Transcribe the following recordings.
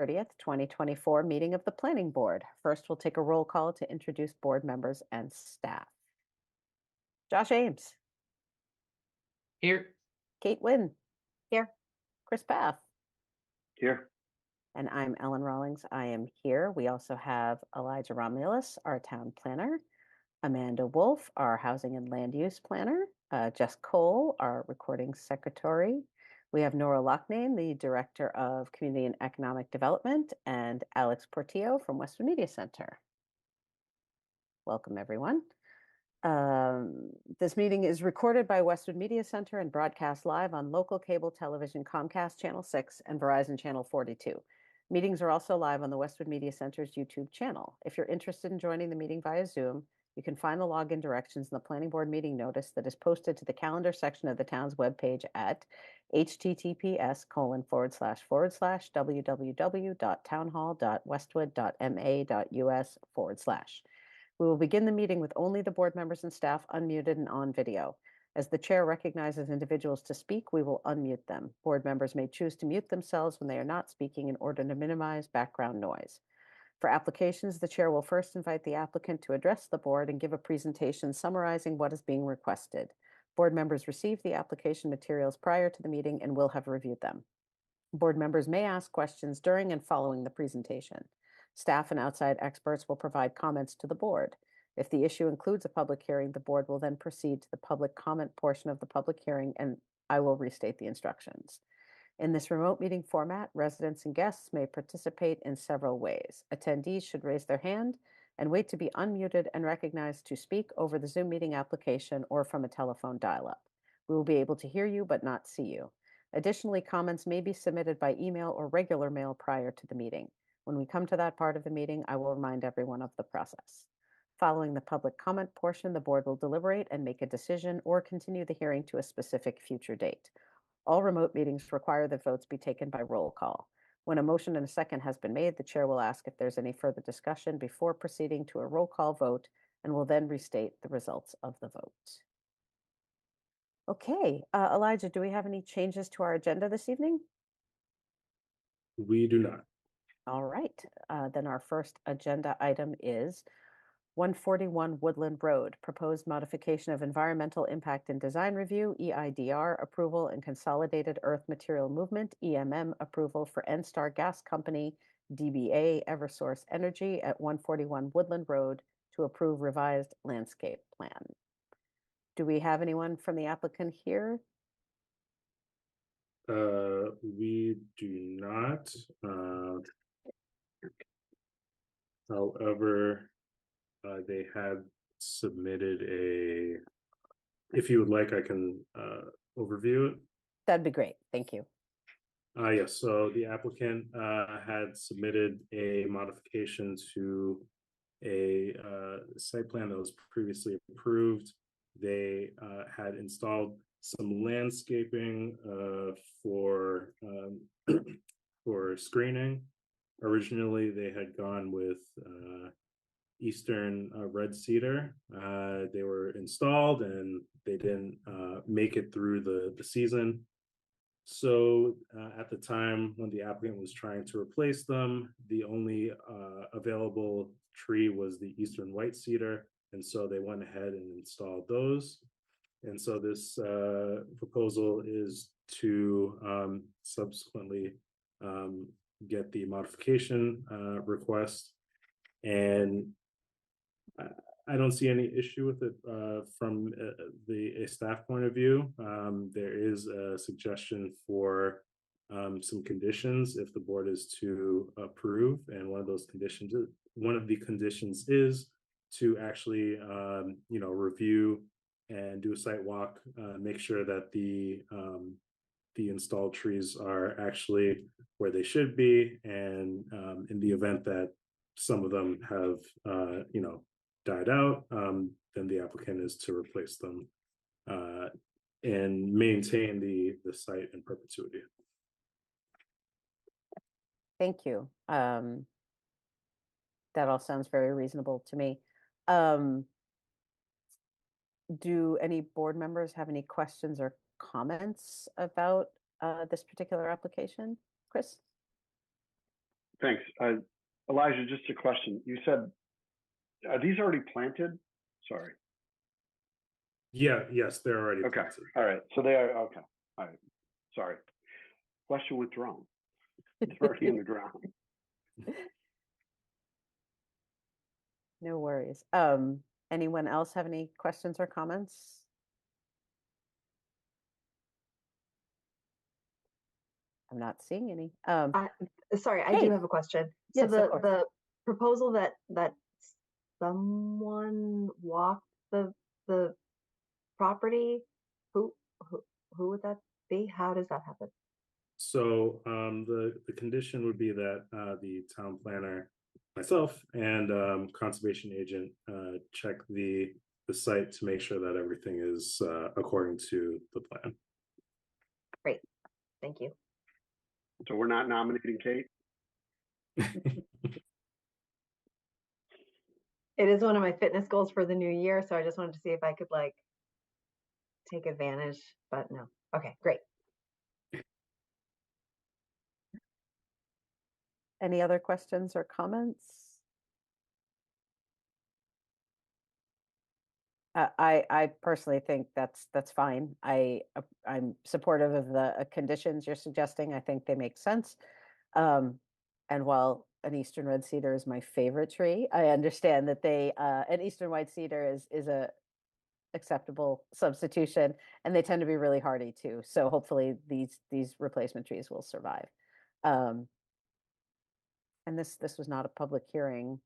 30th, 2024 meeting of the Planning Board. First, we'll take a roll call to introduce board members and staff. Josh Ames. Here. Kate Wynn. Here. Chris Path. Here. And I'm Ellen Rawlings. I am here. We also have Elijah Romulus, our town planner, Amanda Wolf, our housing and land use planner, Jess Cole, our recording secretary. We have Nora Loughnane, the Director of Community and Economic Development, and Alex Portillo from Westwood Media Center. Welcome, everyone. This meeting is recorded by Westwood Media Center and broadcast live on local cable television Comcast Channel 6 and Verizon Channel 42. Meetings are also live on the Westwood Media Center's YouTube channel. If you're interested in joining the meeting via Zoom, you can find the login directions in the Planning Board meeting notice that is posted to the calendar section of the town's webpage at https://www.townhall.westwood.ma.us/. We will begin the meeting with only the board members and staff unmuted and on video. As the chair recognizes individuals to speak, we will unmute them. Board members may choose to mute themselves when they are not speaking in order to minimize background noise. For applications, the chair will first invite the applicant to address the board and give a presentation summarizing what is being requested. Board members receive the application materials prior to the meeting and will have reviewed them. Board members may ask questions during and following the presentation. Staff and outside experts will provide comments to the board. If the issue includes a public hearing, the board will then proceed to the public comment portion of the public hearing, and I will restate the instructions. In this remote meeting format, residents and guests may participate in several ways. Attendees should raise their hand and wait to be unmuted and recognized to speak over the Zoom meeting application or from a telephone dial-up. We will be able to hear you but not see you. Additionally, comments may be submitted by email or regular mail prior to the meeting. When we come to that part of the meeting, I will remind everyone of the process. Following the public comment portion, the board will deliberate and make a decision or continue the hearing to a specific future date. All remote meetings require that votes be taken by roll call. When a motion and a second has been made, the chair will ask if there's any further discussion before proceeding to a roll call vote and will then restate the results of the vote. Okay, Elijah, do we have any changes to our agenda this evening? We do not. All right, then our first agenda item is 141 Woodland Road, proposed modification of environmental impact and design review, EIDR approval and consolidated earth material movement, EMM approval for NSTAR Gas Company, DBA Eversource Energy at 141 Woodland Road to approve revised landscape plan. Do we have anyone from the applicant here? We do not. However, they have submitted if you would like, I can overview it. That'd be great. Thank you. Yes, so the applicant had submitted a modification to a site plan that was previously approved. They had installed some landscaping for screening. Originally, they had gone with Eastern red cedar. They were installed and they didn't make it through the season. So at the time when the applicant was trying to replace them, the only available tree was the Eastern white cedar. And so they went ahead and installed those. And so this proposal is to subsequently get the modification request. And I don't see any issue with it from a staff point of view. There is a suggestion for some conditions if the board is to approve, and one of the conditions is to actually review and do a site walk, make sure that the installed trees are actually where they should be, and in the event that some of them have died out, then the applicant is to replace them and maintain the site in perpetuity. Thank you. That all sounds very reasonable to me. Do any board members have any questions or comments about this particular application? Chris? Thanks. Elijah, just a question. You said, are these already planted? Sorry. Yeah, yes, they're already Okay. planted. All right. So they are, okay. All right. Sorry. Question withdrawn. They're already in the ground. No worries. Anyone else have any questions or comments? I'm not seeing any. Sorry, I Kate. do have a question. So Yes, of course. the proposal that someone walked the property, who who would that be? How does that happen? So the condition would be that the town planner, myself, and conservation agent check the site to make sure that everything is according to the plan. Great, thank you. So we're not nominating Kate? It is one of my fitness goals for the new year, so I just wanted to see if I could like take advantage, but no. Okay, great. Any other questions or comments? I personally think that's fine. I'm supportive of the conditions you're suggesting. I think they make sense. And while an eastern red cedar is my favorite tree, I understand that an eastern white cedar is a acceptable substitution, and they tend to be really hardy too. So hopefully these replacement trees will survive. And this was not a public hearing.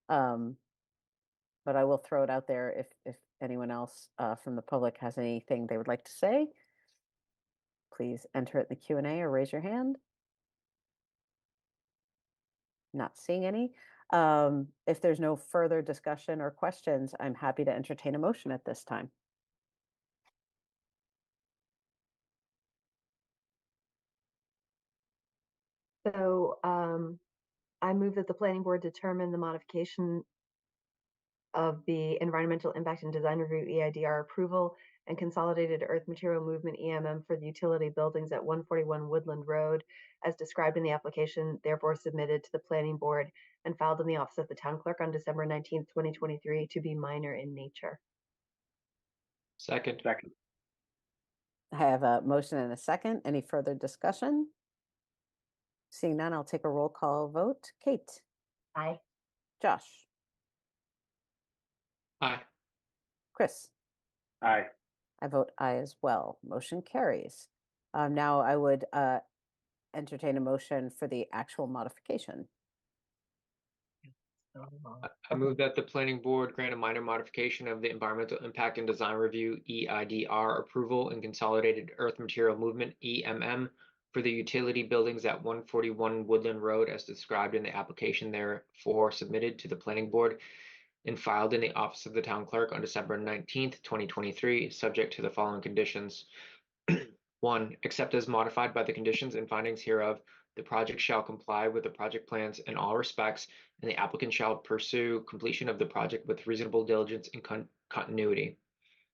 But I will throw it out there if anyone else from the public has anything they would like to say. Please enter it in the Q&A or raise your hand. Not seeing any. If there's no further discussion or questions, I'm happy to entertain a motion at this time. So I move that the planning board determine the modification of the environmental impact and design review EIDR approval and consolidated earth material movement EMM for the utility buildings at 141 Woodland Road as described in the application, therefore submitted to the planning board and filed in the office of the town clerk on December 19th, 2023 to be minor in nature. Second. I have a motion and a second. Any further discussion? Seeing none, I'll take a roll call vote. Kate. Aye. Josh. Aye. Chris. Aye. I vote aye as well. Motion carries. Now I would entertain a motion for the actual modification. I move that the planning board grant a minor modification of the environmental impact and design review EIDR approval and consolidated earth material movement EMM for the utility buildings at 141 Woodland Road as described in the application, therefore submitted to the planning board and filed in the office of the town clerk on December 19th, 2023, subject to the following conditions. 1. Except as modified by the conditions and findings hereof, the project shall comply with the project plans in all respects, and the applicant shall pursue completion of the project with reasonable diligence and continuity.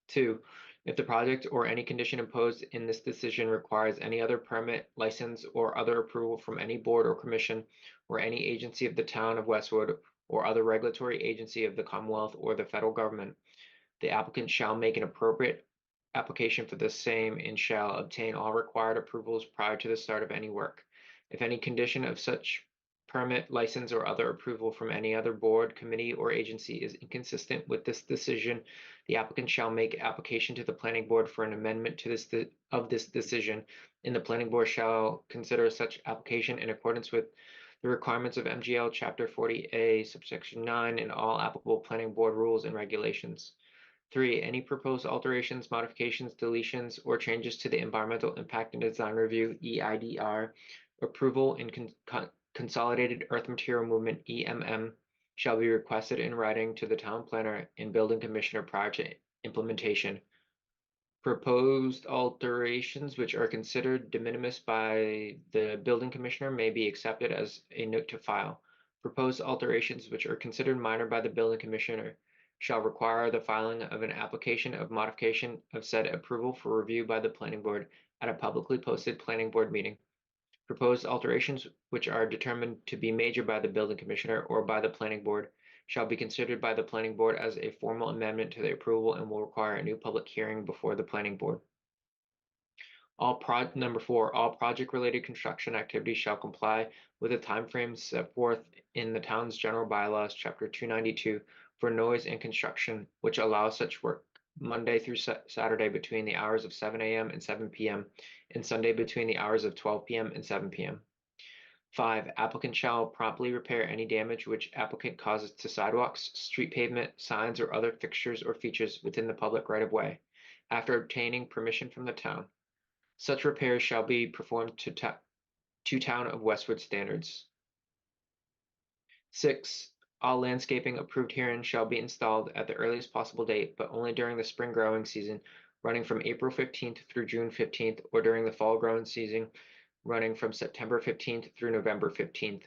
2. If the project or any condition imposed in this decision requires any other permit, license, or other approval from any board or commission or any agency of the town of Westwood or other regulatory agency of the Commonwealth or the federal government, the applicant shall make an appropriate application for the same and shall obtain all required approvals prior to the start of any work. If any condition of such permit, license, or other approval from any other board, committee, or agency is inconsistent with this decision, the applicant shall make application to the planning board for an amendment to this decision, and the planning board shall consider such application in accordance with the requirements of MGL Chapter 40A, subsection 9, and all applicable planning board rules and regulations. 3. Any proposed alterations, modifications, deletions, or changes to the environmental impact and design review EIDR approval and consolidated earth material movement EMM shall be requested in writing to the town planner and building commissioner prior to implementation. Proposed alterations which are considered de minimis by the building commissioner may be accepted as a note to file. Proposed alterations which are considered minor by the building commissioner shall require the filing of an application of modification of said approval for review by the planning board at a publicly posted planning board meeting. Proposed alterations which are determined to be major by the building commissioner or by the planning board shall be considered by the planning board as a formal amendment to the approval and will require a new public hearing before the planning board. Number 4, all project-related construction activities shall comply with the timeframes set forth in the town's general bylaws, chapter 292, for noise and construction, which allows such work Monday through Saturday between the hours of 7 a.m. and 7 p.m. and Sunday between the hours of 12 p.m. and 7 p.m. 5, applicant shall promptly repair any damage which applicant causes to sidewalks, street pavement, signs, or other fixtures or features within the public right-of-way, after obtaining permission from the town. Such repairs shall be performed to Town of Westwood standards. 6, all landscaping approved herein shall be installed at the earliest possible date, but only during the spring growing season, running from April 15th through June 15th, or during the fall growing season, running from September 15th through November 15th.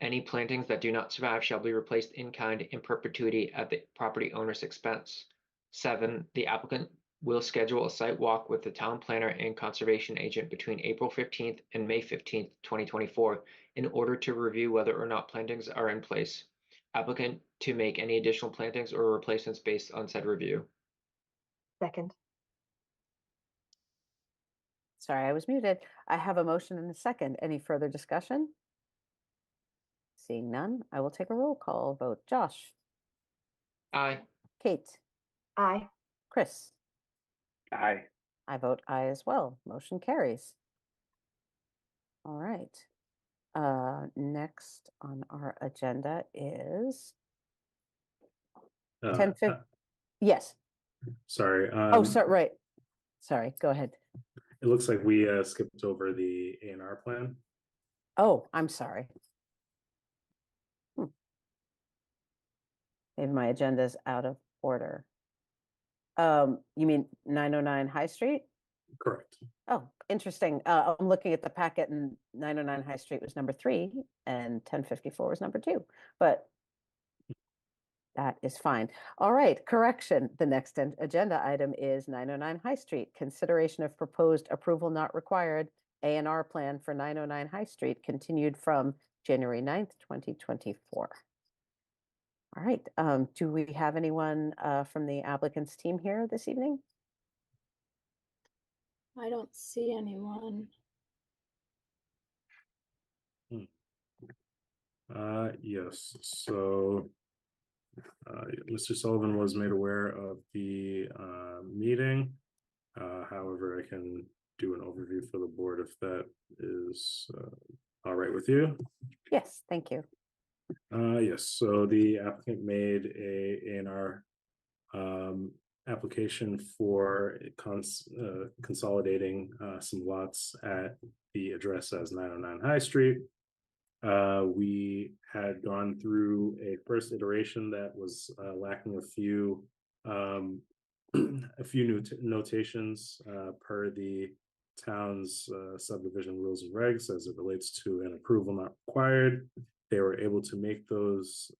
Any plantings that do not survive shall be replaced in kind in perpetuity at the property owner's expense. 7, the applicant will schedule a site walk with the town planner and conservation agent between April 15th and May 15th, 2024, in order to review whether or not plantings are in place. Applicant to make any additional plantings or replacements based on said review. Second. Sorry, I was muted. I have a motion and a second. Any further discussion? Seeing none, I will take a roll call vote. Josh, Aye. Kate, Aye. Chris, Aye. I vote aye as well. Motion carries. All right. Next on our agenda is Uh, 10:50. Yes. Sorry. Oh, sorry, right. Sorry, go ahead. It looks like we skipped over the A&R plan. Oh, I'm sorry. Maybe my agenda's out of order. You mean 909 High Street? Correct. Oh, interesting. I'm looking at the packet and 909 High Street was number 3 and 1054 was number 2, but that is fine. All right, correction. The next agenda item is 909 High Street. Consideration of proposed approval not required A&R plan for 909 High Street continued from January 9th, 2024. All right, do we have anyone from the applicant's team here this evening? I don't see anyone. Yes, so Mr. Sullivan was made aware of the meeting. However, I can do an overview for the board if that is all right with you. Yes, thank you. Yes, so the applicant made a A&R application for consolidating some lots at the address as 909 High Street. We had gone through a first iteration that was lacking a few new notations per the town's subdivision rules and regs as it relates to an approval not required. They were able to make those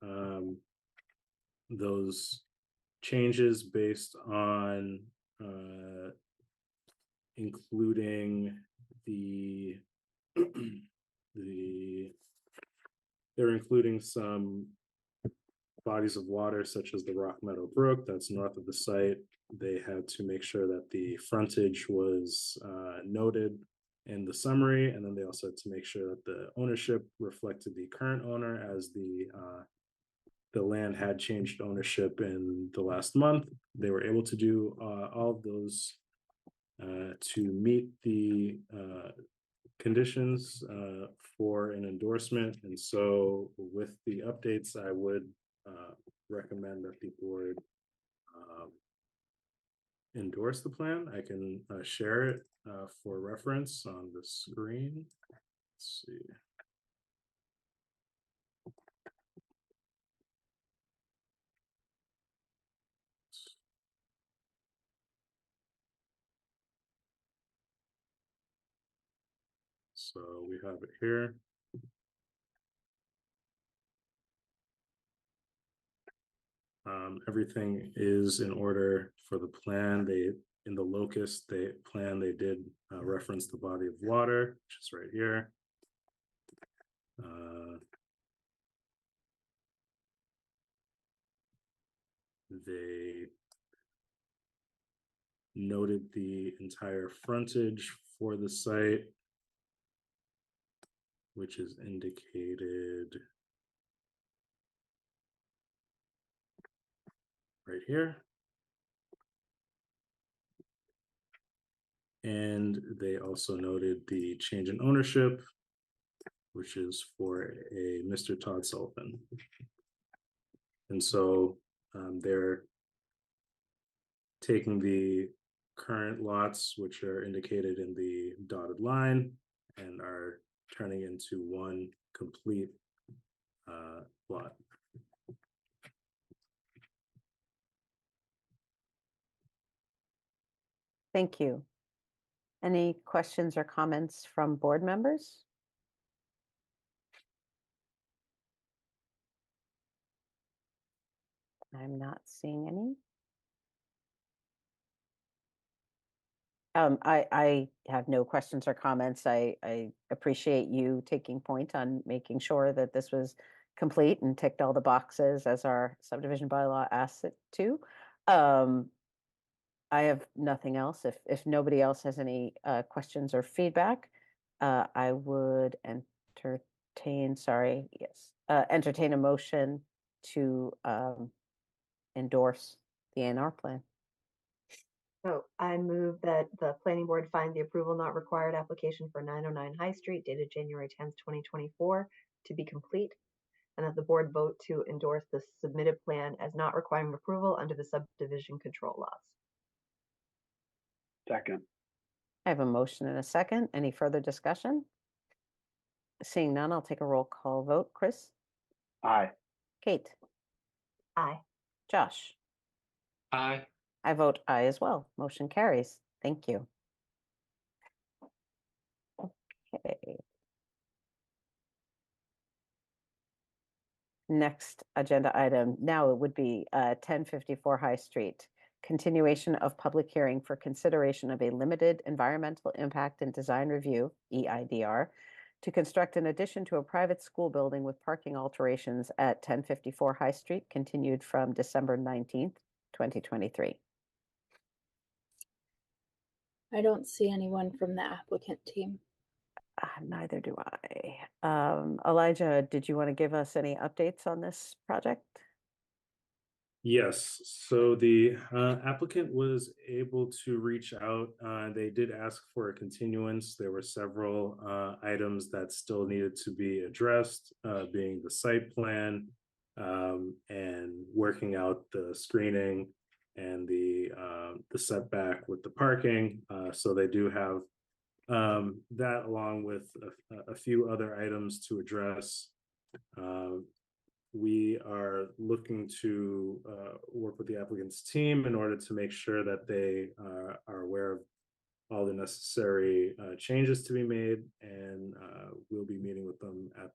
changes based on including they're including some bodies of water such as the Rock Meadow Brook that's north of the site. They had to make sure that the frontage was noted in the summary, and then they also had to make sure that the ownership reflected the current owner, as the land had changed ownership in the last month. They were able to do all of those to meet the conditions for an endorsement. And so with the updates, I would recommend that the board endorse the plan. I can share it for reference on the screen. Let's see. So we have it here. Everything is in order for the plan. in the locust plan, they did reference the body of water, which is right here. They noted the entire frontage for the site, which is indicated right here. And they also noted the change in ownership, which is for a Mr. Todd Sullivan. And so they're taking the current lots, which are indicated in the dotted line, and are turning into one complete lot. Thank you. Any questions or comments from board members? I'm not seeing any. I have no questions or comments. I appreciate you taking point on making sure that this was complete and ticked all the boxes as our subdivision bylaw asks it to. I have nothing else. If nobody else has any questions or feedback, I would entertain a motion to endorse the A&R plan. So I move that the planning board find the approval not required application for 909 High Street dated January 10th, 2024 to be complete, and that the board vote to endorse the submitted plan as not requiring approval under the subdivision control laws. Second. I have a motion and a second. Any further discussion? Seeing none, I'll take a roll call vote. Chris? Aye. Kate? Aye. Josh? Aye. I vote aye as well. Motion carries. Thank you. Okay. Next agenda item, now it would be 1054 High Street. Continuation of public hearing for consideration of a limited environmental impact and design review, EIDR, to construct an addition to a private school building with parking alterations at 1054 High Street, continued from December 19th, 2023. I don't see anyone from the applicant team. Neither do I. Elijah, did you want to give us any updates on this project? Yes, so the applicant was able to reach out. They did ask for a continuance. There were several items that still needed to be addressed, being the site plan and working out the screening and the setback with the parking. So they do have that, along with a few other items to address. We are looking to work with the applicant's team in order to make sure that they are aware of all the necessary changes to be made, and we'll be meeting with them at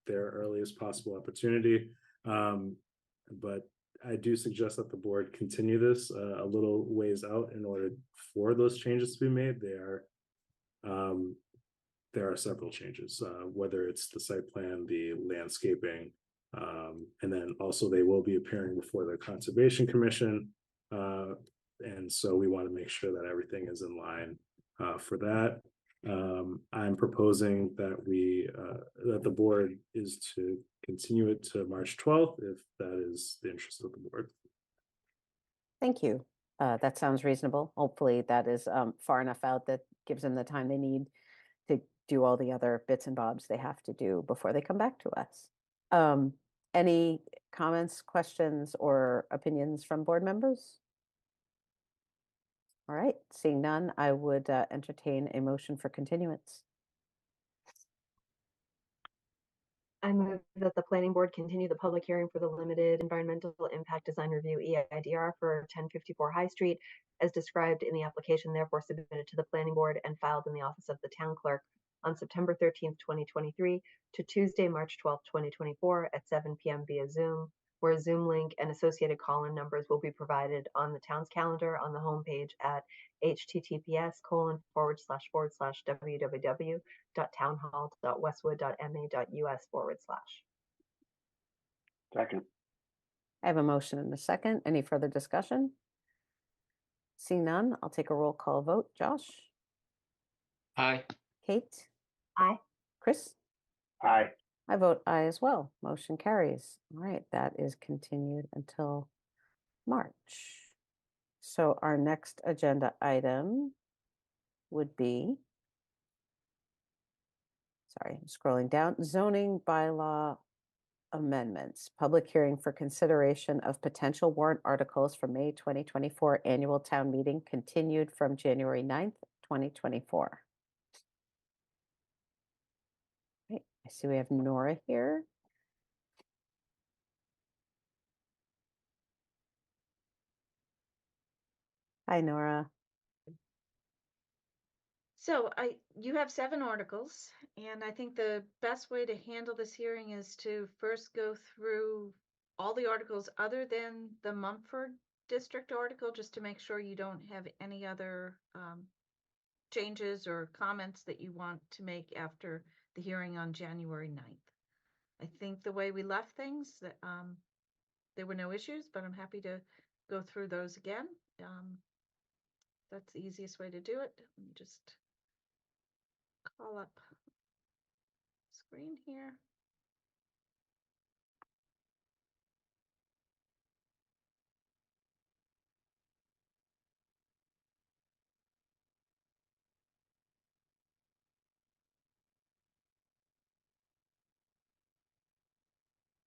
their earliest possible opportunity. But I do suggest that the board continue this a little ways out in order for those changes to be made. There are several changes, whether it's the site plan, the landscaping, and then also they will be appearing before the Conservation Commission. And so we want to make sure that everything is in line for that. I'm proposing that that the board is to continue it to March 12th, if that is the interest of the board. Thank you. That sounds reasonable. Hopefully that is far enough out that gives them the time they need to do all the other bits and bobs they have to do before they come back to us. Any comments, questions, or opinions from board members? All right, seeing none, I would entertain a motion for continuance. I move that the planning board continue the public hearing for the limited environmental impact design review EIDR for 1054 High Street as described in the application, therefore submitted to the planning board and filed in the office of the town clerk on September 13th, 2023 to Tuesday, March 12th, 2024 at 7 p.m. via Zoom where a Zoom link and associated call-in numbers will be provided on the town's calendar on the homepage at https://www.townhall.westwood.ma.us/. Second. I have a motion and a second. Any further discussion? Seeing none, I'll take a roll call vote. Josh? Aye. Kate? Aye. Chris? Aye. I vote aye as well. Motion carries. All right, that is continued until March. So our next agenda item would be, sorry, I'm scrolling down, zoning bylaw amendments, public hearing for consideration of potential warrant articles for May 2024 annual town meeting continued from January 9th, 2024. Right, I see we have Nora here. Hi, Nora. So you have 7 articles, and I think the best way to handle this hearing is to first go through all the articles other than the Mumford District article, just to make sure you don't have any other changes or comments that you want to make after the hearing on January 9th. I think the way we left things, that there were no issues, but I'm happy to go through those again. That's the easiest way to do it. Let me just call up screen here.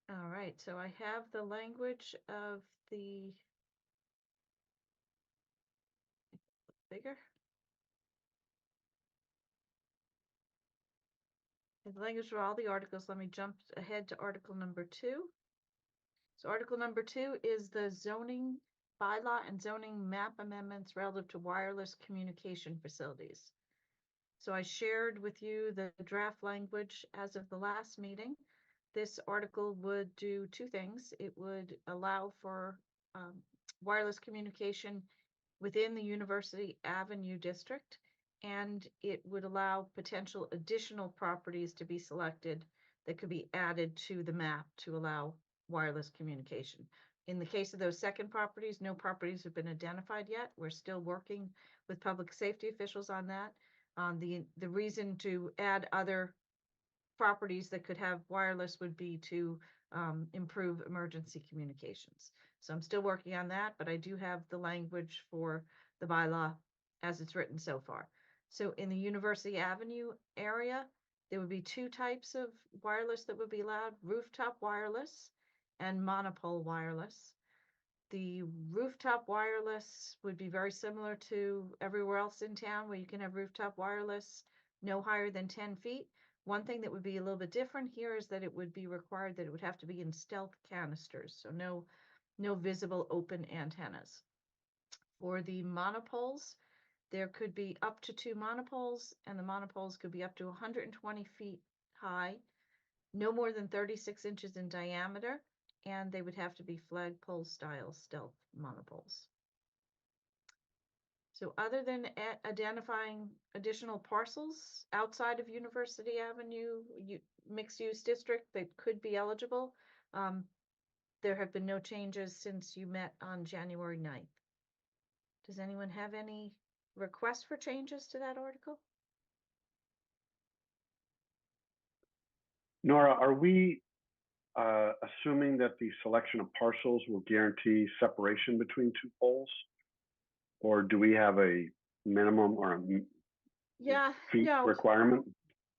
All right, so I have the language of the bigger. The language for all the articles. Let me jump ahead to article number 2. So article number 2 is the zoning bylaw and zoning map amendments relative to wireless communication facilities. So I shared with you the draft language as of the last meeting. This article would do 2 things. It would allow for wireless communication within the University Avenue district, and it would allow potential additional properties to be selected that could be added to the map to allow wireless communication. In the case of those second properties, no properties have been identified yet. We're still working with public safety officials on that. The reason to add other properties that could have wireless would be to improve emergency communications. So I'm still working on that, but I do have the language for the bylaw as it's written so far. So in the University Avenue area, there would be 2 types of wireless that would be allowed: rooftop wireless and monopole wireless. The rooftop wireless would be very similar to everywhere else in town, where you can have rooftop wireless no higher than 10 feet. One thing that would be a little bit different here is that it would be required that it would have to be in stealth canisters, so no visible open antennas. For the monopoles, there could be up to 2 monopoles, and the monopoles could be up to 120 feet high, no more than 36 inches in diameter, and they would have to be flagpole style stealth monopoles. So other than identifying additional parcels outside of University Avenue mixed use district that could be eligible, there have been no changes since you met on January 9th. Does anyone have any requests for changes to that article? Nora, are we assuming that the selection of parcels will guarantee separation between 2 poles? Or do we have a minimum or a feet requirement?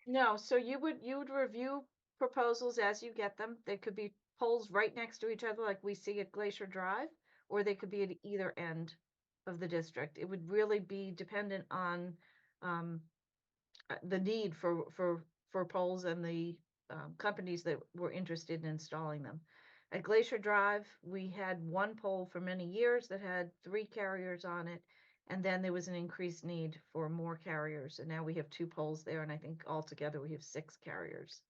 No, so you would review proposals as you get them. They could be poles right next to each other like we see at Glacier Drive, or they could be at either end of the district. It would really be dependent on the need for poles and the companies that were interested in installing them. At Glacier Drive, we had 1 pole for many years that had 3 carriers on it, and then there was an increased need for more carriers, and now we have 2 poles there, and I think altogether we have 6 carriers.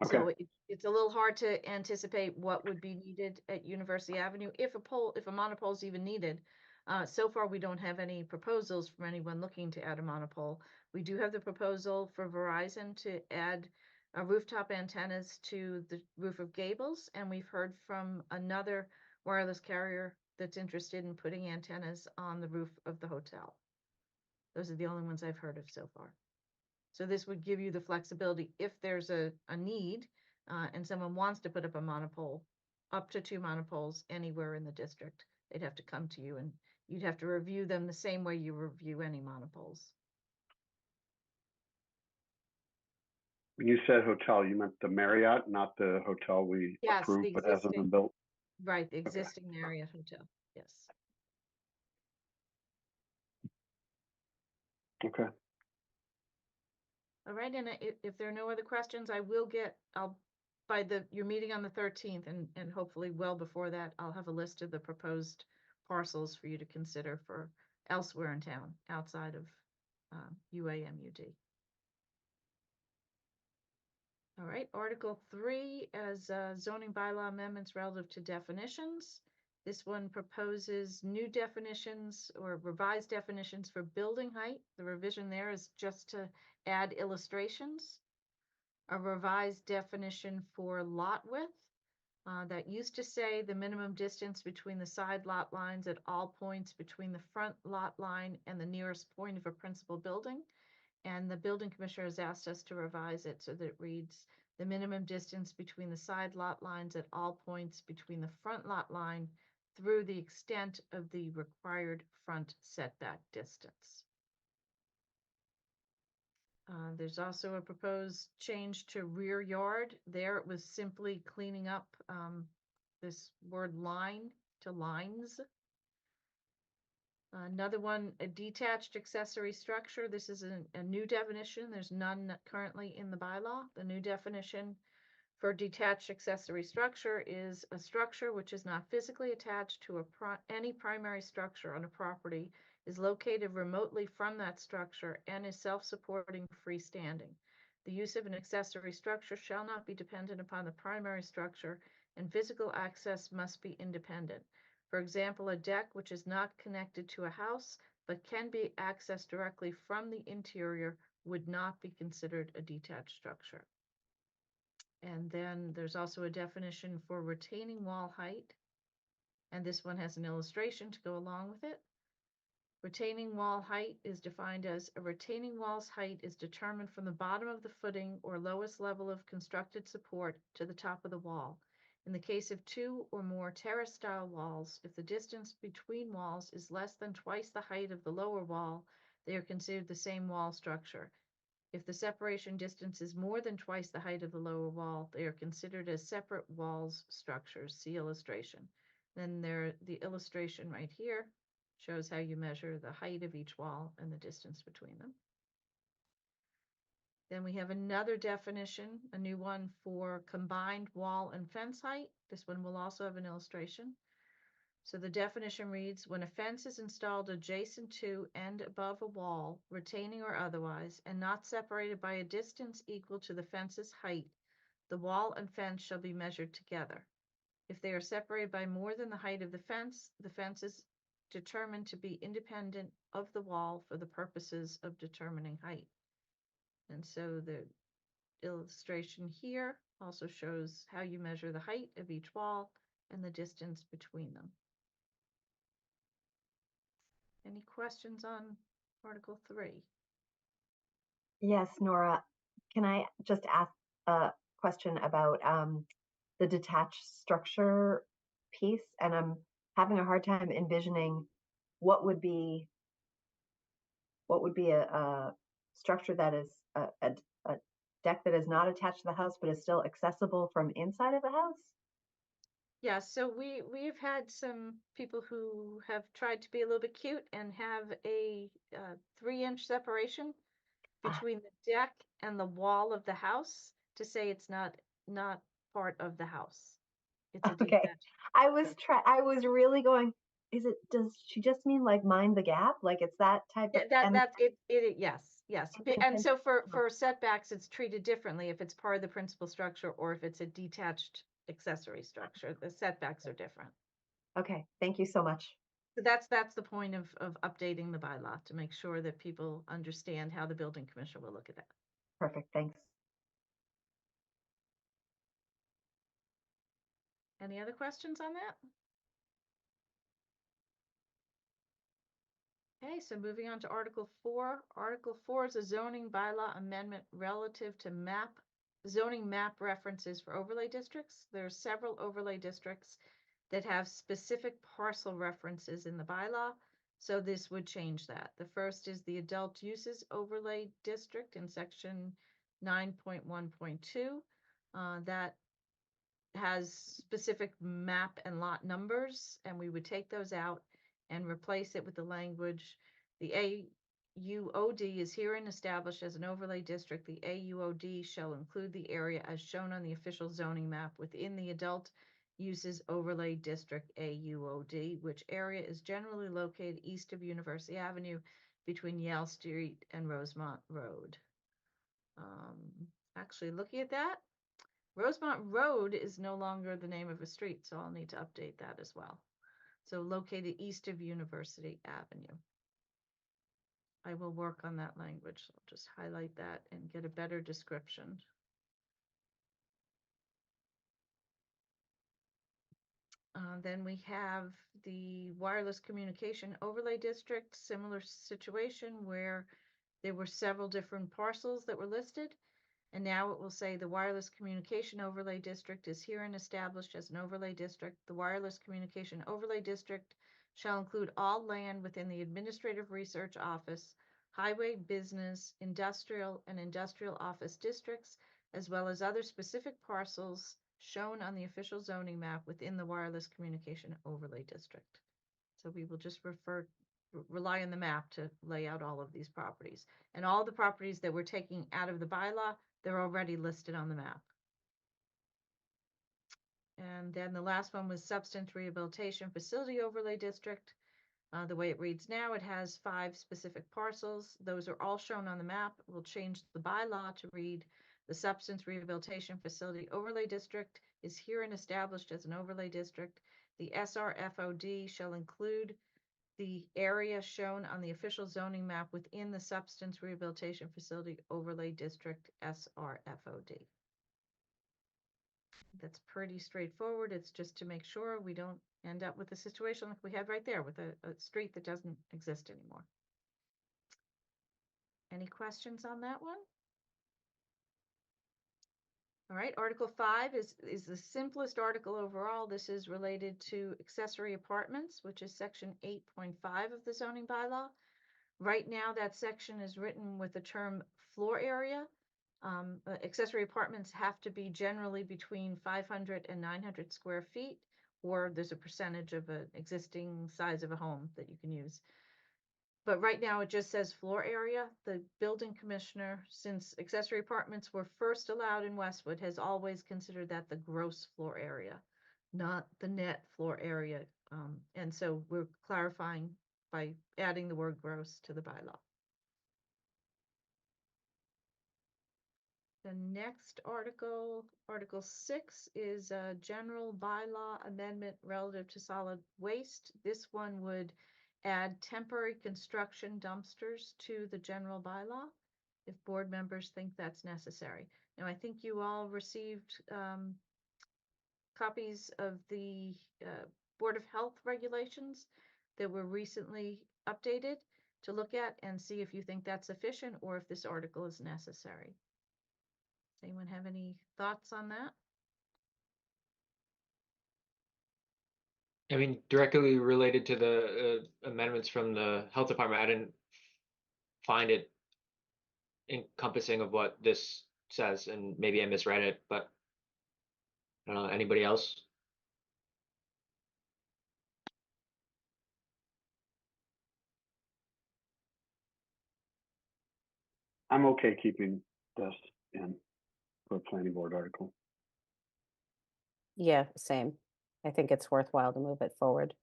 Okay. So it's a little hard to anticipate what would be needed at University Avenue if a monopole is even needed. So far, we don't have any proposals from anyone looking to add a monopole. We do have the proposal for Verizon to add rooftop antennas to the roof of Gables, and we've heard from another wireless carrier that's interested in putting antennas on the roof of the hotel. Those are the only ones I've heard of so far. So this would give you the flexibility if there's a need and someone wants to put up a monopole, up to 2 monopoles anywhere in the district. They'd have to come to you and you'd have to review them the same way you review any monopoles. When you said hotel, you meant the Marriott, not the hotel we Yes, approved the but hasn't been existing, built? right, the existing Marriott Hotel, yes. Okay. All right, and if there are no other questions, by your meeting on the 13th, and hopefully well before that, I'll have a list of the proposed parcels for you to consider for elsewhere in town, outside of UAMUD. All right, Article 3 as zoning bylaw amendments relative to definitions. This one proposes new definitions or revised definitions for building height. The revision there is just to add illustrations. A revised definition for lot width. That used to say the minimum distance between the side lot lines at all points between the front lot line and the nearest point of a principal building. And the building commissioner has asked us to revise it so that it reads the minimum distance between the side lot lines at all points between the front lot line through the extent of the required front setback distance. There's also a proposed change to rear yard. There it was simply cleaning up this word line to lines. Another one, a detached accessory structure. This is a new definition. There's none currently in the bylaw. The new definition for detached accessory structure is a structure which is not physically attached to any primary structure on a property, is located remotely from that structure, and is self-supporting, freestanding. The use of an accessory structure shall not be dependent upon the primary structure, and physical access must be independent. For example, a deck which is not connected to a house but can be accessed directly from the interior would not be considered a detached structure. And then there's also a definition for retaining wall height. And this one has an illustration to go along with it. Retaining wall height is defined as a retaining wall's height is determined from the bottom of the footing or lowest level of constructed support to the top of the wall. In the case of 2 or more terrace-style walls, if the distance between walls is less than twice the height of the lower wall, they are considered the same wall structure. If the separation distance is more than twice the height of the lower wall, they are considered as separate walls structures. See illustration. Then the illustration right here shows how you measure the height of each wall and the distance between them. Then we have another definition, a new one for combined wall and fence height. This one will also have an illustration. So the definition reads, when a fence is installed adjacent to and above a wall, retaining or otherwise, and not separated by a distance equal to the fence's height, the wall and fence shall be measured together. If they are separated by more than the height of the fence is determined to be independent of the wall for the purposes of determining height. And so the illustration here also shows how you measure the height of each wall and the distance between them. Any questions on Article 3? Yes, Nora, can I just ask a question about the detached structure piece? And I'm having a hard time envisioning what would be a structure that is a deck that is not attached to the house but is still accessible from inside of the house? Yeah, so we've had some people who have tried to be a little bit cute and have a 3-inch separation between the deck and the wall of the house to say it's not part of the house. It's a Okay. detached. I was really going, does she just mean like mind the gap? Like it's that type Yeah, of, and that's it, yes. Yes, Okay, and thank so for setbacks, it's treated differently if it's part of the principal structure or if it's a detached accessory structure. The setbacks are different. Okay, thank you so much. So that's the point of updating the bylaw to make sure that people understand how the building commissioner will look at that. Perfect, thanks. Any other questions on that? Okay, so moving on to Article 4. Article 4 is a zoning bylaw amendment relative to zoning map references for overlay districts. There are several overlay districts that have specific parcel references in the bylaw, so this would change that. The first is the adult uses overlay district in section 9.1.2. That has specific map and lot numbers, and we would take those out and replace it with the language, the AUOD is herein established as an overlay district. The AUOD shall include the area as shown on the official zoning map within the adult uses overlay district AUOD, which area is generally located east of University Avenue between Yale Street and Rosemont Road. Actually, looking at that, Rosemont Road is no longer the name of a street, so I'll need to update that as well. So located east of University Avenue. I will work on that language. I'll just highlight that and get a better description. Then we have the wireless communication overlay district, similar situation where there were several different parcels that were listed. And now it will say the wireless communication overlay district is herein established as an overlay district. The wireless communication overlay district shall include all land within the administrative research office, highway, business, industrial, and industrial office districts, as well as other specific parcels shown on the official zoning map within the wireless communication overlay district. So we will just rely on the map to lay out all of these properties. And all the properties that we're taking out of the bylaw, they're already listed on the map. And then the last one was substance rehabilitation facility overlay district. The way it reads now, it has 5 specific parcels. Those are all shown on the map. We'll change the bylaw to read the substance rehabilitation facility overlay district is herein established as an overlay district. The SRFOD shall include the area shown on the official zoning map within the substance rehabilitation facility overlay district SRFOD. That's pretty straightforward. It's just to make sure we don't end up with a situation like we had right there with a street that doesn't exist anymore. Any questions on that one? All right, Article 5 is the simplest article overall. This is related to accessory apartments, which is section 8.5 of the zoning bylaw. Right now, that section is written with the term floor area. Accessory apartments have to be generally between 500 and 900 square feet, or there's a percentage of an existing size of a home that you can use. But right now it just says floor area. The building commissioner, since accessory apartments were first allowed in Westwood, has always considered that the gross floor area, not the net floor area. And so we're clarifying by adding the word gross to the bylaw. The next article, Article 6, is a general bylaw amendment relative to solid waste. This one would add temporary construction dumpsters to the general bylaw if board members think that's necessary. Now, I think you all received copies of the Board of Health regulations that were recently updated to look at and see if you think that's sufficient or if this article is necessary. Does anyone have any thoughts on that? I mean, directly related to the amendments from the health department, I didn't find it encompassing of what this says, and maybe I misread it, but I don't know, anybody else? I'm okay keeping this in for a planning board article. Yeah, same. I think it's worthwhile to move it forward.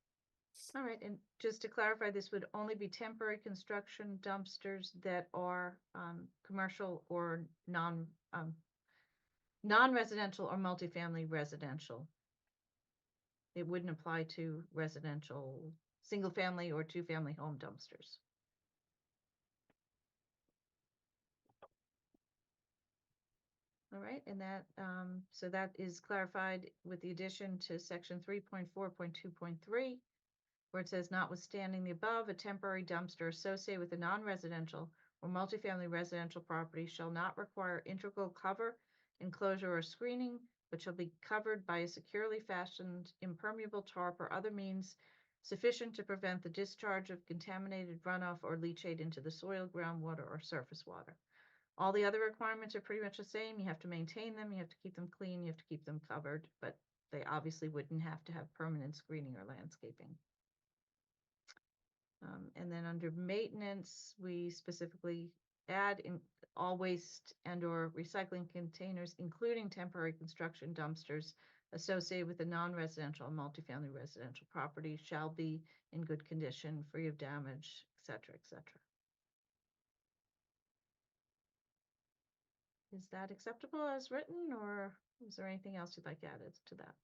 All right, and just to clarify, this would only be temporary construction dumpsters that are commercial or non-residential or multifamily residential. It wouldn't apply to residential, single-family or two-family home dumpsters. All right, and that, so that is clarified with the addition to section 3.4.2.3, where it says notwithstanding the above, a temporary dumpster associated with a non-residential or multifamily residential property shall not require integral cover, enclosure, or screening, but shall be covered by a securely fashioned impermeable tarp or other means sufficient to prevent the discharge of contaminated runoff or leachate into the soil, groundwater, or surface water. All the other requirements are pretty much the same. You have to maintain them, you have to keep them clean, you have to keep them covered, but they obviously wouldn't have to have permanent screening or landscaping. And then under maintenance, we specifically add in all waste and or recycling containers, including temporary construction dumpsters associated with a non-residential and multifamily residential property shall be in good condition, free of damage, et cetera, et cetera. Is that acceptable as written, or is there anything else you'd like added to that?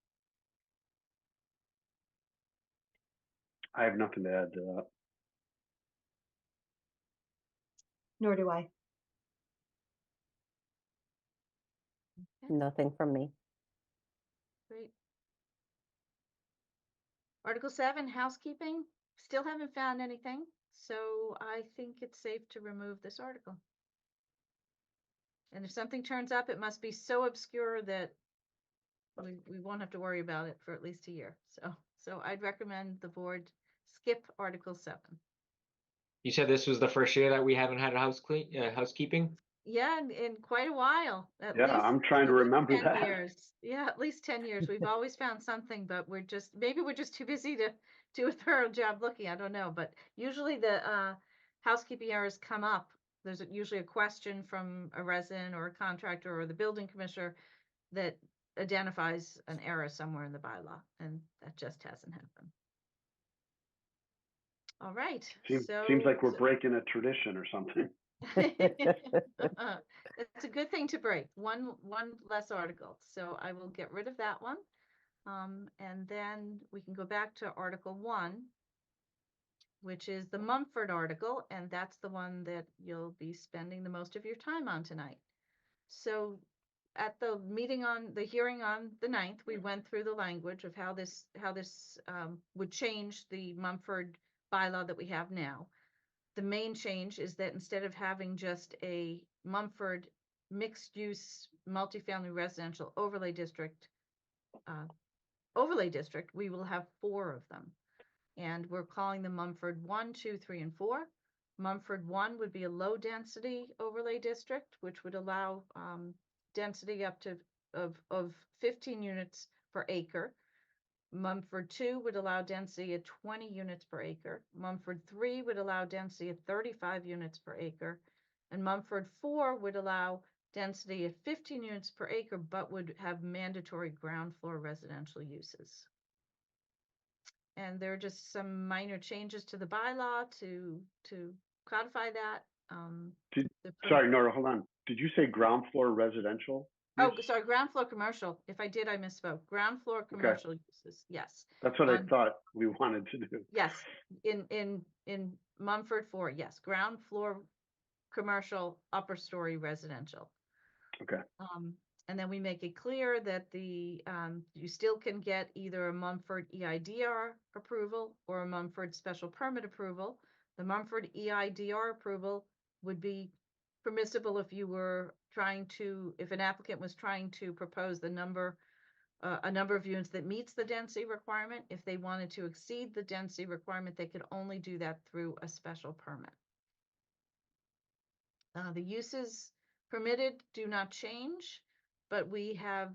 I have nothing to add to that. Nor do I. Nothing from me. Great. Article 7, housekeeping. Still haven't found anything, so I think it's safe to remove this article. And if something turns up, it must be so obscure that we won't have to worry about it for at least a year. So I'd recommend the board skip Article 7. You said this was the first year that we haven't had a housekeeping? Yeah, in quite a while. At Yeah, least I'm trying to at least remember 10 that. years. Yeah, at least 10 years. We've always found something, but maybe we're just too busy to do a thorough job looking. I don't know. But usually the housekeeping errors come up. There's usually a question from a resident or a contractor or the building commissioner that identifies an error somewhere in the bylaw, and that just hasn't happened. All right. Seems like we're breaking a tradition or something. It's a good thing to break. One less article. So I will get rid of that one. And then we can go back to Article 1, which is the Mumford article, and that's the one that you'll be spending the most of your time on tonight. So at the hearing on the 9th, we went through the language of how this would change the Mumford bylaw that we have now. The main change is that instead of having just a Mumford mixed-use multifamily residential overlay district, we will have 4 of them. And we're calling them Mumford 1, 2, 3, and 4. Mumford 1 would be a low-density overlay district, which would allow density up to of 15 units per acre. Mumford 2 would allow density of 20 units per acre. Mumford 3 would allow density of 35 units per acre. And Mumford 4 would allow density of 15 units per acre, but would have mandatory ground floor residential uses. And there are just some minor changes to the bylaw to codify that. Sorry, Nora, hold on. Did you say ground floor residential? Oh, sorry, ground floor commercial. If I did, I misspoke. Ground floor commercial uses. Yes. That's what I thought we wanted to do. Yes, in Mumford 4, yes, ground floor commercial, upper story residential. Okay. And then we make it clear that you still can get either a Mumford EIDR approval or a Mumford special permit approval. The Mumford EIDR approval would be permissible if if an applicant was trying to propose a number of units that meets the density requirement. If they wanted to exceed the density requirement, they could only do that through a special permit. The uses permitted do not change, but we have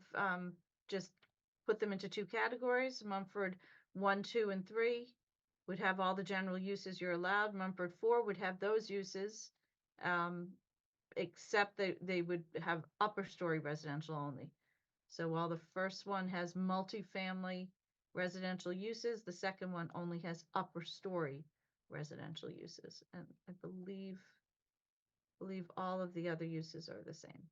just put them into 2 categories. Mumford 1, 2, and 3 would have all the general uses you're allowed. Mumford 4 would have those uses, except they would have upper story residential only. So while the first one has multifamily residential uses. The second one only has upper story residential uses. And I believe all of the other uses are the same.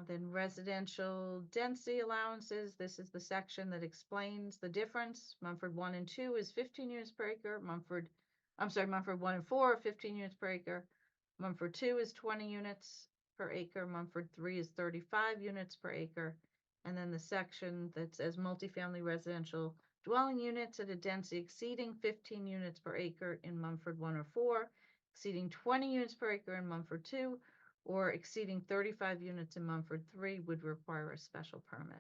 Then residential density allowances. This is the section that explains the difference. Mumford 1 and 2 is 15 units per acre. Mumford 1 and 4 are 15 units per acre. Mumford 2 is 20 units per acre. Mumford 3 is 35 units per acre. And then the section that says multifamily residential dwelling units at a density exceeding 15 units per acre in Mumford 1 or 4, exceeding 20 units per acre in Mumford 2, or exceeding 35 units in Mumford 3 would require a special permit.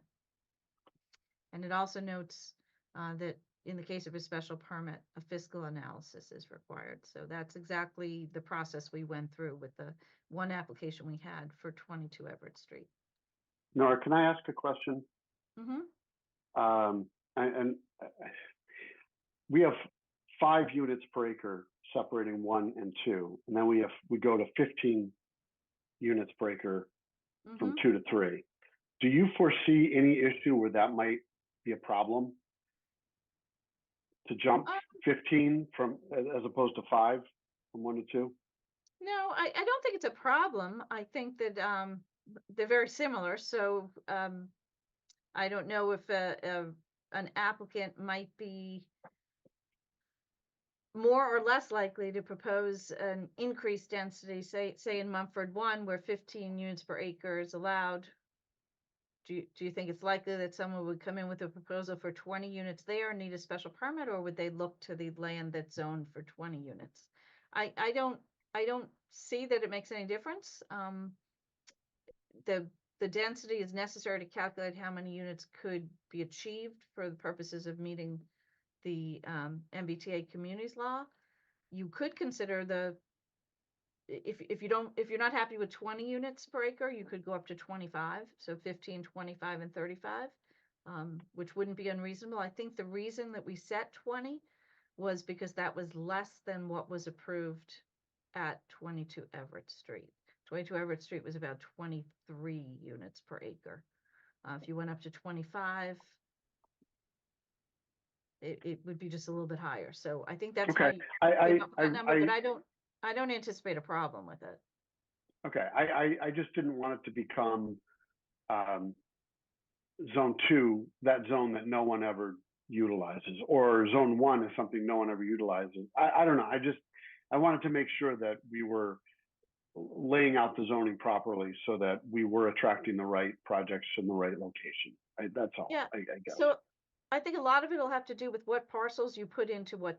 And it also notes that in the case of a special permit, a fiscal analysis is required. So that's exactly the process we went through with the one application we had for 22 Everett Street. Nora, can I ask a question? Mm-hmm. And we have 5 units per acre separating 1 and 2, and then we go to 15 units per acre from 2 to 3. Do you foresee any issue where that might be a problem to jump 15 from as opposed to 5 from 1 to 2? No, I don't think it's a problem. I think that they're very similar. So I don't know if an applicant might be more or less likely to propose an increased density, say in Mumford 1, where 15 units per acre is allowed. Do you think it's likely that someone would come in with a proposal for 20 units there and need a special permit, or would they look to the land that's zoned for 20 units? I don't see that it makes any difference. The density is necessary to calculate how many units could be achieved for the purposes of meeting the MBTA communities law. You could consider if you're not happy with 20 units per acre, you could go up to 25. So 15, 25, and 35, which wouldn't be unreasonable. I think the reason that we set 20 was because that was less than what was approved at 22 Everett Street. 22 Everett Street was about 23 units per acre. If you went up to 25, it would be just a little bit higher. So I think that's okay. why that number, but I don't anticipate a problem with it. Okay, I just didn't want it to become zone 2, that zone that no one ever utilizes, or zone 1 is something no one ever utilizes. I don't know. I wanted to make sure that we were laying out the zoning properly so that we were attracting the right projects in the right location. That's all. Yeah. I guess. So I think a lot of it will have to do with what parcels you put into what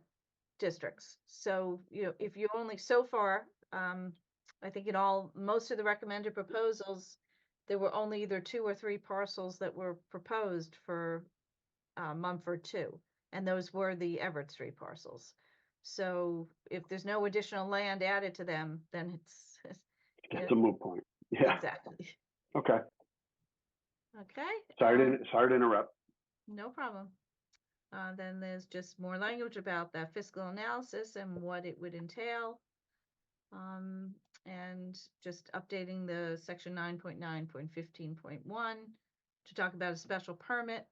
districts. So, if you only so far, I think most of the recommended proposals, there were only either 2 or 3 parcels that were proposed for Mumford 2, and those were the Everett Street parcels. So if there's no additional land added to them, then it's a moot point. Yeah. Exactly. Okay. Okay. Sorry to interrupt. No problem. Then there's just more language about that fiscal analysis and what it would entail. And just updating the section 9.9.15.1 to talk about a special permit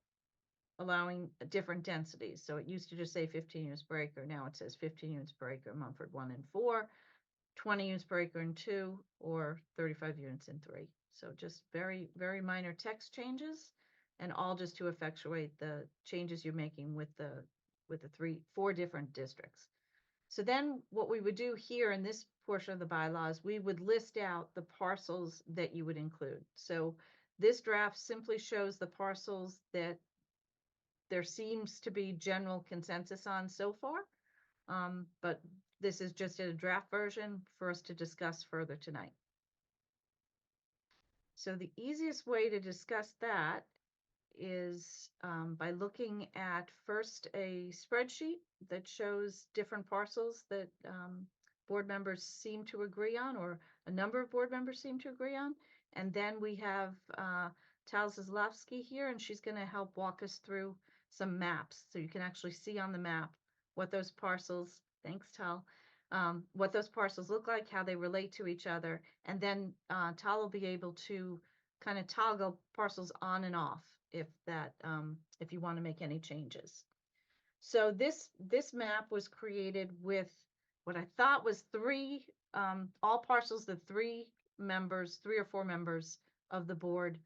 allowing different densities. So it used to just say 15 units per acre. Now it says 15 units per acre in Mumford 1 and 4, 20 units per acre in 2, or 35 units in 3. So just very, very minor text changes, and all just to effectuate the changes you're making with the 4 different districts. So then what we would do here in this portion of the bylaws, we would list out the parcels that you would include. So this draft simply shows the parcels that there seems to be general consensus on so far. But this is just a draft version for us to discuss further tonight. So the easiest way to discuss that is by looking at first a spreadsheet that shows different parcels that board members seem to agree on, or a number of board members seem to agree on. And then we have Tal Zazlowski here, and she's going to help walk us through some maps. So you can actually see on the map what those parcels, thanks Tal, what those parcels look like, how they relate to each other. And then Tal will be able to kind of toggle parcels on and off if that, if you want to make any changes. So this map was created with what I thought was three, all parcels that three or four members of the board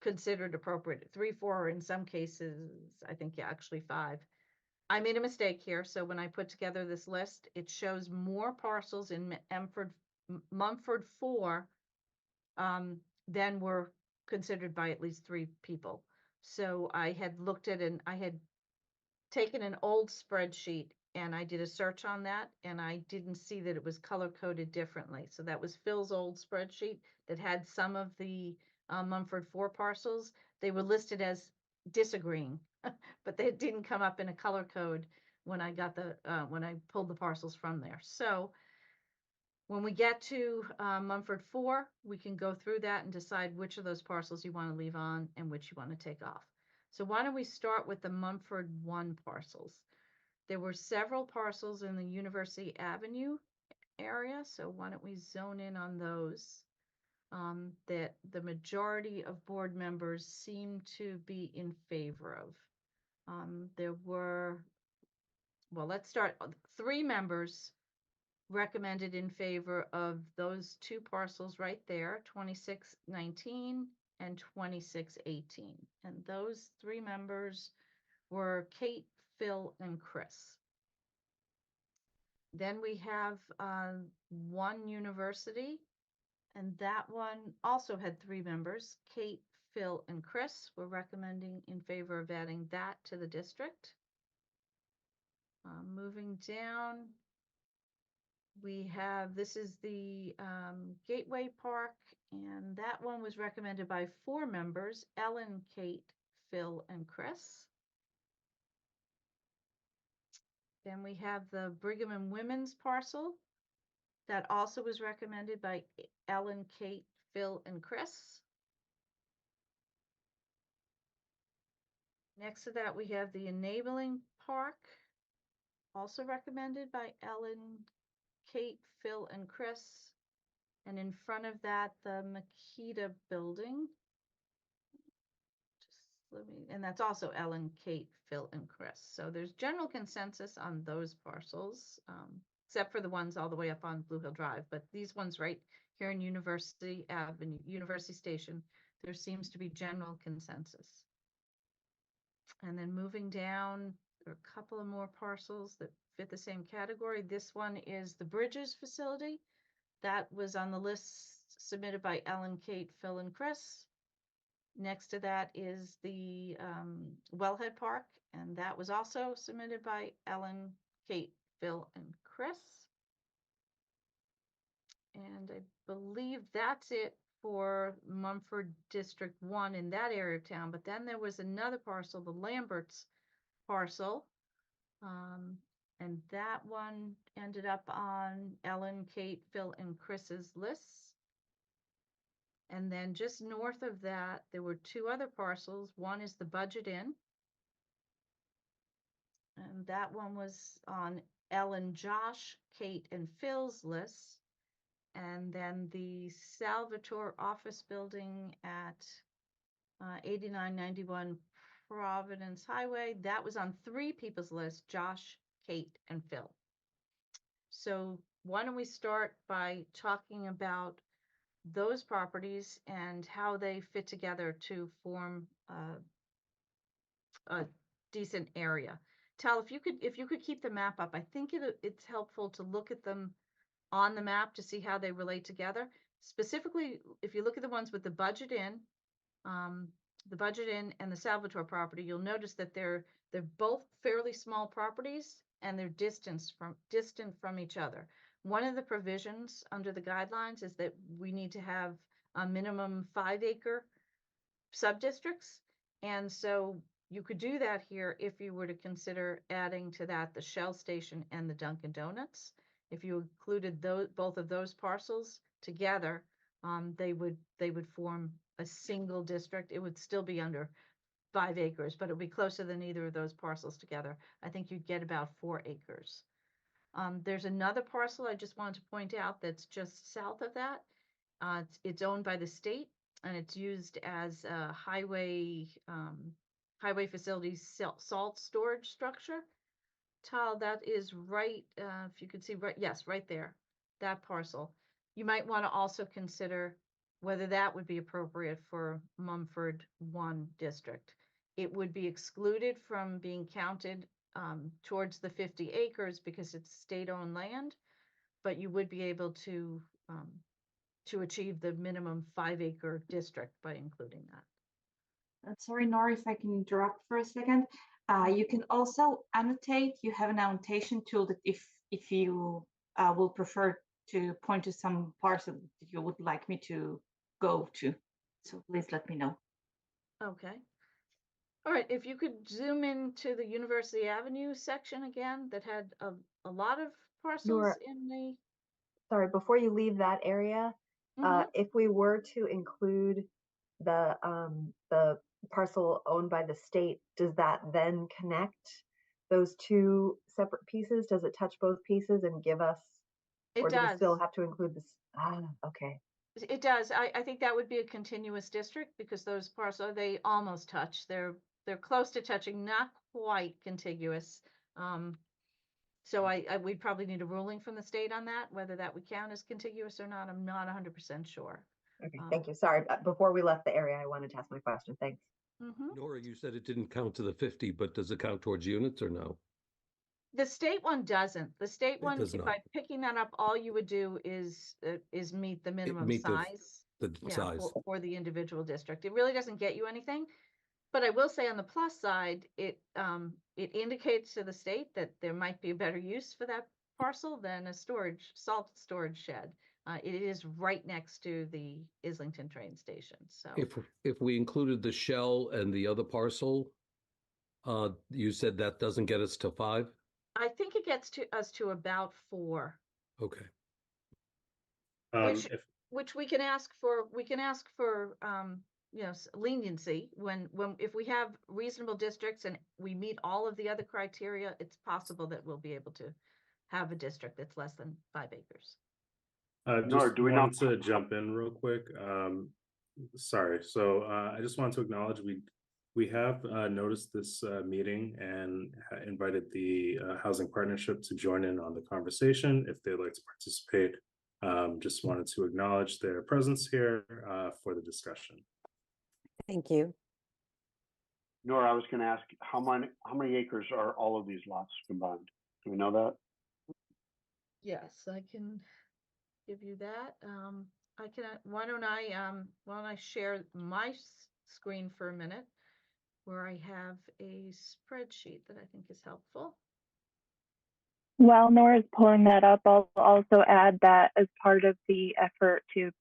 considered appropriate. 3, 4, or in some cases, I think, yeah, actually 5. I made a mistake here. So when I put together this list, it shows more parcels in Mumford 4 than were considered by at least 3 people. So I had looked at I had taken an old spreadsheet and I did a search on that, and I didn't see that it was color coded differently. So that was Phil's old spreadsheet that had some of the Mumford 4 parcels. They were listed as disagreeing, but they didn't come up in a color code when I got when I pulled the parcels from there. So when we get to Mumford 4, we can go through that and decide which of those parcels you want to leave on and which you want to take off. So why don't we start with the Mumford 1 parcels? There were several parcels in the University Avenue area, so why don't we zone in on those that the majority of board members seem to be in favor of. There were, well, let's start, 3 members recommended in favor of those 2 parcels right there, 2619 and 2618. And those 3 members were Kate, Phil, and Chris. Then we have One University, and that one also had 3 members. Kate, Phil, and Chris were recommending in favor of adding that to the district. Moving down, we have, this is the Gateway Park, and that one was recommended by 4 members, Ellen, Kate, Phil, and Chris. Then we have the Brigham and Women's parcel. That also was recommended by Ellen, Kate, Phil, and Chris. Next to that, we have the Enabling Park, also recommended by Ellen, Kate, Phil, and Chris. And in front of that, the Makita Building. And that's also Ellen, Kate, Phil, and Chris. So there's general consensus on those parcels, except for the ones all the way up on Blue Hill Drive. But these ones right here in University Avenue, University Station, there seems to be general consensus. And then moving down, there are a couple of more parcels that fit the same category. This one is the Bridges facility. That was on the list submitted by Ellen, Kate, Phil, and Chris. Next to that is the Wellhead Park, and that was also submitted by Ellen, Kate, Phil, and Chris. And I believe that's it for Mumford District 1 in that area of town. But then there was another parcel, the Lamberts parcel, and that one ended up on Ellen, Kate, Phil, and Chris's lists. And then just north of that, there were 2 other parcels. One is the Budget Inn, and that one was on Ellen, Josh, Kate, and Phil's lists. And then the Salvatore Office Building at 8991 Providence Highway, that was on 3 people's lists, Josh, Kate, and Phil. So why don't we start by talking about those properties and how they fit together to form a decent area. Tal, if you could keep the map up, I think it's helpful to look at them on the map to see how they relate together. Specifically, if you look at the ones with the Budget Inn and the Salvatore property, you'll notice that they're both fairly small properties and they're distant from each other. One of the provisions under the guidelines is that we need to have a minimum 5-acre subdistricts. And so you could do that here if you were to consider adding to that the Shell Station and the Dunkin' Donuts. If you included both of those parcels together, they would form a single district. It would still be under 5 acres, but it would be closer than either of those parcels together. I think you'd get about 4 acres. There's another parcel I just wanted to point out that's just south of that. It's owned by the state, and it's used as a highway facilities salt storage structure. Tal, that is right, if you could see, right, yes, right there, that parcel. You might want to also consider whether that would be appropriate for Mumford 1 district. It would be excluded from being counted towards the 50 acres because it's state-owned land, but you would be able to achieve the minimum 5-acre district by including that. Sorry, Nora, if I can interrupt for a second. You can also annotate. You have an annotation tool that if you will prefer to point to some parcel that you would like me to go to. So please let me know. Okay. All right, if you could zoom into the University Avenue section again, that had a lot of parcels Nora, in the. sorry, before you leave that area, if we were to include the parcel owned by the state, does that then connect those two separate pieces? Does it touch both pieces and give us, or It do we still does. have to include this? Okay. It does. I think that would be a continuous district because those parcels, they almost touch. They're close to touching, not quite contiguous. So we'd probably need a ruling from the state on that, whether that would count as contiguous or not. I'm not 100% sure. Okay, thank you. Sorry, before we left the area, I wanted to ask my question. Thanks. Nora, you said it didn't count to the 50, but does it count towards units or no? The state one doesn't. The state one, does not. by picking that up, all you would do is meet the minimum meet size. the size. For the individual district. It really doesn't get you anything. But I will say on the plus side, it indicates to the state that there might be a better use for that parcel than a salt storage shed. It is right next to the Islington train station. So If we included the shell and the other parcel, you said that doesn't get us to 5? I think it gets to us to about 4. Okay. Which we can ask for. We can ask for leniency if we have reasonable districts and we meet all of the other criteria. It's possible that we'll be able to have a district that's less than 5 acres. Nora, do we not to jump in real quick? Sorry. So I just want to acknowledge we have noticed this meeting and invited the Housing Partnership to join in on the conversation if they'd like to participate. Just wanted to acknowledge their presence here for the discussion. Thank you. Nora, I was going to ask how many acres are all of these lots combined? Do we know that? Yes, I can give you that. I can. Why don't I share my screen for a minute, where I have a spreadsheet that I think is helpful. While Nora's pulling that up, I'll also add that as part of the effort to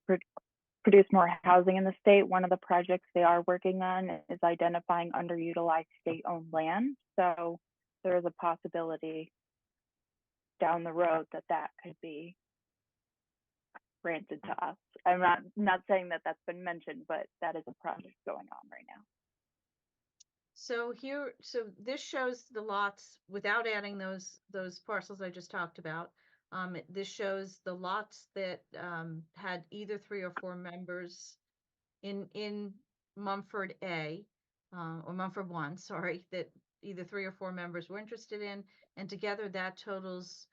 produce more housing in the state, one of the projects they are working on is identifying underutilized state-owned land. So there is a possibility down the road that could be granted to us. I'm not saying that that's been mentioned, but that is a project going on right now. So this shows the lots without adding those parcels I just talked about. This shows the lots that had either 3 or 4 members in Mumford A, or Mumford 1, sorry, that either 3 or 4 members were interested in, and together that totals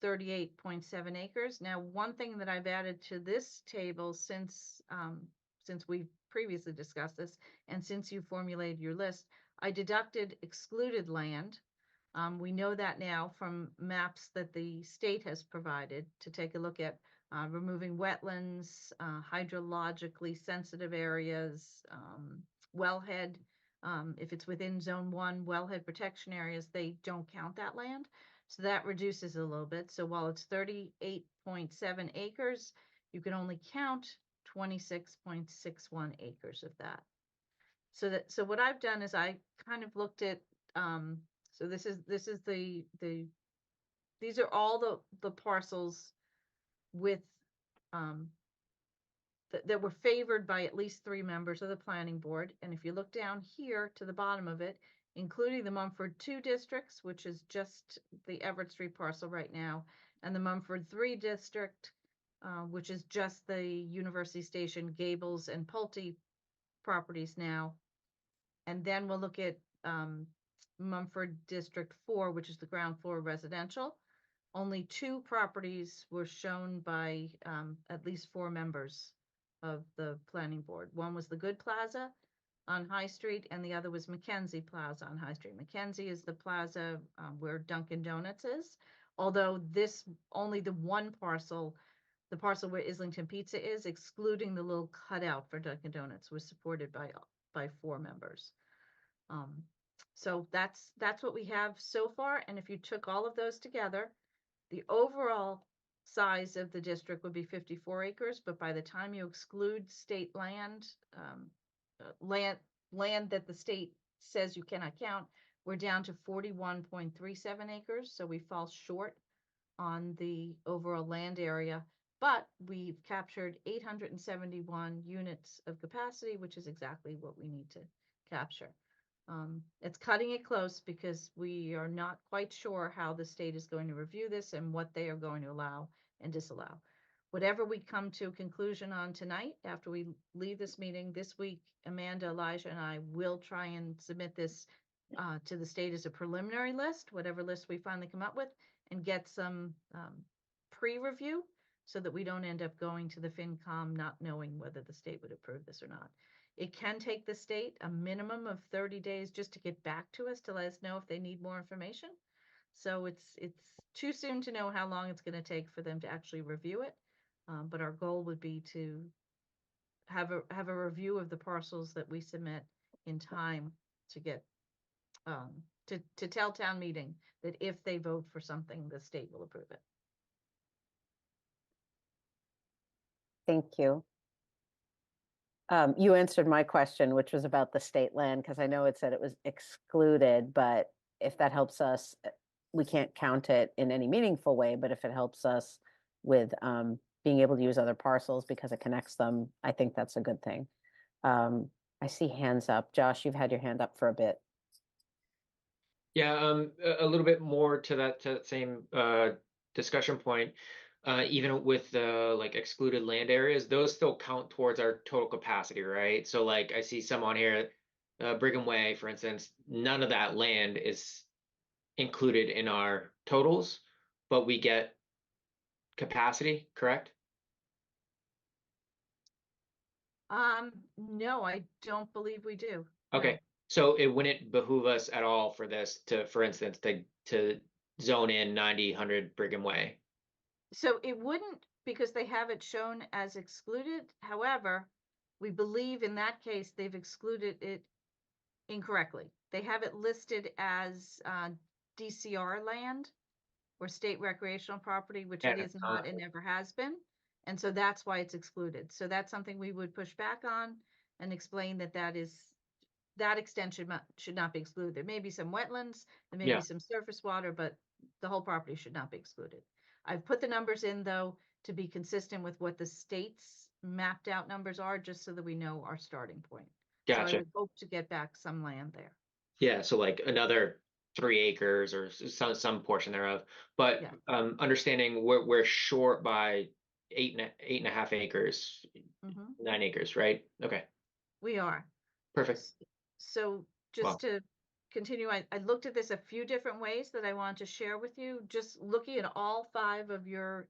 38.7 acres. Now, one thing that I've added to this table since we've previously discussed this, and since you formulated your list, I deducted excluded land. We know that now from maps that the state has provided to take a look at removing wetlands, hydrologically sensitive areas, wellhead. If it's within zone 1, wellhead protection areas, they don't count that land. So that reduces a little bit. So while it's 38.7 acres, you can only count 26.61 acres of that. So what I've done is I kind of looked at so this is these are all the parcels with that were favored by at least 3 members of the planning board. And if you look down here to the bottom of it, including the Mumford 2 districts, which is just the Everett Street parcel right now, and the Mumford 3 district, which is just the University Station, Gables, and Pulte properties now. And then we'll look at Mumford District 4, which is the ground floor residential. Only 2 properties were shown by at least 4 members of the planning board. One was the Good Plaza on High Street, and the other was Mackenzie Plaza on High Street. Mackenzie is the plaza where Dunkin' Donuts is, although this, only the one parcel, the parcel where Islington Pizza is, excluding the little cutout for Dunkin' Donuts, was supported by 4 members. So that's what we have so far. And if you took all of those together, the overall size of the district would be 54 acres, but by the time you exclude state land, land that the state says you cannot count, we're down to 41.37 acres. So we fall short on the overall land area, but we've captured 871 units of capacity, which is exactly what we need to capture. It's cutting it close because we are not quite sure how the state is going to review this and what they are going to allow and disallow. Whatever we come to a conclusion on tonight, after we leave this meeting this week, Amanda, Elijah, and I will try and submit this to the state as a preliminary list, whatever list we finally come up with, and get some pre-review so that we don't end up going to the FinCom not knowing whether the state would approve this or not. It can take the state a minimum of 30 days just to get back to us to let us know if they need more information. So it's too soon to know how long it's going to take for them to actually review it. But our goal would be to have a review of the parcels that we submit in time to get to tell town meeting that if they vote for something, the state will approve it. Thank you. You answered my question, which was about the state land, because I know it said it was excluded, but if that helps us, we can't count it in any meaningful way, but if it helps us with being able to use other parcels because it connects them, I think that's a good thing. I see hands up. Josh, you've had your hand up for a bit. Yeah, a little bit more to that same discussion point. Even with the like excluded land areas, those still count towards our total capacity, right? So like I see some on here, Brigham Way, for instance, none of that land is included in our totals, but we get capacity, correct? No, I don't believe we do. Okay, No. so it wouldn't behoove us at all for this to, for instance, to zone in 90, 100 Brigham Way. So it wouldn't, because they have it shown as excluded. However, we believe in that case, they've excluded it incorrectly. They have it listed as DCR land or state recreational property, which it is not and never has been. And so that's why it's excluded. So that's something we would push back on and explain that that extension should not be excluded. There may be some wetlands, there may be some surface water, but the whole property should not be excluded. I've put the numbers in, though, to be consistent with what the state's mapped out numbers are, just so that we know our starting point. Gotcha. So I would hope to get back some land there. Yeah, so like another 3 acres or some portion thereof. But understanding we're short by 8.5 acres, 9 acres, right? Okay. We are. Perfect. So just to continue, I looked at this a few different ways that I want to share with you. Just looking at all 5 of your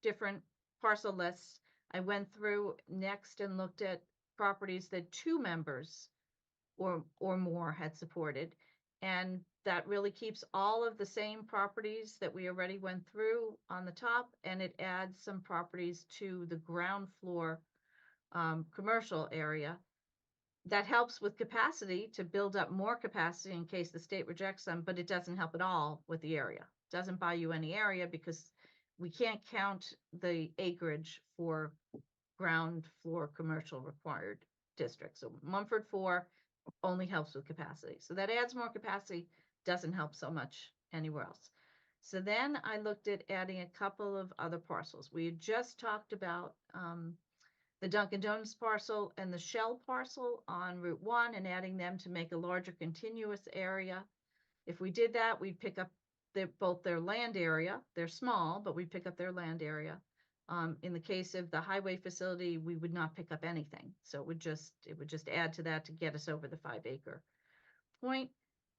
different parcel lists, I went through next and looked at properties that 2 members or more had supported. And that really keeps all of the same properties that we already went through on the top, and it adds some properties to the ground floor commercial area. That helps with capacity to build up more capacity in case the state rejects them, but it doesn't help at all with the area. It doesn't buy you any area because we can't count the acreage for ground floor commercial required districts. So Mumford 4 only helps with capacity. So that adds more capacity, doesn't help so much anywhere else. So then I looked at adding a couple of other parcels. We had just talked about the Dunkin' Donuts parcel and the Shell parcel on Route 1 and adding them to make a larger continuous area. If we did that, we'd pick up both their land area. They're small, but we'd pick up their land area. In the case of the highway facility, we would not pick up anything. So it would just add to that to get us over the 5-acre point.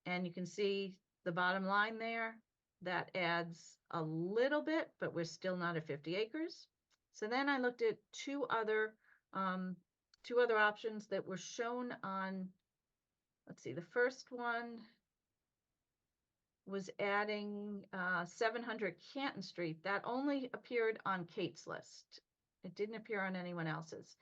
And you can see the bottom line there, that adds a little bit, but we're still not at 50 acres. So then I looked at two other options that were shown on, let's see, the first one was adding 700 Canton Street. That only appeared on Kate's list. It didn't appear on anyone else's.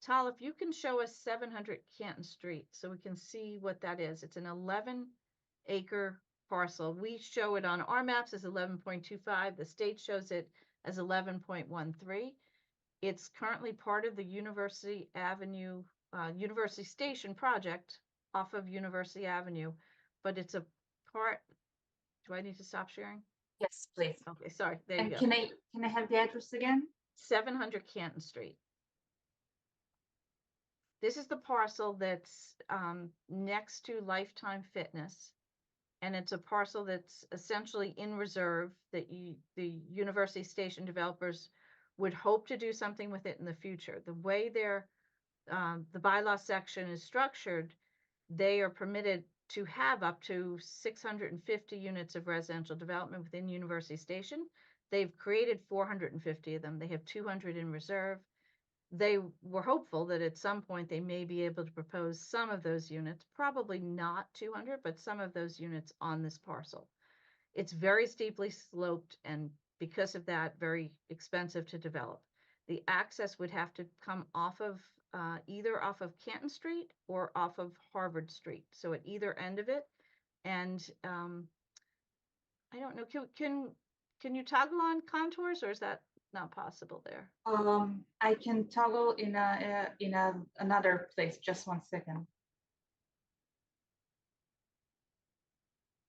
Tal, if you can show us 700 Canton Street so we can see what that is. It's an 11-acre parcel. We show it on our maps as 11.25. The state shows it as 11.13. It's currently part of the University Avenue, University Station project off of University Avenue, but it's a part. Do I need to stop sharing? Yes, please. Okay, sorry. There And you go. can I have the address again? 700 Canton Street. This is the parcel that's next to Lifetime Fitness, and it's a parcel that's essentially in reserve that the University Station developers would hope to do something with it in the future. The way the bylaw section is structured, they are permitted to have up to 650 units of residential development within University Station. They've created 450 of them. They have 200 in reserve. They were hopeful that at some point they may be able to propose some of those units, probably not 200, but some of those units on this parcel. It's very steeply sloped, and because of that, very expensive to develop. The access would have to come off of either off of Canton Street or off of Harvard Street, so at either end of it. And I don't know, can you toggle on contours, or is that not possible there? I can toggle in another place. Just 1 second.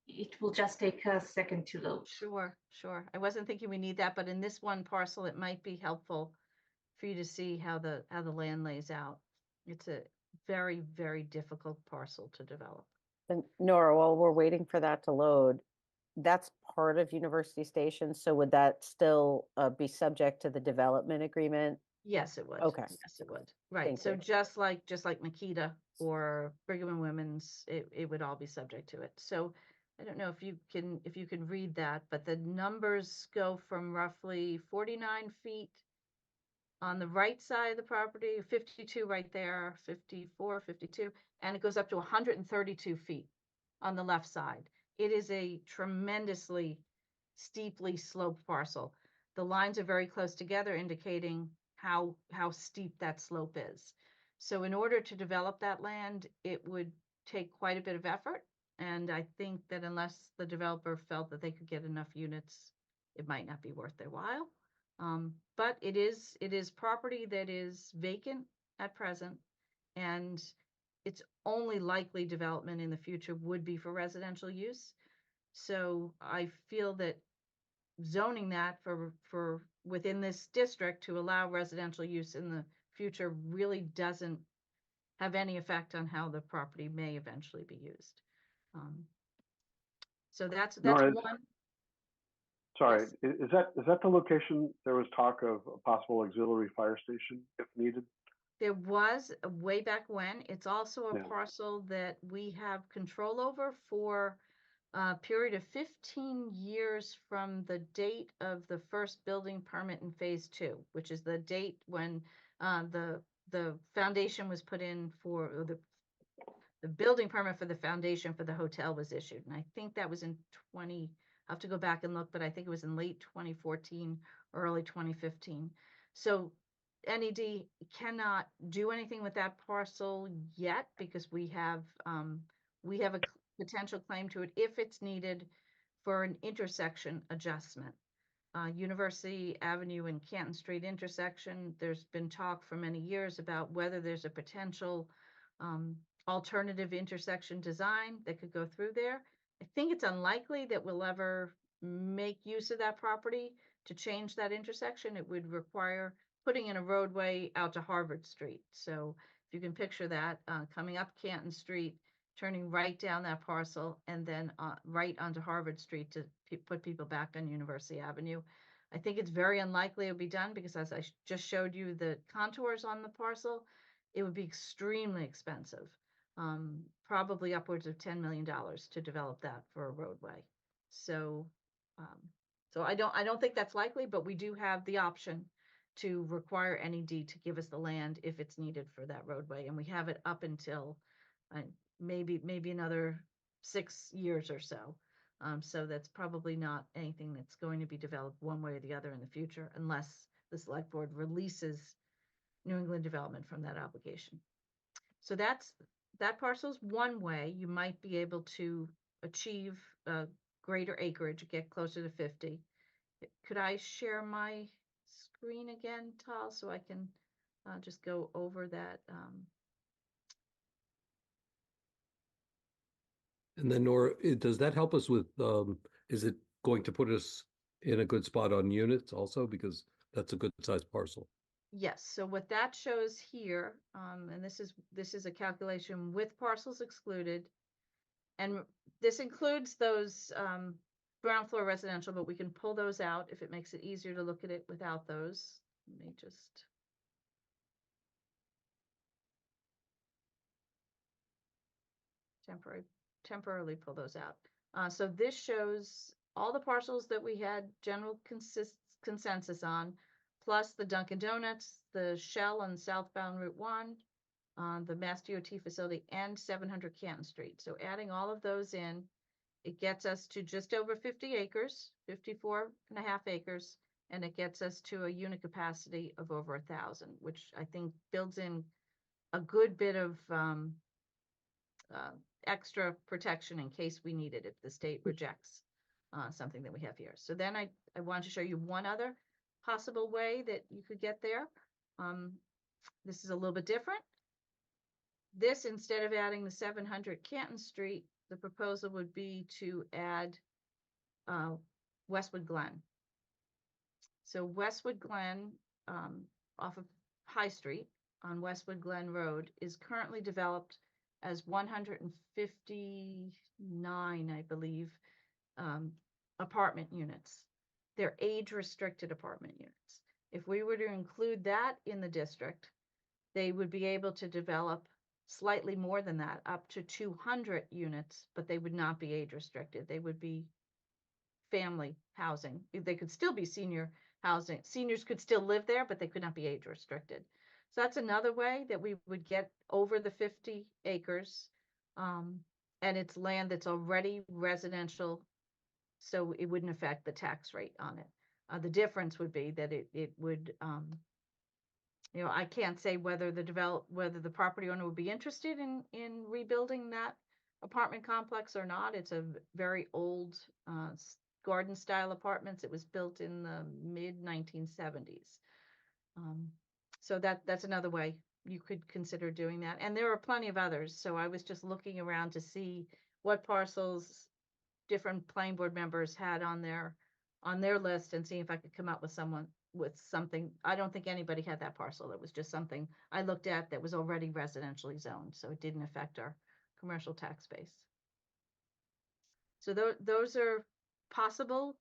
It will just take a second to load. Sure. I wasn't thinking we need that, but in this one parcel, it might be helpful for you to see how the land lays out. It's a very, very difficult parcel to develop. And Nora, while we're waiting for that to load, that's part of University Station. So would that still be subject to the development agreement? Yes, it would. Okay. Yes, it would. Right. Thank So you. just like Makita or Brigham and Women's, it would all be subject to it. So I don't know if you can read that, but the numbers go from roughly 49 feet on the right side of the property, 52 right there, 54, 52, and it goes up to 132 feet on the left side. It is a tremendously steeply sloped parcel. The lines are very close together, indicating how steep that slope is. So in order to develop that land, it would take quite a bit of effort. And I think that unless the developer felt that they could get enough units, it might not be worth their while. But it is property that is vacant at present, and its only likely development in the future would be for residential use. So I feel that zoning that for within this district to allow residential use in the future really doesn't have any effect on how the property may eventually be used. So that's Nora, one. Sorry, Yes. is that the location there was talk of a possible auxiliary fire station if needed? There was way back when. It's also a Yeah. parcel that we have control over for a period of 15 years from the date of the first building permit in phase 2, which is the date when the foundation was put in for, or the building permit for the foundation for the hotel was issued. And I think that was in I have to go back and look, but I think it was in late 2014, early 2015. So NED cannot do anything with that parcel yet because we have a potential claim to it if it's needed for an intersection adjustment. University Avenue and Canton Street intersection, there's been talk for many years about whether there's a potential alternative intersection design that could go through there. I think it's unlikely that we'll ever make use of that property to change that intersection. It would require putting in a roadway out to Harvard Street. So if you can picture that, coming up Canton Street, turning right down that parcel, and then right onto Harvard Street to put people back on University Avenue. I think it's very unlikely it'll be done because as I just showed you the contours on the parcel, it would be extremely expensive. Probably upwards of $10 million to develop that for a roadway. So, so I don't think that's likely, but we do have the option to require NED to give us the land if it's needed for that roadway, and we have it up until maybe another 6 years or so. So that's probably not anything that's going to be developed one way or the other in the future, unless the select board releases New England Development from that obligation. So that parcel's one way you might be able to achieve greater acreage, get closer to 50. Could I share my screen again, Tal, so I can just go over that? And then, Nora, does that help us with, is it going to put us in a good spot on units also? Because that's a good sized parcel. Yes, so what that shows here, and this is a calculation with parcels excluded. And this includes those ground floor residential, but we can pull those out if it makes it easier to look at it without those. Let me just. Temporarily pull those out. So this shows all the parcels that we had general consensus on, plus the Dunkin' Donuts, the Shell on southbound Route 1, the Mass DOT facility, and 700 Canton Street. So adding all of those in, it gets us to just over 50 acres, 54.5 acres, and it gets us to a unit capacity of over 1,000, which I think builds in a good bit of extra protection in case we need it if the state rejects something that we have here. So then I want to show you one other possible way that you could get there. This is a little bit different. This, instead of adding the 700 Canton Street, the proposal would be to add Westwood Glen. So Westwood Glen, off of High Street on Westwood Glen Road, is currently developed as 159, I believe, apartment units. They're age-restricted apartment units. If we were to include that in the district, they would be able to develop slightly more than that, up to 200 units, but they would not be age-restricted. They would be family housing. They could still be senior housing. Seniors could still live there, but they could not be age-restricted. So that's another way that we would get over the 50 acres, and it's land that's already residential, so it wouldn't affect the tax rate on it. The difference would be that it would, I can't say whether the property owner would be interested in rebuilding that apartment complex or not. It's a very old garden style apartments. It was built in the mid 1970s. So that's another way you could consider doing that. And there are plenty of others. So I was just looking around to see what parcels different planning board members had on their list and see if I could come up with something. I don't think anybody had that parcel. It was just something I looked at that was already residentially zoned, so it didn't affect our commercial tax base. So those are possible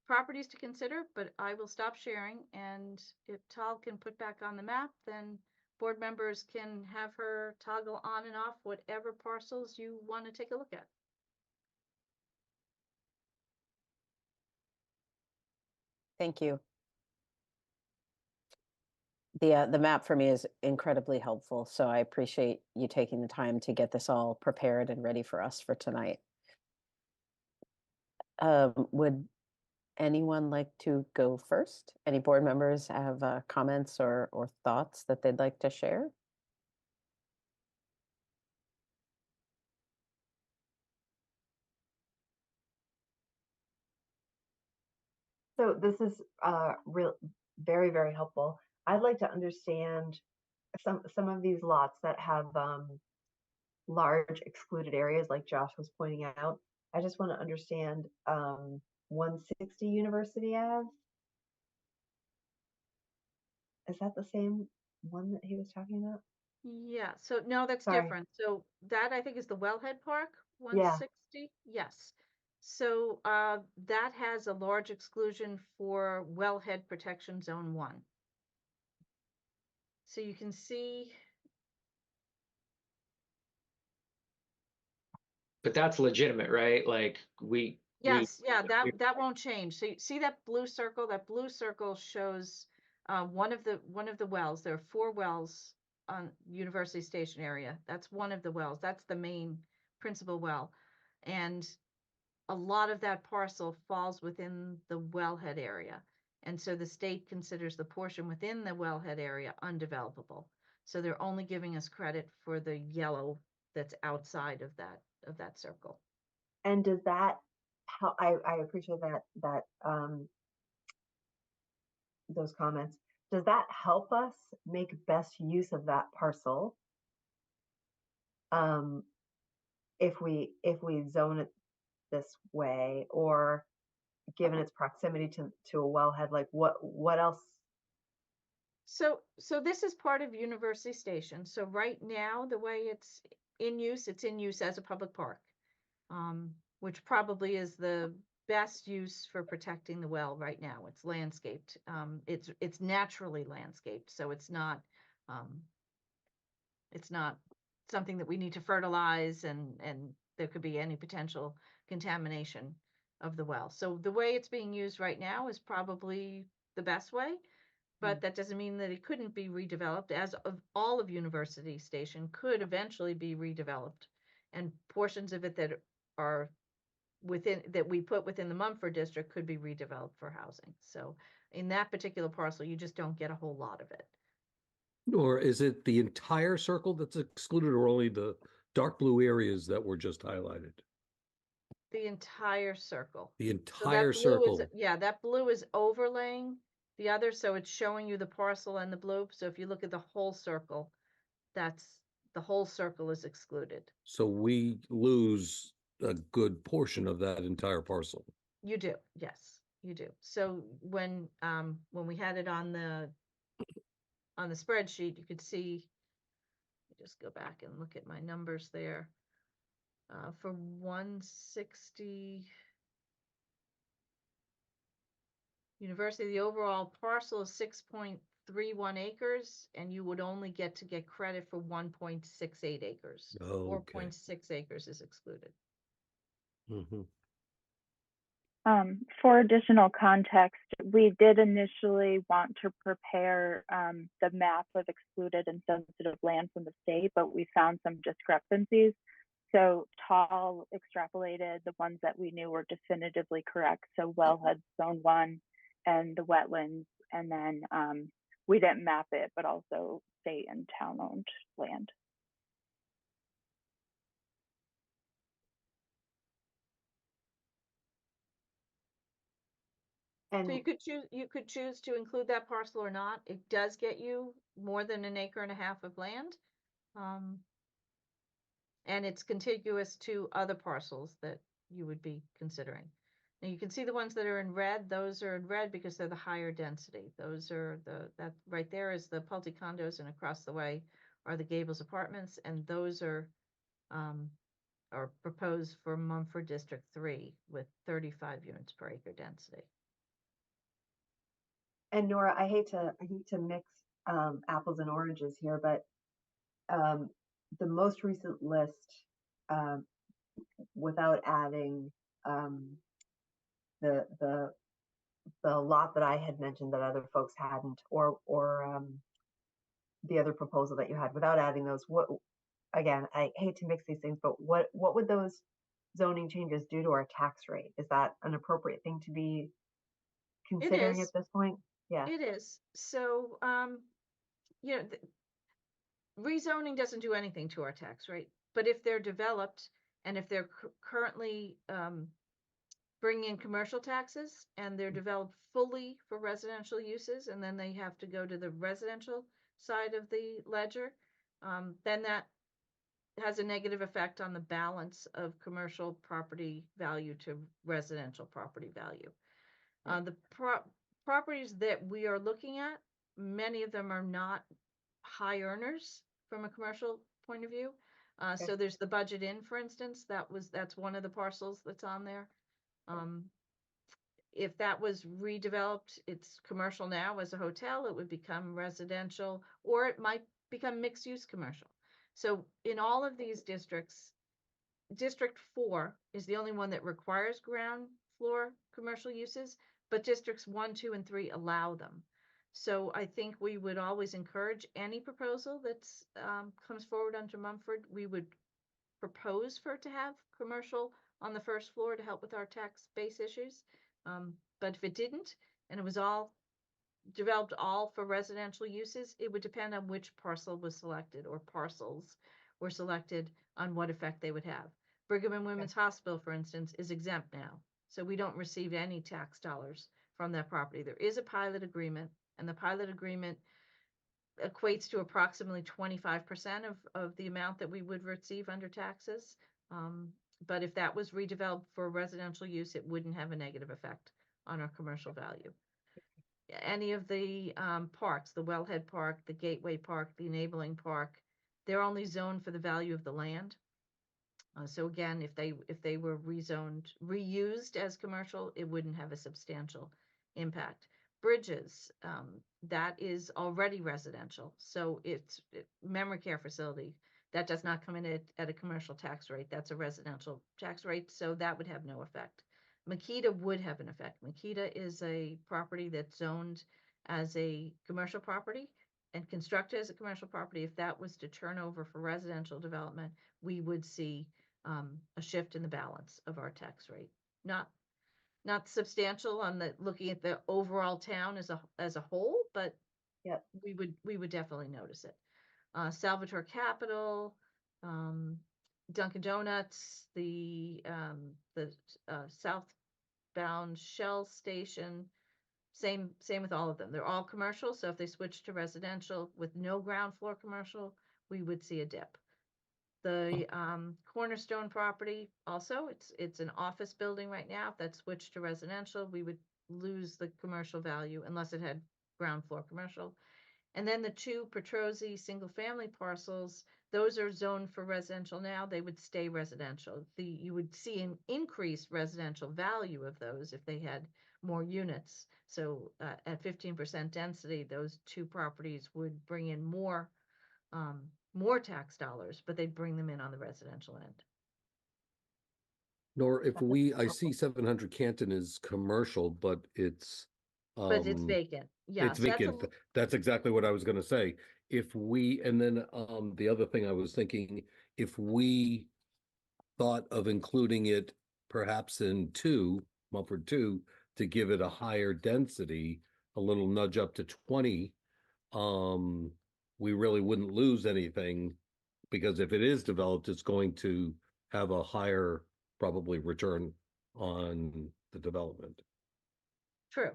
properties to consider, but I will stop sharing, and if Tal can put back on the map, then board members can have her toggle on and off whatever parcels you want to take a look at. Thank you. The map for me is incredibly helpful, so I appreciate you taking the time to get this all prepared and ready for us for tonight. Would anyone like to go first? Any board members have comments or thoughts that they'd like to share? So this is very, very helpful. I'd like to understand some of these lots that have large excluded areas, like Josh was pointing out. I just want to understand 160 University Ave. Is that the same one that he was talking about? Yeah, so no, that's Sorry. different. So that I think is the Wellhead Park, 160. Yes. So that has a large exclusion for wellhead protection zone 1. So you can see, But that's legitimate, right? Like yes, yeah, that won't change. So you see that blue circle? That blue circle shows one of the wells. There are 4 wells on University Station area. That's one of the wells. That's the main principal well. And a lot of that parcel falls within the wellhead area. And so the state considers the portion within the wellhead area undevelopable. So they're only giving us credit for the yellow that's outside of that circle. And does that help? I appreciate that those comments. Does that help us make best use of that parcel? If we zone it this way, or given its proximity to a wellhead, like what else? So this is part of University Station. So right now, the way it's in use as a public park, which probably is the best use for protecting the well right now. It's landscaped. It's naturally landscaped, so it's not something that we need to fertilize, and there could be any potential contamination of the well. So the way it's being used right now is probably the best way, but that doesn't mean that it couldn't be redeveloped, as of all of University Station could eventually be redeveloped, and portions of it that are that we put within the Mumford district could be redeveloped for housing. So in that particular parcel, you just don't get a whole lot of it. Or is it the entire circle that's excluded, or only the dark blue areas that were just highlighted? The entire circle. The So entire that blue circle. that blue is overlaying the other, so it's showing you the parcel and the blue. So if you look at the whole circle, that's the whole circle is excluded. So we lose a good portion of that entire parcel. You do, yes, you do. So when we had it on the spreadsheet, you could see, just go back and look at my numbers there. For 160 University, the overall parcel is 6.31 acres, and you would only get credit for 1.68 acres. Okay. 4.6 acres is excluded. Mm-hmm. For additional context, we did initially want to prepare the map of excluded and sensitive land from the state, but we found some discrepancies. So Tall extrapolated the ones that we knew were definitively correct. So wellhead zone 1 and the wetlands, and then we didn't map it, but also state and town-owned land. And so you could choose to include that parcel or not. It does get you more than 1.5 acres of land. And it's contiguous to other parcels that you would be considering. Now you can see the ones that are in red. Those are in red because they're the higher density. Those are that right there is the Pulte condos, and across the way are the Gables apartments, and those are proposed for Mumford District 3 with 35 units per acre density. And Nora, I hate to mix apples and oranges here, but the most recent list, without adding the lot that I had mentioned that other folks hadn't, or the other proposal that you had, without adding those, what, again, I hate to mix these things, but what would those zoning changes do to our tax rate? Is that an appropriate thing to be considering at this point? Yeah, it is. So rezoning doesn't do anything to our tax rate, but if they're developed and if they're currently bringing in commercial taxes and they're developed fully for residential uses, and then they have to go to the residential side of the ledger, then that has a negative effect on the balance of commercial property value to residential property value. The properties that we are looking at, many of them are not high earners from a commercial point of view. So there's the Budget Inn, for instance. That's one of the parcels that's on there. If that was redeveloped, it's commercial now as a hotel, it would become residential, or it might become mixed-use commercial. So in all of these districts, District 4 is the only one that requires ground floor commercial uses, but districts 1, 2, and 3 allow them. So I think we would always encourage any proposal that's comes forward under Mumford. We would propose for it to have commercial on the first floor to help with our tax base issues. But if it didn't, and it was all developed all for residential uses, it would depend on which parcel was selected or parcels were selected on what effect they would have. Brigham and Women's Hospital, for instance, is exempt now. So we don't receive any tax dollars from that property. There is a pilot agreement, and the pilot agreement equates to approximately 25% of the amount that we would receive under taxes. But if that was redeveloped for residential use, it wouldn't have a negative effect on our commercial value. Any of the parks, the Wellhead Park, the Gateway Park, the Enabling Park, they're only zoned for the value of the land. So again, if they were reused as commercial, it wouldn't have a substantial impact. Bridges, that is already residential. So it's memory care facility. That does not come in at a commercial tax rate. That's a residential tax rate. So that would have no effect. Makita would have an effect. Makita is a property that's zoned as a commercial property and constructed as a commercial property. If that was to turn over for residential development, we would see a shift in the balance of our tax rate. Not substantial on the looking at the overall town as a whole, but Yep. we would definitely notice it. Salvatore Capital, Dunkin' Donuts, the southbound Shell station, same with all of them. They're all commercial, so if they switch to residential with no ground floor commercial, we would see a dip. The Cornerstone property also, it's an office building right now. If that switched to residential, we would lose the commercial value unless it had ground floor commercial. And then the two Petrosi single-family parcels, those are zoned for residential now. They would stay residential. You would see an increased residential value of those if they had more units. So at 15% density, those two properties would bring in more tax dollars, but they'd bring them in on the residential end. Nor if I see 700 Canton is commercial, but it's vacant. Yeah, it's vacant. That's exactly what I was going to say. And then the other thing I was thinking, if we thought of including it perhaps in Mumford 2, to give it a higher density, a little nudge up to 20, we really wouldn't lose anything, because if it is developed, it's going to have a higher probably return on the development. True.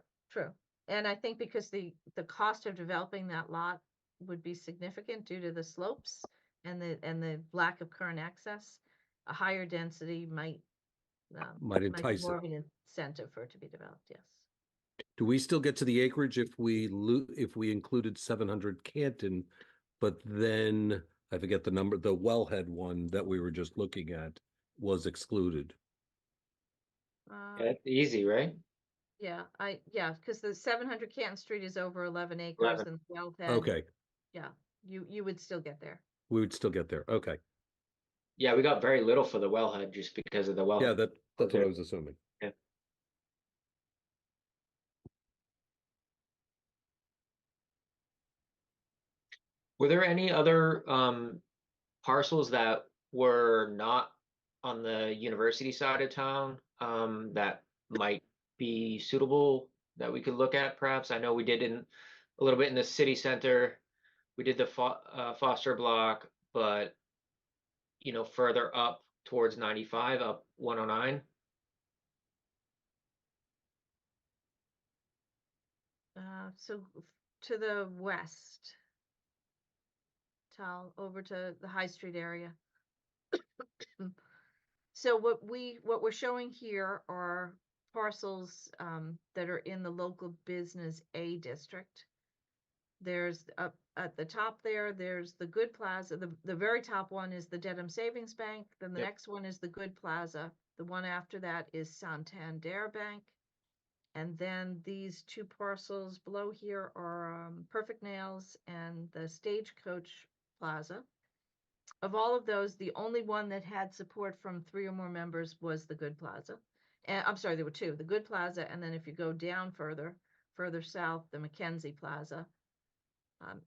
And I think because the cost of developing that lot would be significant due to the slopes and the lack of current access, a higher density might entice be more it. of an incentive for it to be developed. Yes. Do we still get to the acreage if we included 700 Canton, but then I forget the number, the Wellhead one that we were just looking at was excluded? That's easy, right? Because the 700 Canton Street is over 11 acres, and the Wellhead. Okay. Yeah, you would still get there. We would still get there. Okay. Yeah, we got very little for the wellhead just because of the wellhead. Yeah, that's what I was assuming. Yeah. Were there any other parcels that were not on the university side of town that might be suitable that we could look at perhaps? I know we did a little bit in the city center. We did the Foster block, but further up towards 95, up 109. So to the west, Tal, over to the High Street area. So what we're showing here are parcels that are in the local business A district. There's up at the top there's the Good Plaza. The very top one is the Dedham Savings Bank. Then the next one is the Good Plaza. The one after that is Santander Bank. And then these two parcels below here are Perfect Nails and the Stagecoach Plaza. Of all of those, the only one that had support from 3 or more members was the Good Plaza. And I'm sorry, there were 2, the Good Plaza, and then if you go down further south, the Mackenzie Plaza.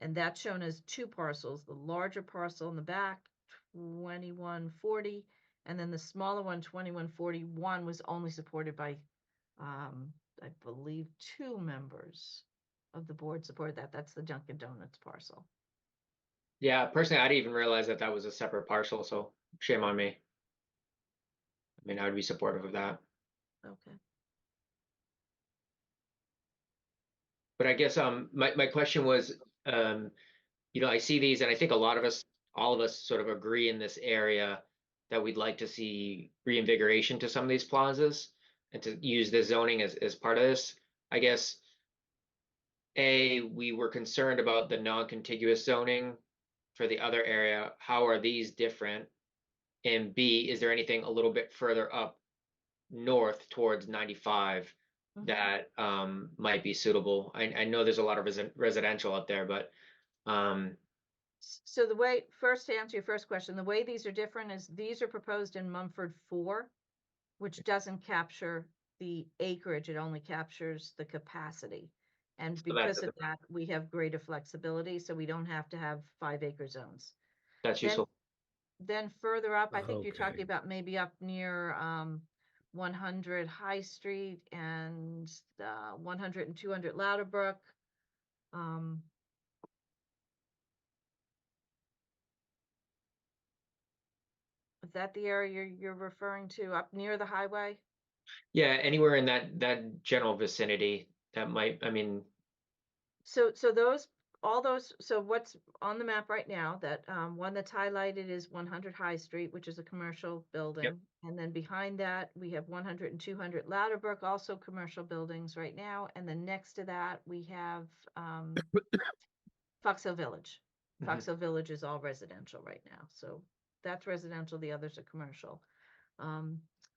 And that's shown as 2 parcels, the larger parcel in the back, 2140, and then the smaller one, 2141, was only supported by, I believe, 2 members of the board supported that. That's the Dunkin' Donuts parcel. Yeah, personally, I didn't even realize that that was a separate parcel, so shame on me. I mean, I would be supportive of that. Okay. But I guess my question was, you know, I see these and I think a lot of us, all of us sort of agree in this area that we'd like to see reinvigoration to some of these plazas and to use the zoning as part of this. I guess A, we were concerned about the non-contiguous zoning for the other area. How are these different? And B, is there anything a little bit further up north towards 95 that might be suitable? I know there's a lot of residential out there, but so the way, first, to answer your first question, the way these are different is these are proposed in Mumford 4, which doesn't capture the acreage, it only captures the capacity. And because of that, we have greater flexibility, so we don't have to have 5-acre zones. That's useful. Then further up, I think you're Okay. talking about maybe up near 100 High Street and 100 and 200 Louderbrook. Is that the area you're referring to, up near the highway? Yeah, anywhere in that general vicinity that might, I mean, So all those, so what's on the map right now, that one that's highlighted is 100 High Street, which is a commercial building. And then behind that, we have 100 and 200 Louderbrook, also commercial buildings right now. And then next to that, we have Fox Hill Village. Fox Hill Village is all residential right now. So that's residential, the others are commercial.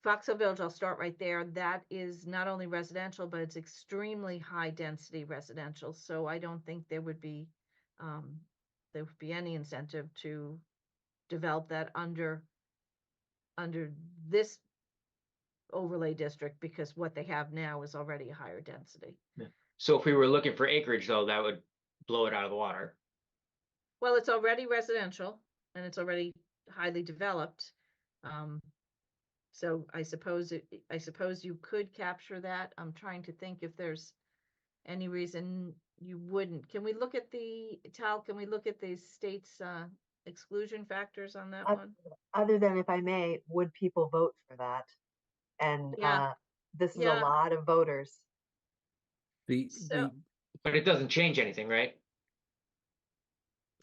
Fox Hill Village, I'll start right there. That is not only residential, but it's extremely high density residential. So I don't think there would be any incentive to develop that under this overlay district, because what they have now is already a higher density. so if we were looking for acreage though, that would blow it out of the water. Well, it's already residential and it's already highly developed. So I suppose you could capture that. I'm trying to think if there's any reason you wouldn't. Can we look at the state's exclusion factors on that one? Other than, if I may, would people vote for that? And this is a lot of voters. But it doesn't change anything, right?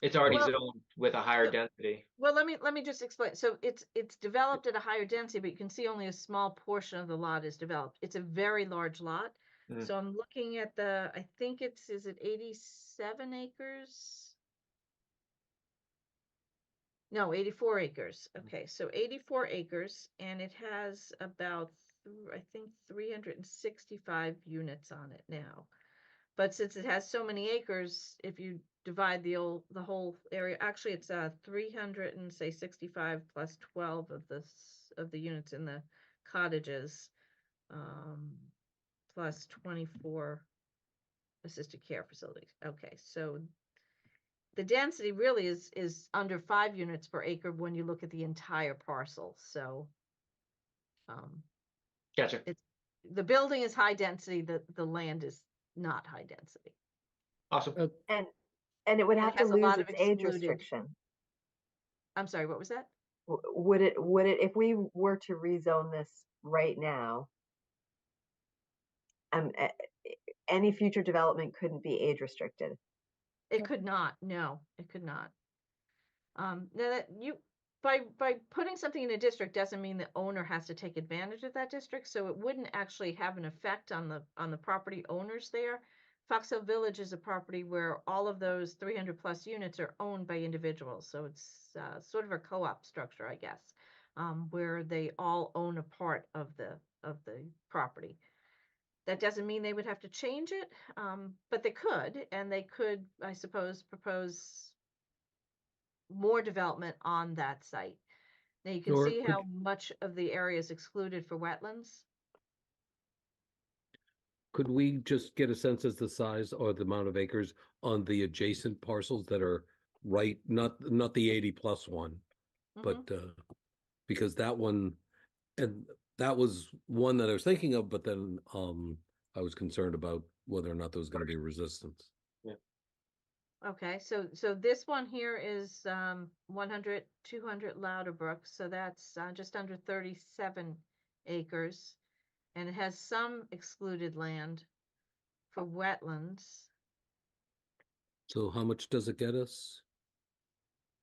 It's already zoned with a higher density. Well, let me just explain. So it's developed at a higher density, but you can see only a small portion of the lot is developed. It's a very large lot. So I'm looking at I think is it 87 acres? No, 84 acres. Okay, so 84 acres, and it has about, I think, 365 units on it now. But since it has so many acres, if you divide the whole area, actually it's 365 plus 12 of the units in the cottages, plus 24 assisted care facilities. Okay, so the density really is under 5 units per acre when you look at the entire parcel. So Gotcha. The building is high density, the land is not high density. Awesome. And it would have to lose its age restriction. I'm sorry, what was that? Would it, if we were to rezone this right now, any future development couldn't be age restricted? It could not. No, it could not. Now that by putting something in a district doesn't mean the owner has to take advantage of that district. So it wouldn't actually have an effect on the property owners there. Fox Hill Village is a property where all of those 300 plus units are owned by individuals. So it's sort of a co-op structure, I guess. where they all own a part of the property. That doesn't mean they would have to change it, but they could, and they could, I suppose, propose more development on that site. Now you can Nora, see how much of the area is excluded for wetlands. could we just get a sense as the size or the amount of acres on the adjacent parcels that are right, not the 80+ one, but because that one, and that was one that I was thinking of, but then I was concerned about whether or not there was going to be resistance. Okay, so this one here is 100, 200 Louderbrook, so that's just under 37 acres. And it has some excluded land for wetlands. So how much does it get us?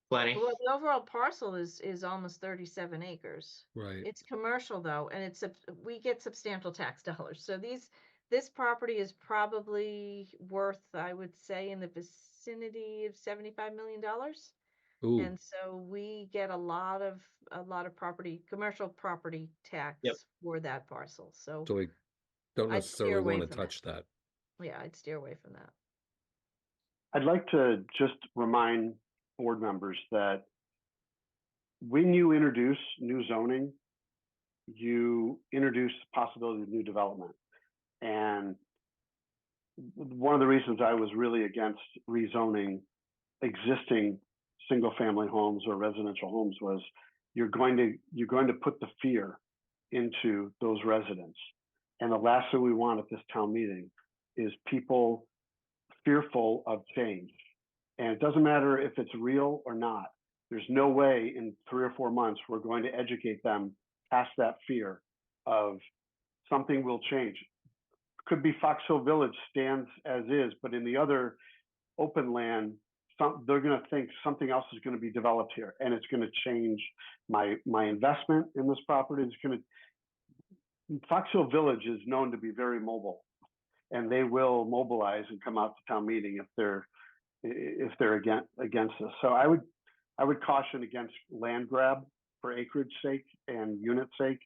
Plenty. Well, the overall parcel is almost 37 acres. Right. It's commercial though, and we get substantial tax dollars. So this property is probably worth, I would say, in the vicinity of $75 million. Ooh. And so we get a lot of commercial property tax for that parcel. So we don't I'd steer necessarily away want to from touch that. Yeah, I'd steer away from that. I'd like to just remind board members that when you introduce new zoning, you introduce the possibility of new development. And one of the reasons I was really against rezoning existing single-family homes or residential homes was you're going to put the fear into those residents. And the last thing we want at this town meeting is people fearful of change. And it doesn't matter if it's real or not. There's no way in 3 or 4 months we're going to educate them past that fear of something will change. Could be Fox Hill Village stands as is, but in the other open land, they're going to think something else is going to be developed here, and it's going to change my investment in this property. Fox Hill Village is known to be very mobile, and they will mobilize and come out to town meeting if they're against this. So I would caution against land grab for acreage sake and unit sake,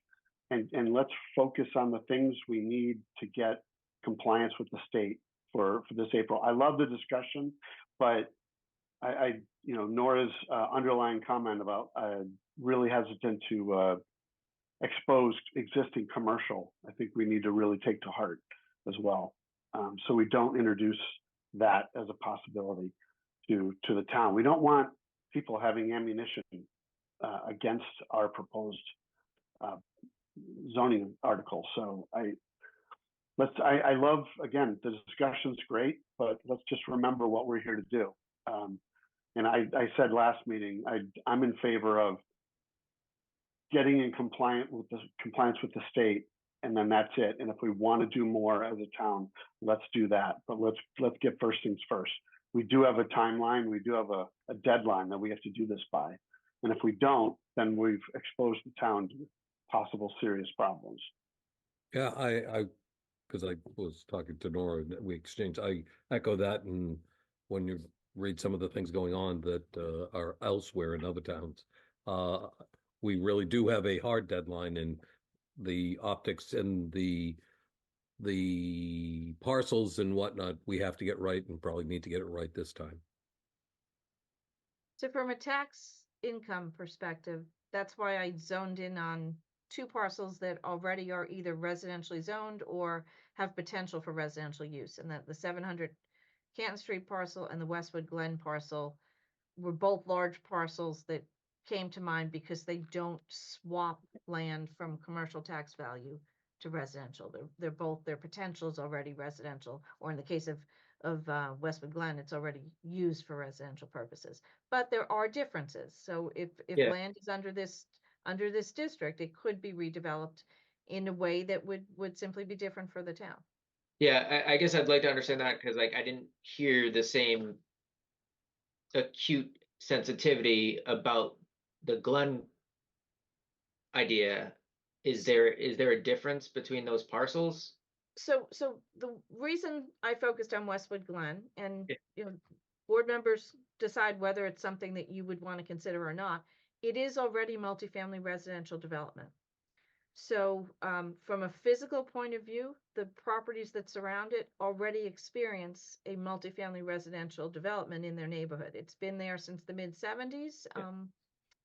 and let's focus on the things we need to get compliance with the state for this April. I love the discussion, but Nora's underlying comment about really hesitant to expose existing commercial, I think we need to really take to heart as well. So we don't introduce that as a possibility to the town. We don't want people having ammunition against our proposed zoning article. So I love, again, the discussion's great, but let's just remember what we're here to do. And I said last meeting, I'm in favor of getting in compliance with the state, and then that's it. And if we want to do more as a town, let's do that. But let's get first things first. We do have a timeline. We do have a deadline that we have to do this by. And if we don't, then we've exposed the town to possible serious problems. Yeah, because I was talking to Nora and we exchanged, I echo that. And when you read some of the things going on that are elsewhere in other towns, we really do have a hard deadline, and the optics and the parcels and whatnot, we have to get right, and probably need to get it right this time. So from a tax income perspective, that's why I zoned in on 2 parcels that already are either residentially zoned or have potential for residential use, and that the 700 Canton Street parcel and the Westwood Glen parcel were both large parcels that came to mind because they don't swap land from commercial tax value to residential. They're both, their potential is already residential, or in the case of Westwood Glen, it's already used for residential purposes. But there are differences. So if land is under this district, it could be redeveloped in a way that would simply be different for the town. Yeah, I guess I'd like to understand that, because I didn't hear the same acute sensitivity about the Glen idea. Is there a difference between those parcels? So the reason I focused on Westwood Glen, and board members decide whether it's something that you would want to consider or not, it is already multifamily residential development. So from a physical point of view, the properties that surround it already experience a multifamily residential development in their neighborhood. It's been there since the mid-70s.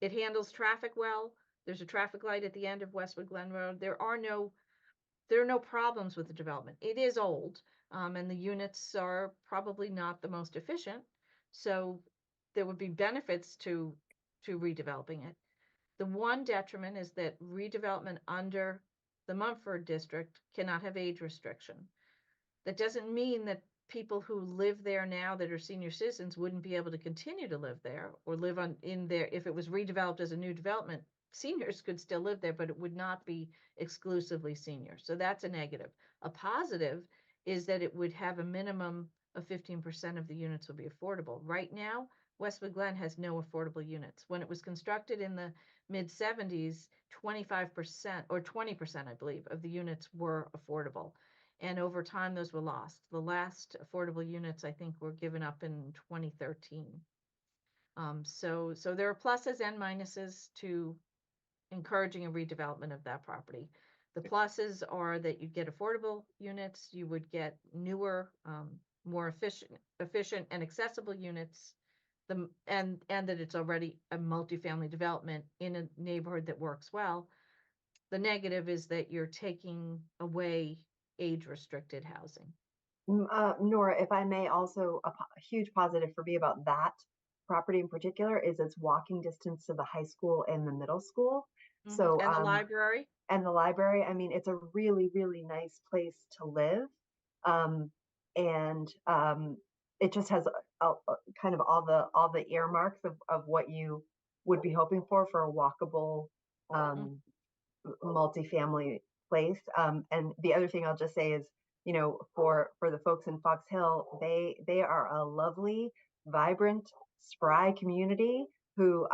It handles traffic well. There's a traffic light at the end of Westwood Glen Road. There are no problems with the development. It is old, and the units are probably not the most efficient. So there would be benefits to redeveloping it. The one detriment is that redevelopment under the Mumford district cannot have age restriction. That doesn't mean that people who live there now that are senior citizens wouldn't be able to continue to live there or live in there. If it was redeveloped as a new development, seniors could still live there, but it would not be exclusively senior. So that's a negative. A positive is that it would have a minimum of 15% of the units will be affordable. Right now, Westwood Glen has no affordable units. When it was constructed in the mid-70s, 25% or 20%, I believe, of the units were affordable. And over time, those were lost. The last affordable units, I think, were given up in 2013. So there are pluses and minuses to encouraging a redevelopment of that property. The pluses are that you get affordable units, you would get newer, more efficient and accessible units, and that it's already a multifamily development in a neighborhood that works well. The negative is that you're taking away age-restricted housing. Nora, if I may, also a huge positive for me about that property in particular is its walking distance to the high school and the middle school. So and the library. And the library. I mean, it's a really, really nice place to live. It just has a kind of all the earmarks of what you would be hoping for a walkable multifamily place. And the other thing I'll just say is, you know, for the folks in Fox Hill, they are a lovely, vibrant, spry community who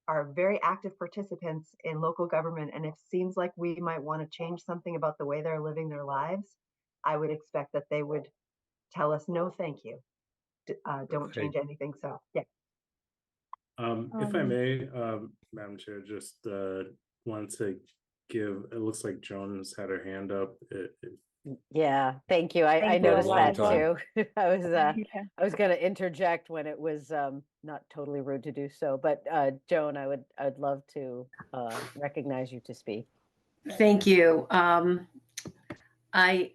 are very active participants in local government. And if it seems like we might want to change something about the way they're living their lives, I would expect that they would tell us, no, thank you. Don't change anything. So, yeah. If I may, Madam Chair, just wanted to give, it looks like Joan's had her hand up. Yeah, thank you. I Thank you. noticed that Time. too. I Yeah. was going to interject when it was not totally rude to do so, but Joan, I'd love to recognize you to speak. Thank you. I'm a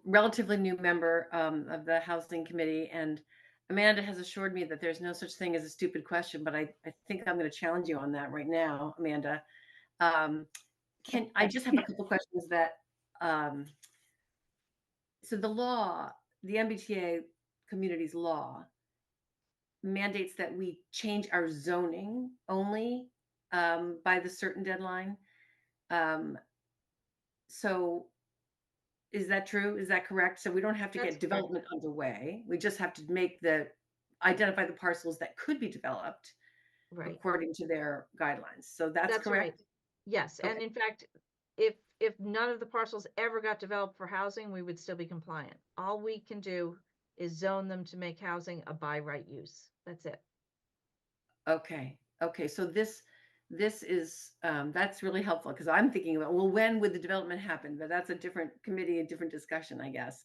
relatively new member of the Housing Committee, and Amanda has assured me that there's no such thing as a stupid question, but I think I'm going to challenge you on that right now, Amanda. I just have a couple questions that, so the law, the MBTA community's law mandates that we change our zoning only by the certain deadline. So is that true? Is that correct? So we don't have to get development underway. We just have to identify the parcels that could be developed according to their guidelines. So that's correct? Right. Yes. Okay. And in fact, if none of the parcels ever got developed for housing, we would still be compliant. All we can do is zone them to make housing a by right use. That's it. Okay. So this is that's really helpful, because I'm thinking about, well, when would the development happen? But that's a different committee, a different discussion, I guess.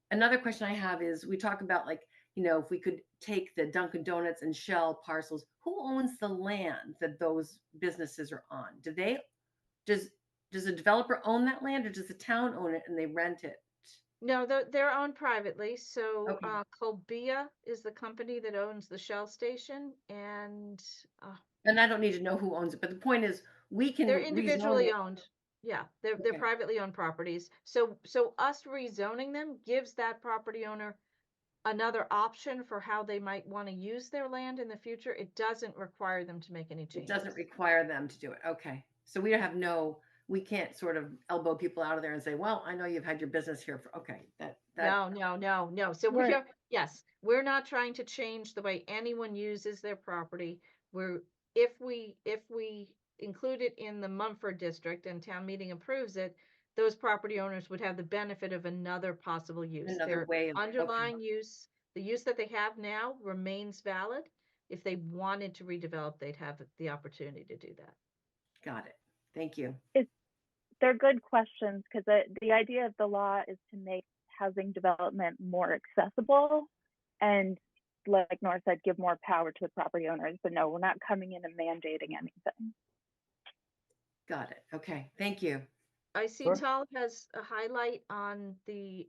Another question I have is, we talk about, like, you know, if we could take the Dunkin' Donuts and Shell parcels, who owns the land that those businesses are on? Does a developer own that land, or does the town own it and they rent it? No, they're owned privately. So Colbia is the company that owns the Shell station, and I don't need to know who owns it, but the point is, they're individually owned. Yeah, they're privately owned properties. So us rezoning them gives that property owner another option for how they might want to use their land in the future. It doesn't require them to make any changes. It doesn't require them to do it. Okay. So we can't sort of elbow people out of there and say, well, I know you've had your business here for, okay. No. So we're not trying to change the way anyone uses their property. If we include it in the Mumford district and town meeting approves it, those property owners would have the benefit of another possible use. Another way of underlying use, the use that they have now remains valid. if they wanted to redevelop, they'd have the opportunity to do that. Got it. Thank you. They're good questions because the idea of the law is to make housing development more accessible and, like Nora said, give more power to the property owners. But no, we're not coming in and mandating anything. Got it. Okay. Thank you. I see Sure. Tal has a highlight on the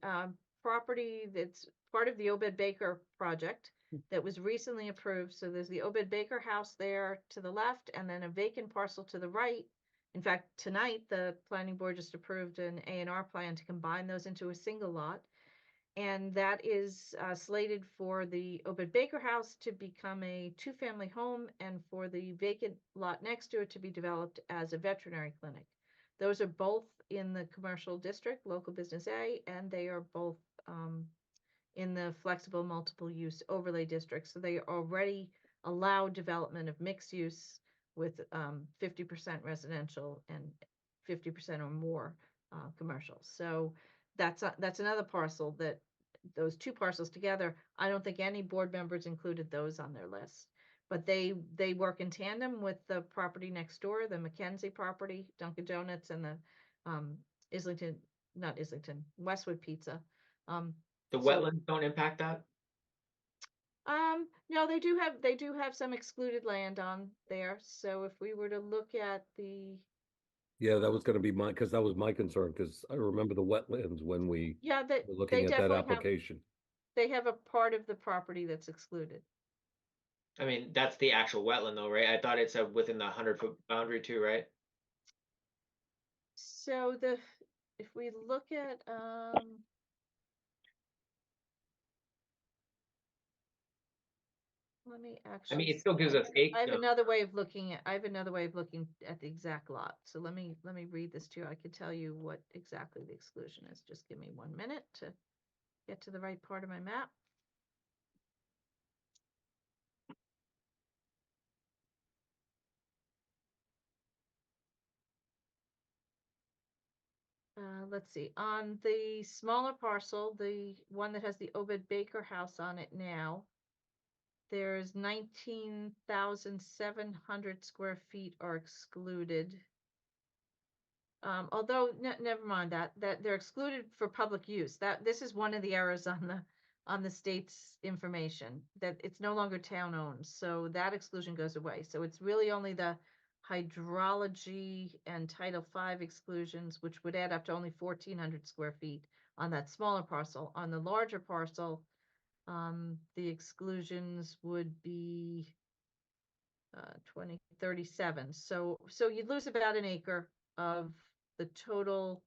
property that's part of the Obed Baker project that was recently approved. So there's the Obed Baker house there to the left and then a vacant parcel to the right. In fact, tonight, the planning board just approved an A&R plan to combine those into a single lot. And that is slated for the Obed Baker house to become a 2-family home and for the vacant lot next to it to be developed as a veterinary clinic. Those are both in the commercial district, local business A, and they are both in the flexible multiple use overlay district. So they already allow development of mixed use with 50% residential and 50% or more commercial. So that's another parcel that those two parcels together, I don't think any board members included those on their list. But they work in tandem with the property next door, the McKenzie property, Dunkin' Donuts, and the Westwood Pizza. The wetlands don't impact that? No, they do have some excluded land on there. So if we were to look at the Yeah, that was gonna be because that was my concern, because I remember the wetlands when we yeah, were looking at that definitely application. they have a part of the property that's excluded. I mean, that's the actual wetland though, right? I thought it said within the 100-foot boundary too, right? So if we look at let me I mean, actually it still gives us I have no. another way of looking at the exact lot. So let me read this to you. I can tell you what exactly the exclusion is. Just give me 1 minute to get to the right part of my map. Let's see. On the smaller parcel, the one that has the Obed Baker house on it now, there's 19,700 square feet are excluded. Although never mind that they're excluded for public use. This is one of the errors on the state's information, that it's no longer town owned. So that exclusion goes away. So it's really only the hydrology and Title V exclusions, which would add up to only 1,400 square feet on that smaller parcel. On the larger parcel, the exclusions would be 37. So you'd lose about an acre of the total,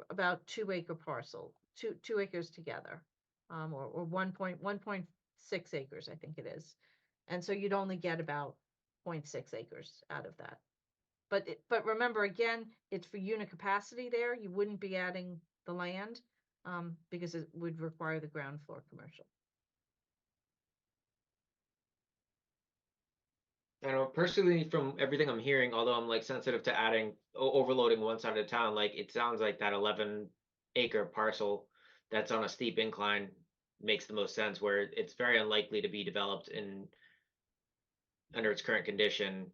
about 2-acre parcel, two acres together, or 1.6 acres, I think it is. And so you'd only get about 0.6 acres out of that. But remember, again, it's for unit capacity there. You wouldn't be adding the land because it would require the ground floor commercial. I know personally from everything I'm hearing, although I'm like sensitive to adding overloading one side of town, like it sounds like that 11-acre parcel that's on a steep incline makes the most sense, where it's very unlikely to be developed under its current condition,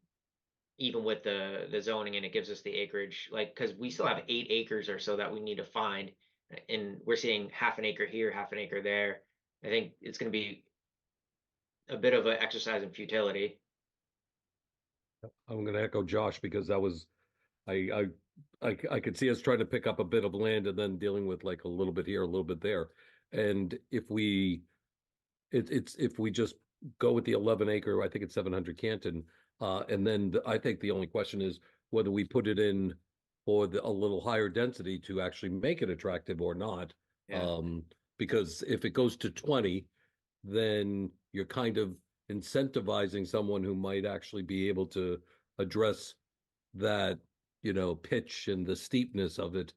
even with the zoning, and it gives us the acreage, like, because we still have 8 acres or so that we need to find, and we're seeing half an acre here, half an acre there. I think it's going to be a bit of an exercise in futility. I'm gonna echo Josh because that was, I could see us trying to pick up a bit of land and then dealing with like a little bit here, a little bit there. And if we just go with the 11-acre, I think it's 700 Canton, and then I think the only question is whether we put it in for a little higher density to actually make it attractive or not. Yeah. Because if it goes to 20, then you're kind of incentivizing someone who might actually be able to address that, pitch and the steepness of it,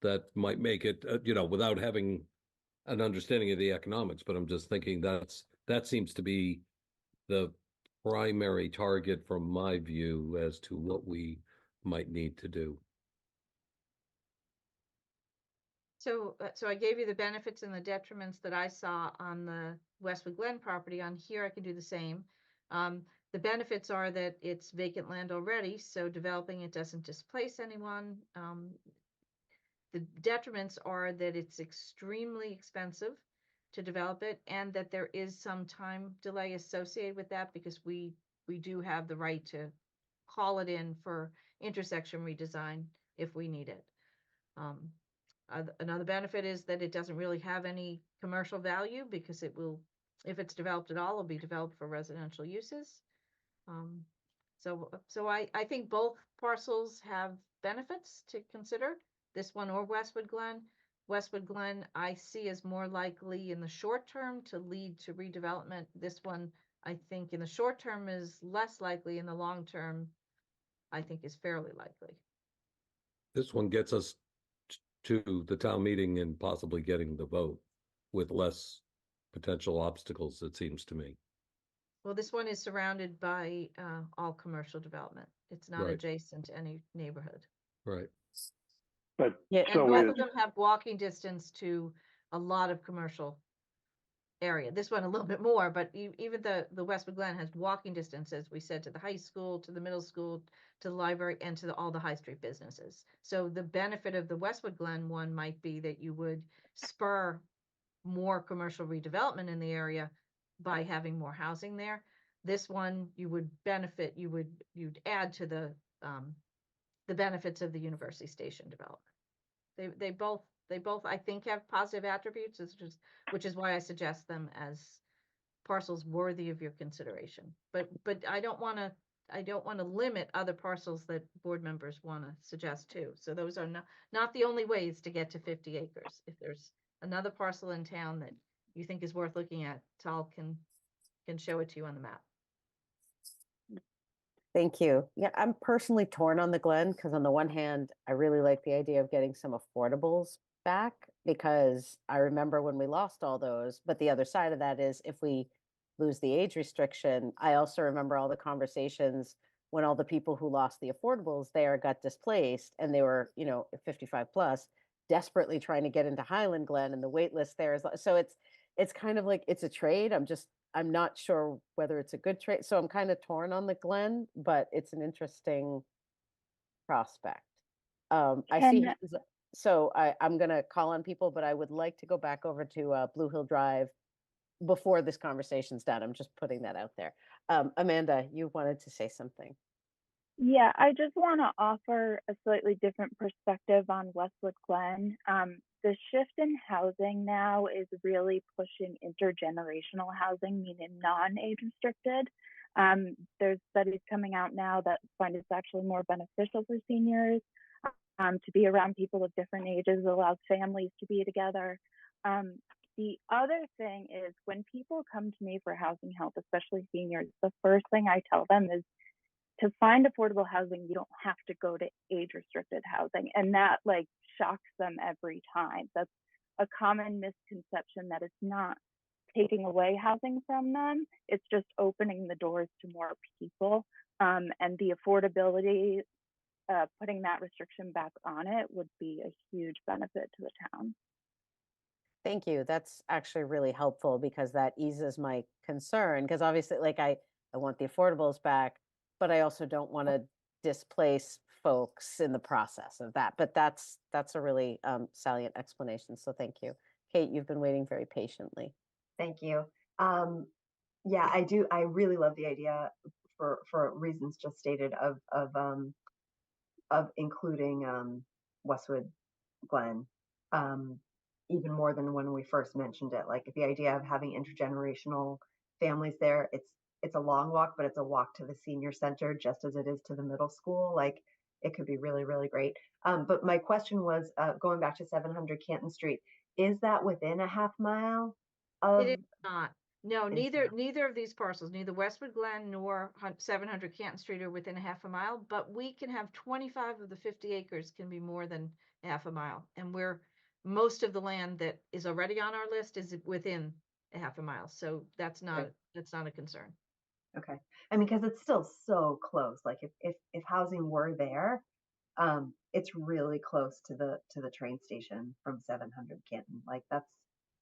that might make it, without having an understanding of the economics. But I'm just thinking that seems to be the primary target from my view as to what we might need to do. So I gave you the benefits and the detriments that I saw on the Westwood Glen property. On here, I can do the same. The benefits are that it's vacant land already, so developing it doesn't displace anyone. The detriments are that it's extremely expensive to develop it, and that there is some time delay associated with that because we do have the right to call it in for intersection redesign if we need it. Another benefit is that it doesn't really have any commercial value because it will, if it's developed at all, it'll be developed for residential uses. So I think both parcels have benefits to consider, this one or Westwood Glen. Westwood Glen I see as more likely in the short term to lead to redevelopment. This one I think in the short term is less likely, in the long term I think is fairly likely. This one gets us to the town meeting and possibly getting the vote with less potential obstacles, it seems to me. Well, this one is surrounded by all commercial development. It's not Right. adjacent to any neighborhood. Right. But Yeah, And so both is, of them have walking distance to a lot of commercial area. This one a little bit more, but even the Westwood Glen has walking distance, as we said, to the high school, to the middle school, to the library, and to all the high street businesses. So the benefit of the Westwood Glen one might be that you would spur more commercial redevelopment in the area by having more housing there. This one you would benefit, you'd add to the benefits of the University Station development. They both I think have positive attributes, which is why I suggest them as parcels worthy of your consideration. But I don't want to limit other parcels that board members want to suggest too. So those are not the only ways to get to 50 acres. If there's another parcel in town that you think is worth looking at, Tal can show it to you on the map. Thank you. Yeah, I'm personally torn on the Glen because on the one hand, I really like the idea of getting some affordables back because I remember when we lost all those, but the other side of that is if we lose the age restriction, I also remember all the conversations when all the people who lost the affordables there got displaced and they were, 55 plus, desperately trying to get into Highland Glen, and the wait list there is so it's kind of like it's a trade. I'm not sure whether it's a good trade. So I'm kind of torn on the Glen, but it's an interesting prospect. I see. So I'm going to call on people, but I would like to go back over to Blue Hill Drive before this conversation's done. I'm just putting that out there. Amanda, you wanted to say something. Yeah, I just want to offer a slightly different perspective on Westwood Glen. The shift in housing now is really pushing intergenerational housing, meaning non-age restricted. There's studies coming out now that find it's actually more beneficial for seniors to be around people of different ages, allows families to be together. The other thing is when people come to me for housing help, especially seniors, the first thing I tell them is to find affordable housing, you don't have to go to age restricted housing. And that shocks them every time. That's a common misconception, that it's not taking away housing from them. It's just opening the doors to more people. And the affordability, putting that restriction back on it would be a huge benefit to the town. Thank you. That's actually really helpful because that eases my concern. Because obviously, I want the affordables back, but I also don't want to displace folks in the process of that. But that's a really salient explanation. So thank you. Kate, you've been waiting very patiently. Thank you. Yeah, I do. I really love the idea for reasons just stated of including Westwood Glen, even more than when we first mentioned it. Like the idea of having intergenerational families there, it's a long walk, but it's a walk to the senior center just as it is to the middle school. Like it could be really, really great. But my question was going back to 700 Canton Street, is that within a half mile of? It is not. No, neither of these parcels, neither Westwood Glen nor 700 Canton Street are within a half a mile, but we can have 25 of the 50 acres can be more than a half a mile. And most of the land that is already on our list is within a half a mile. So that's not a concern. Okay. I mean, because it's still so close. Like if housing were there, it's really close to the train station from 700 Canton. Like that's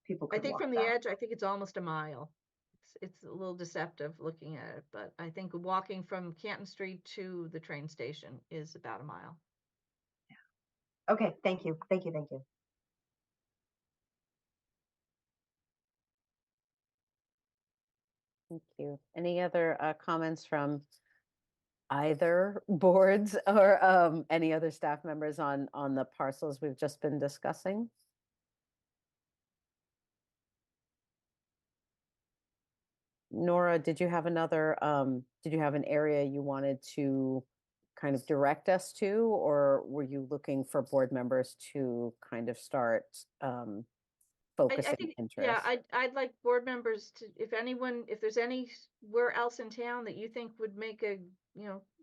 people could I think walk from the that. edge, I think it's almost a mile. it's a little deceptive looking at it, but I think walking from Canton Street to the train station is about a mile. Okay, thank you, thank you, thank you. Thank you. Any other comments from either boards or any other staff members on the parcels we've just been discussing? Nora, did you have another, did you have an area you wanted to kind of direct us to, or were you looking for board members to kind of start focusing I think, interest? yeah, I'd like board members to, if there's anywhere else in town that you think would make a,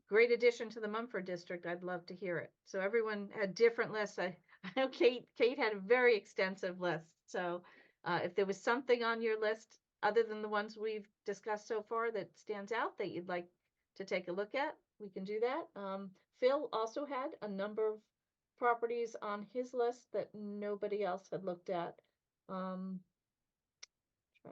great addition to the Mumford district, I'd love to hear it. So everyone had different lists. I know Kate had a very extensive list. So if there was something on your list other than the ones we've discussed so far that stands out that you'd like to take a look at, we can do that. Phil also had a number of properties on his list that nobody else had looked at. Trying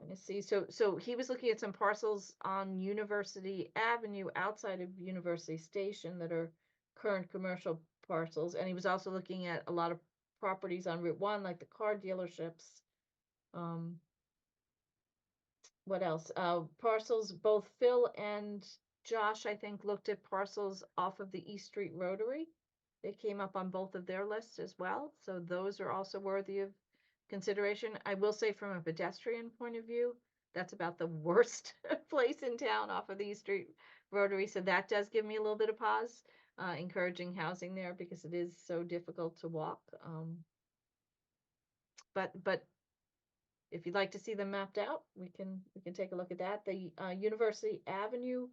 to see. So he was looking at some parcels on University Avenue outside of University Station that are current commercial parcels. And he was also looking at a lot of properties on Route 1, like the car dealerships. What else? Parcels, both Phil and Josh, I think, looked at parcels off of the East Street Rotary. They came up on both of their lists as well. So those are also worthy of consideration. I will say from a pedestrian point of view, that's about the worst place in town off of the East Street Rotary. So that does give me a little bit of pause, encouraging housing there because it is so difficult to walk. But if you'd like to see them mapped out, we can take a look at that. The University Avenue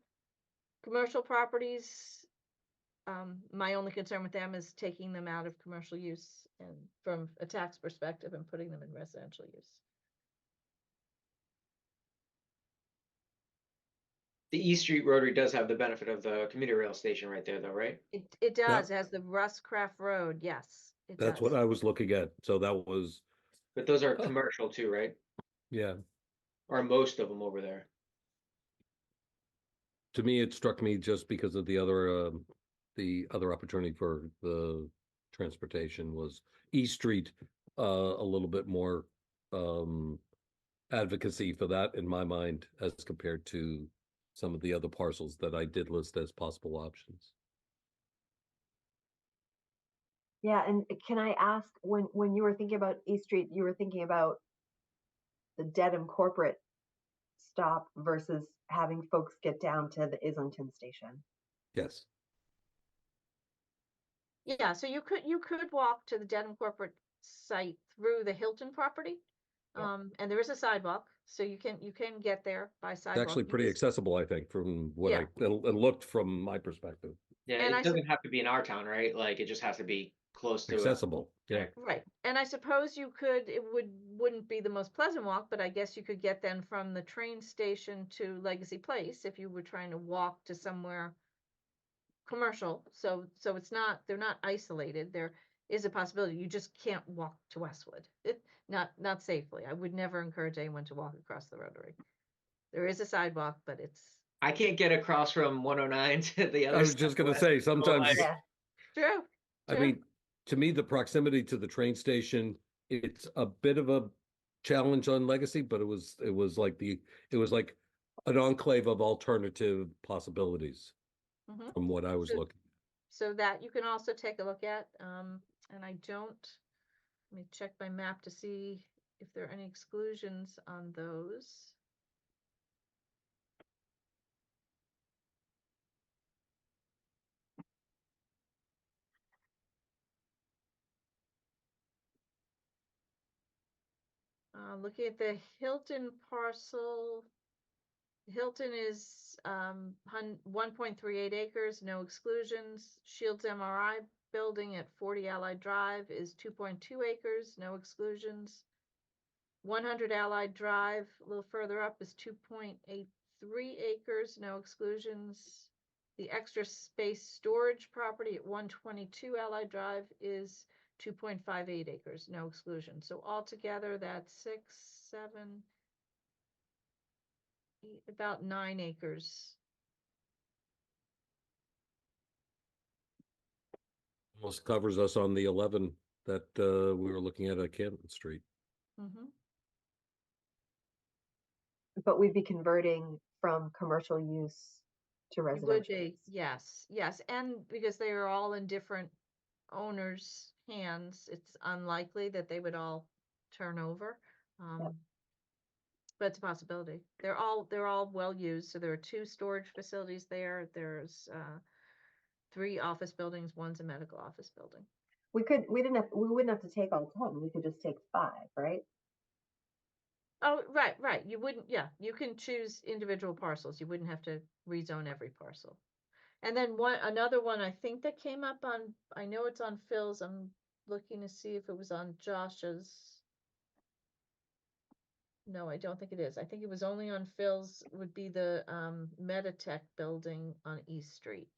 commercial properties, my only concern with them is taking them out of commercial use and from a tax perspective and putting them in residential use. The East Street Rotary does have the benefit of the commuter rail station right there, though, right? It does. It has the Russ Craft Road. Yes, it That's does. what I was looking at. So that was, But those are commercial too, right? yeah. Or most of them over there. To me, it struck me just because of the other opportunity for the transportation was East Street, a little bit more advocacy for that in my mind as compared to some of the other parcels that I did list as possible options. Yeah, and can I ask, when you were thinking about East Street, you were thinking about the Dedham corporate stop versus having folks get down to the Islington station? Yes. Yeah, so you could walk to the Dedham corporate site through the Hilton property. And there is a sidewalk, so you can get there by sidewalk. It's actually pretty accessible, I think, from what Yeah. it looked from my perspective. Yeah, And it doesn't have to be in our town, right? Like it just has to be close to Accessible. Yeah. Right. And I suppose it wouldn't be the most pleasant walk, but I guess you could get then from the train station to Legacy Place if you were trying to walk to somewhere commercial. So they're not isolated. There is a possibility. You just can't walk to Westwood. Not safely. I would never encourage anyone to walk across the Rotary. There is a sidewalk, but I can't get across from 109 to the other. I was just going to say, sometimes, True. I mean, to me, the proximity to the train station, it's a bit of a challenge on Legacy, but it was like an enclave of alternative possibilities from what I was looking. So that you can also take a look at. And let me check my map to see if there are any exclusions on those. Looking at the Hilton parcel, Hilton is 1.38 acres, no exclusions. Shields MRI building at 40 Allied Drive is 2.2 acres, no exclusions. 100 Allied Drive, a little further up, is 2.83 acres, no exclusions. The extra space storage property at 122 Allied Drive is 2.58 acres, no exclusion. So altogether, that's 6, 7, 8, about 9 acres. Almost covers us on the 11 that we were looking at Canton Street. Mm-hmm. But we'd be converting from commercial use to It would residential be, use. yes, yes, and because they are all in different owners' hands, it's unlikely that they would all turn over. But it's a possibility. They're all well used. So there are 2 storage facilities there. There's 3 office buildings. One's a medical office building. We wouldn't have to take all 10. We could just take 5, right? Oh, right. You wouldn't, yeah, you can choose individual parcels. You wouldn't have to rezone every parcel. And then another one I think that came up on, I know it's on Phil's. I'm looking to see if it was on Josh's. No, I don't think it is. I think it was only on Phil's, would be the Meditech building on East Street.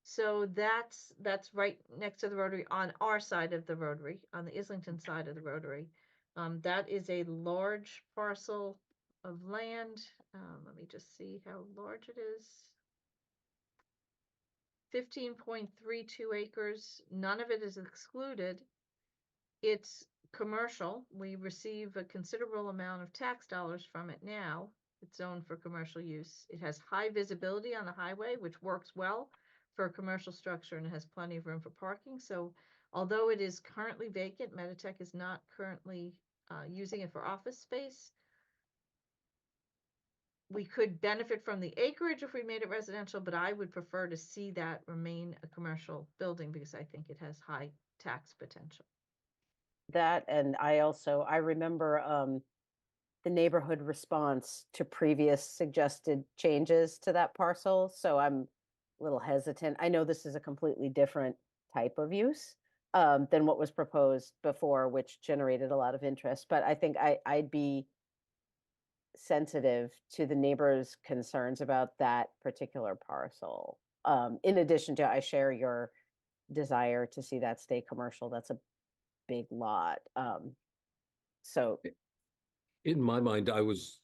So that's right next to the Rotary, on our side of the Rotary, on the Islington side of the Rotary. That is a large parcel of land. Let me just see how large it is. 15.32 acres. None of it is excluded. It's commercial. We receive a considerable amount of tax dollars from it now. It's zoned for commercial use. It has high visibility on the highway, which works well for a commercial structure, and it has plenty of room for parking. So although it is currently vacant, Meditech is not currently using it for office space. We could benefit from the acreage if we made it residential, but I would prefer to see that remain a commercial building because I think it has high tax potential. That, and I remember the neighborhood response to previous suggested changes to that parcel. So I'm a little hesitant. I know this is a completely different type of use than what was proposed before, which generated a lot of interest. But I think I'd be sensitive to the neighbors' concerns about that particular parcel. In addition to, I share your desire to see that stay commercial. That's a big lot. So In my mind, I was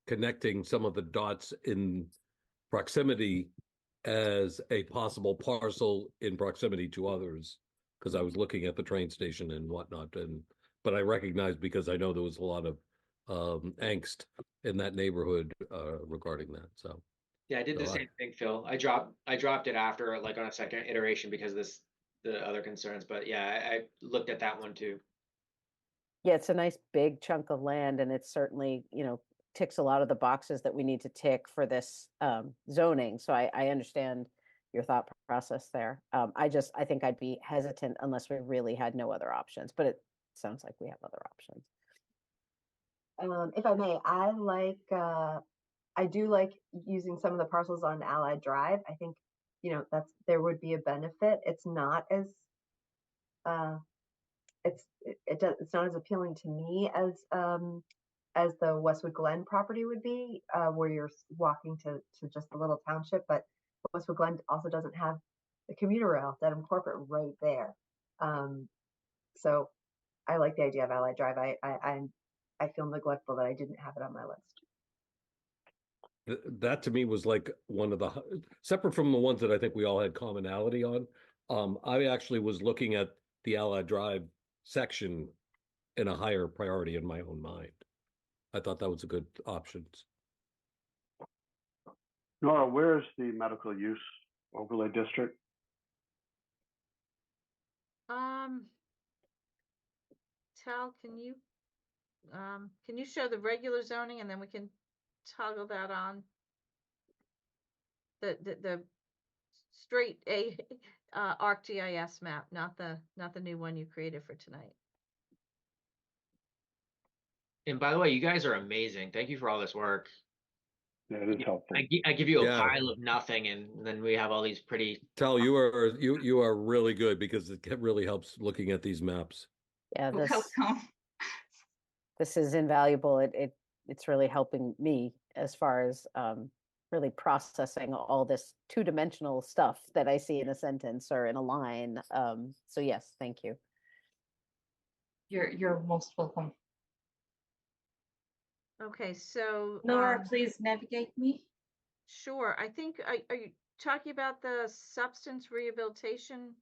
connecting some of the dots in proximity as a possible parcel in proximity to others, because I was looking at the train station and whatnot. But I recognized, because I know there was a lot of angst in that neighborhood regarding that. So Yeah, I did the same thing, Phil. I dropped it after, like, on a second iteration because the other concerns. But yeah, I looked at that one too. yeah, it's a nice big chunk of land, and it's certainly, ticks a lot of the boxes that we need to tick for this zoning. So I understand your thought process there. I think I'd be hesitant unless we really had no other options, but it sounds like we have other options. If I may, I do like using some of the parcels on Allied Drive. I think, there would be a benefit. It's not as it's not as appealing to me as the Westwood Glen property would be, where you're walking to just a little township. But Westwood Glen also doesn't have the commuter rail, Dedham Corporate, right there. So I like the idea of Allied Drive. I feel neglectful that I didn't have it on my list. that to me was like one of the, separate from the ones that I think we all had commonality on. I actually was looking at the Allied Drive section in a higher priority in my own mind. I thought that was a good option. Nora, where is the medical use overlay district? Tal, can you show the regular zoning, and then we can toggle that on? The straight ArcGIS map, not the new one you created for tonight. And by the way, you guys are amazing. Thank you for all this work. Yeah, it is helpful. I give you a Yeah. pile of nothing, and then we have all these pretty. Tal, you are really good, because it really helps looking at these maps. Yeah, You're welcome. this is invaluable. It's really helping me as far as really processing all this two-dimensional stuff that I see in a sentence or in a line. So yes, thank you. You're most welcome. Okay, so Laura, please navigate me. sure. I think are you talking about the substance rehabilitation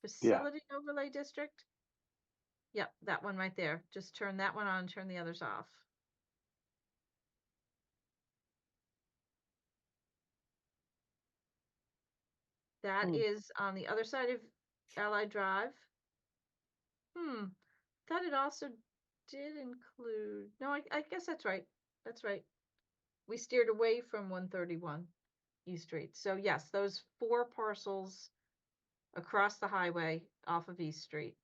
Yeah. facility overlay district? Yep, that one right there. Just turn that one on, turn the others off. That Hmm. is on the other side of Allied Drive. Thought it also did include, no, I guess that's right. That's right. We steered away from 131 East Street. So yes, those 4 parcels across the highway off of East Street.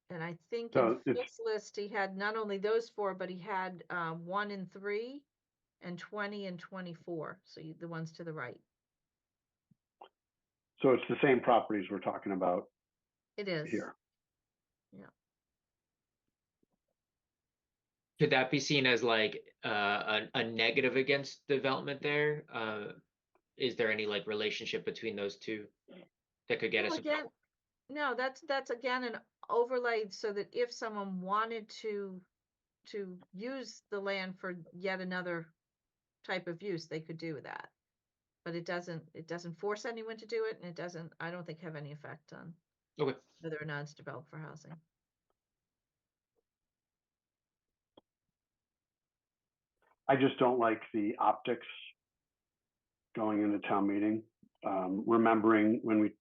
And I think in So it's, Phil's list, he had not only those 4, but he had 1 and 3 and 20 and 24. So the ones to the right. so it's the same properties we're talking about It is. here. Yeah. Could that be seen as like a negative against development there? Is there any like relationship between those two that could get No, us? again, no, that's again an overlay so that if someone wanted to use the land for yet another type of use, they could do that. But it doesn't force anyone to do it, and it doesn't, I don't think, have any effect on Okay. whether or not it's developed for housing. I just don't like the optics going into town meeting. Remembering when we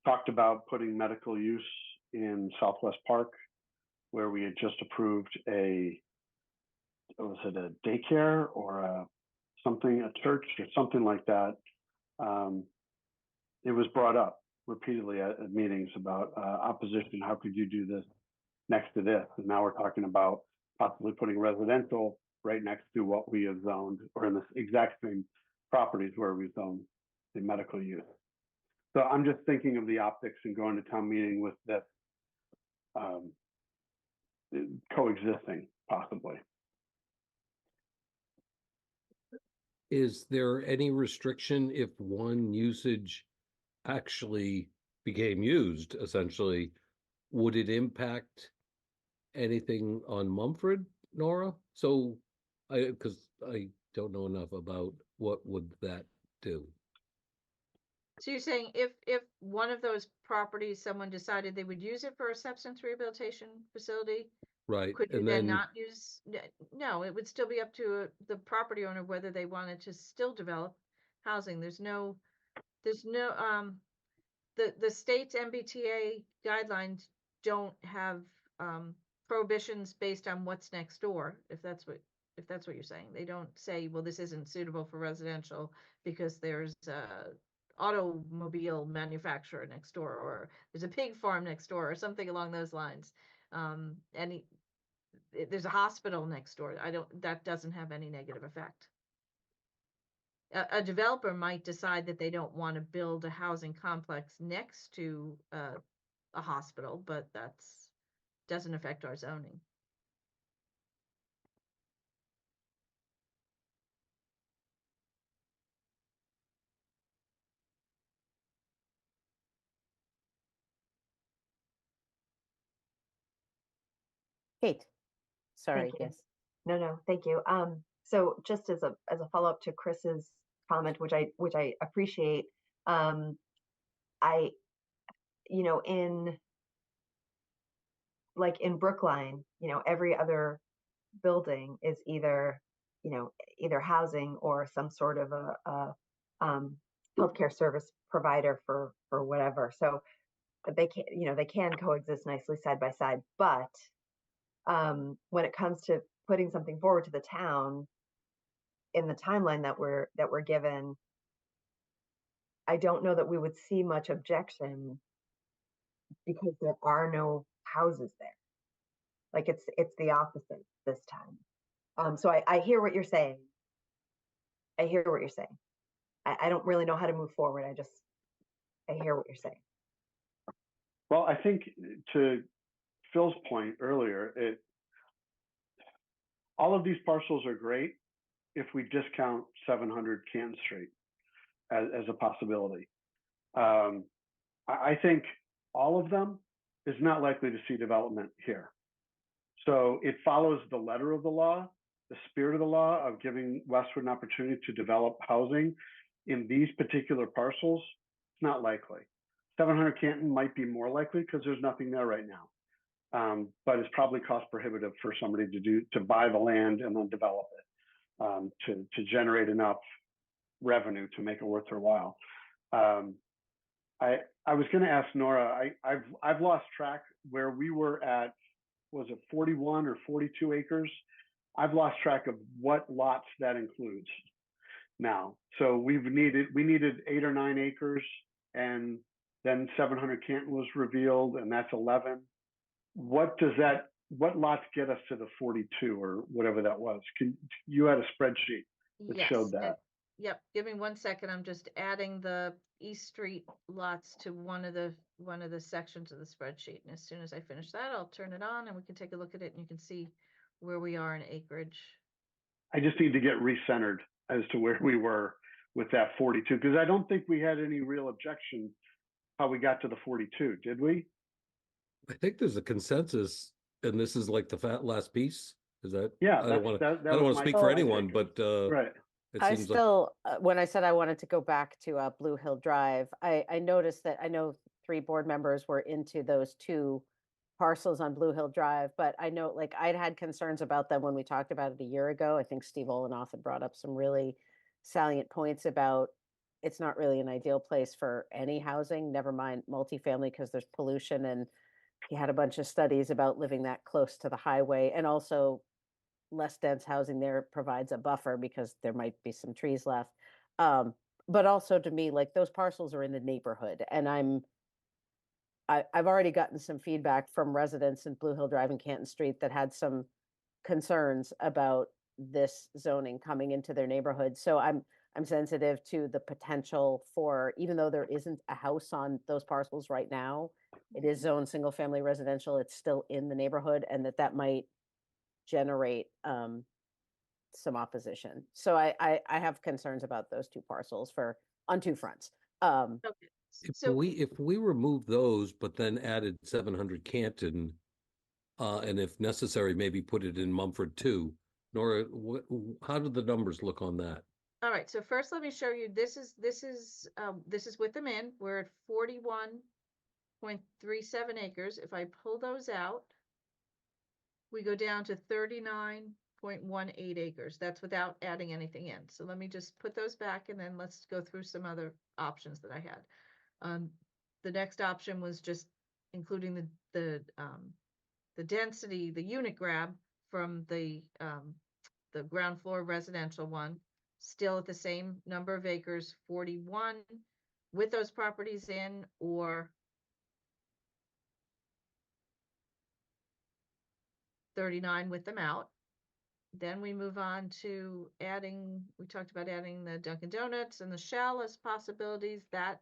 talked about putting medical use in Southwest Park, where we had just approved was it a daycare or a church or something like that. It was brought up repeatedly at meetings about opposition. How could you do this next to this? And now we're talking about possibly putting residential right next to what we have zoned, or in the exact same properties where we zoned the medical use. So I'm just thinking of the optics and going to town meeting with this coexisting possibly. Is there any restriction if one usage actually became used, essentially? Would it impact anything on Mumford, Nora? So, because I don't know enough about what would that do. So you're saying if one of those properties, someone decided they would use it for a substance rehabilitation facility, Right, could you and then then, not use? No, it would still be up to the property owner whether they wanted to still develop housing. There's no the state's MBTA guidelines don't have prohibitions based on what's next door, if that's what you're saying. They don't say, well, this isn't suitable for residential because there's a automobile manufacturer next door, or there's a pig farm next door, or something along those lines. There's a hospital next door. That doesn't have any negative effect. A developer might decide that they don't want to build a housing complex next to a hospital, but that's doesn't affect our zoning. Kate, sorry, Thank you. yes. No, thank you. So just as a follow-up to Chris's comment, which I appreciate, I, in Brookline, every other building is either housing or some sort of a healthcare service provider for whatever. So they can coexist nicely side by side. But when it comes to putting something forward to the town in the timeline that we're given, I don't know that we would see much objection because there are no houses there. Like it's the opposite this time. So I hear what you're saying. I don't really know how to move forward. I hear what you're saying. Well, I think to Phil's point earlier, all of these parcels are great if we discount 700 Canton Street as a possibility. I think all of them is not likely to see development here. So it follows the letter of the law, the spirit of the law of giving Westwood an opportunity to develop housing in these particular parcels. It's not likely. 700 Canton might be more likely because there's nothing there right now. But it's probably cost prohibitive for somebody to buy the land and then develop it to generate enough revenue to make it worth their while. I was going to ask Nora. I've lost track where we were at. Was it 41 or 42 acres? I've lost track of what lots that includes now. So we needed 8 or 9 acres, and then 700 Canton was revealed, and that's 11. What lots get us to the 42 or whatever that was? You had a spreadsheet that showed that. Yep. Give me 1 second. I'm just adding the East Street lots to one of the sections of the spreadsheet. And as soon as I finish that, I'll turn it on and we can take a look at it and you can see where we are in acreage. I just need to get recentered as to where we were with that 42, because I don't think we had any real objection how we got to the 42, did we? I think there's a consensus, and this is like the last piece. Is that? Yeah, I don't want that to was speak my for take. anyone, but Right. it I seems still, when I said I wanted to go back to Blue Hill Drive, I noticed that I know 3 board members were into those 2 parcels on Blue Hill Drive, but I know like I'd had concerns about them when we talked about it a year ago. I think Steve Olenoff had brought up some really salient points about it's not really an ideal place for any housing, never mind multifamily, because there's pollution, and he had a bunch of studies about living that close to the highway, and also less dense housing there provides a buffer because there might be some trees left. But also to me, like those parcels are in the neighborhood, and I've already gotten some feedback from residents in Blue Hill Drive and Canton Street that had some concerns about this zoning coming into their neighborhood. So I'm sensitive to the potential for, even though there isn't a house on those parcels right now, it is zoned single family residential, it's still in the neighborhood, and that might generate some opposition. So I have concerns about those 2 parcels on 2 fronts. Okay. if we remove those, but then added 700 Canton, and if necessary, maybe put it in Mumford too. Nora, how do the numbers look on that? All right. So first, let me show you. This is with them in. We're at 41.37 acres. If I pull those out, we go down to 39.18 acres. That's without adding anything in. So let me just put those back, and then let's go through some other options that I had. The next option was just including the density, the unit grab from the ground floor residential one, still at the same number of acres, 41 with those properties in, or 39 with them out. Then we move on to we talked about adding the Dunkin' Donuts and the Shell as possibilities. That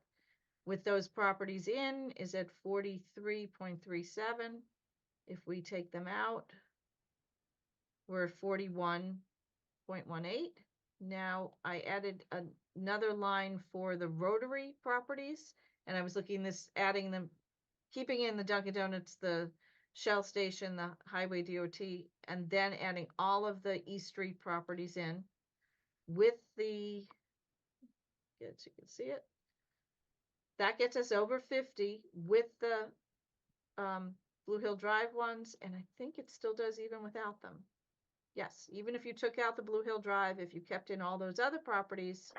with those properties in is at 43.37. If we take them out, we're at 41.18. Now I added another line for the Rotary properties, and I was adding them, keeping in the Dunkin' Donuts, the Shell Station, the Highway DOT, and then adding all of the East Street properties in with the, so you can see it. That gets us over 50 with the Blue Hill Drive ones, and I think it still does even without them. Yes, even if you took out the Blue Hill Drive, if you kept in all those other properties,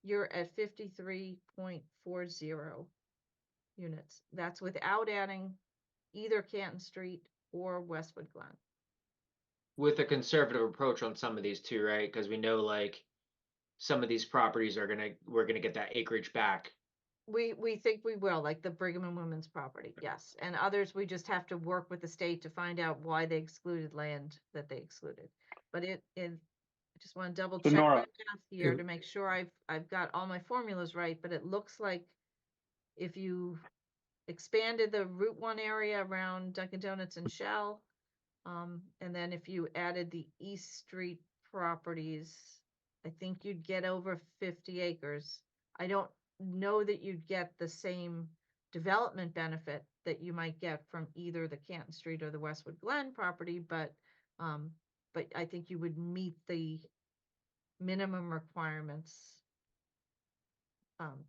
you're at 53.40 units. That's without adding either Canton Street or Westwood Glen. With a conservative approach on some of these too, right? Because we know like some of these properties we're gonna get that acreage back. We think we will, like the Brigham and Women's property, yes. And others, we just have to work with the state to find out why they excluded land that they excluded. But I just want to double check my math here to make sure I've got all my formulas right. But it looks like if you expanded the Route 1 area around Dunkin' Donuts and Shell, and then if you added the East Street properties, I think you'd get over 50 acres. I don't know that you'd get the same development benefit that you might get from either the Canton Street or the Westwood Glen property, but I think you would meet the minimum requirements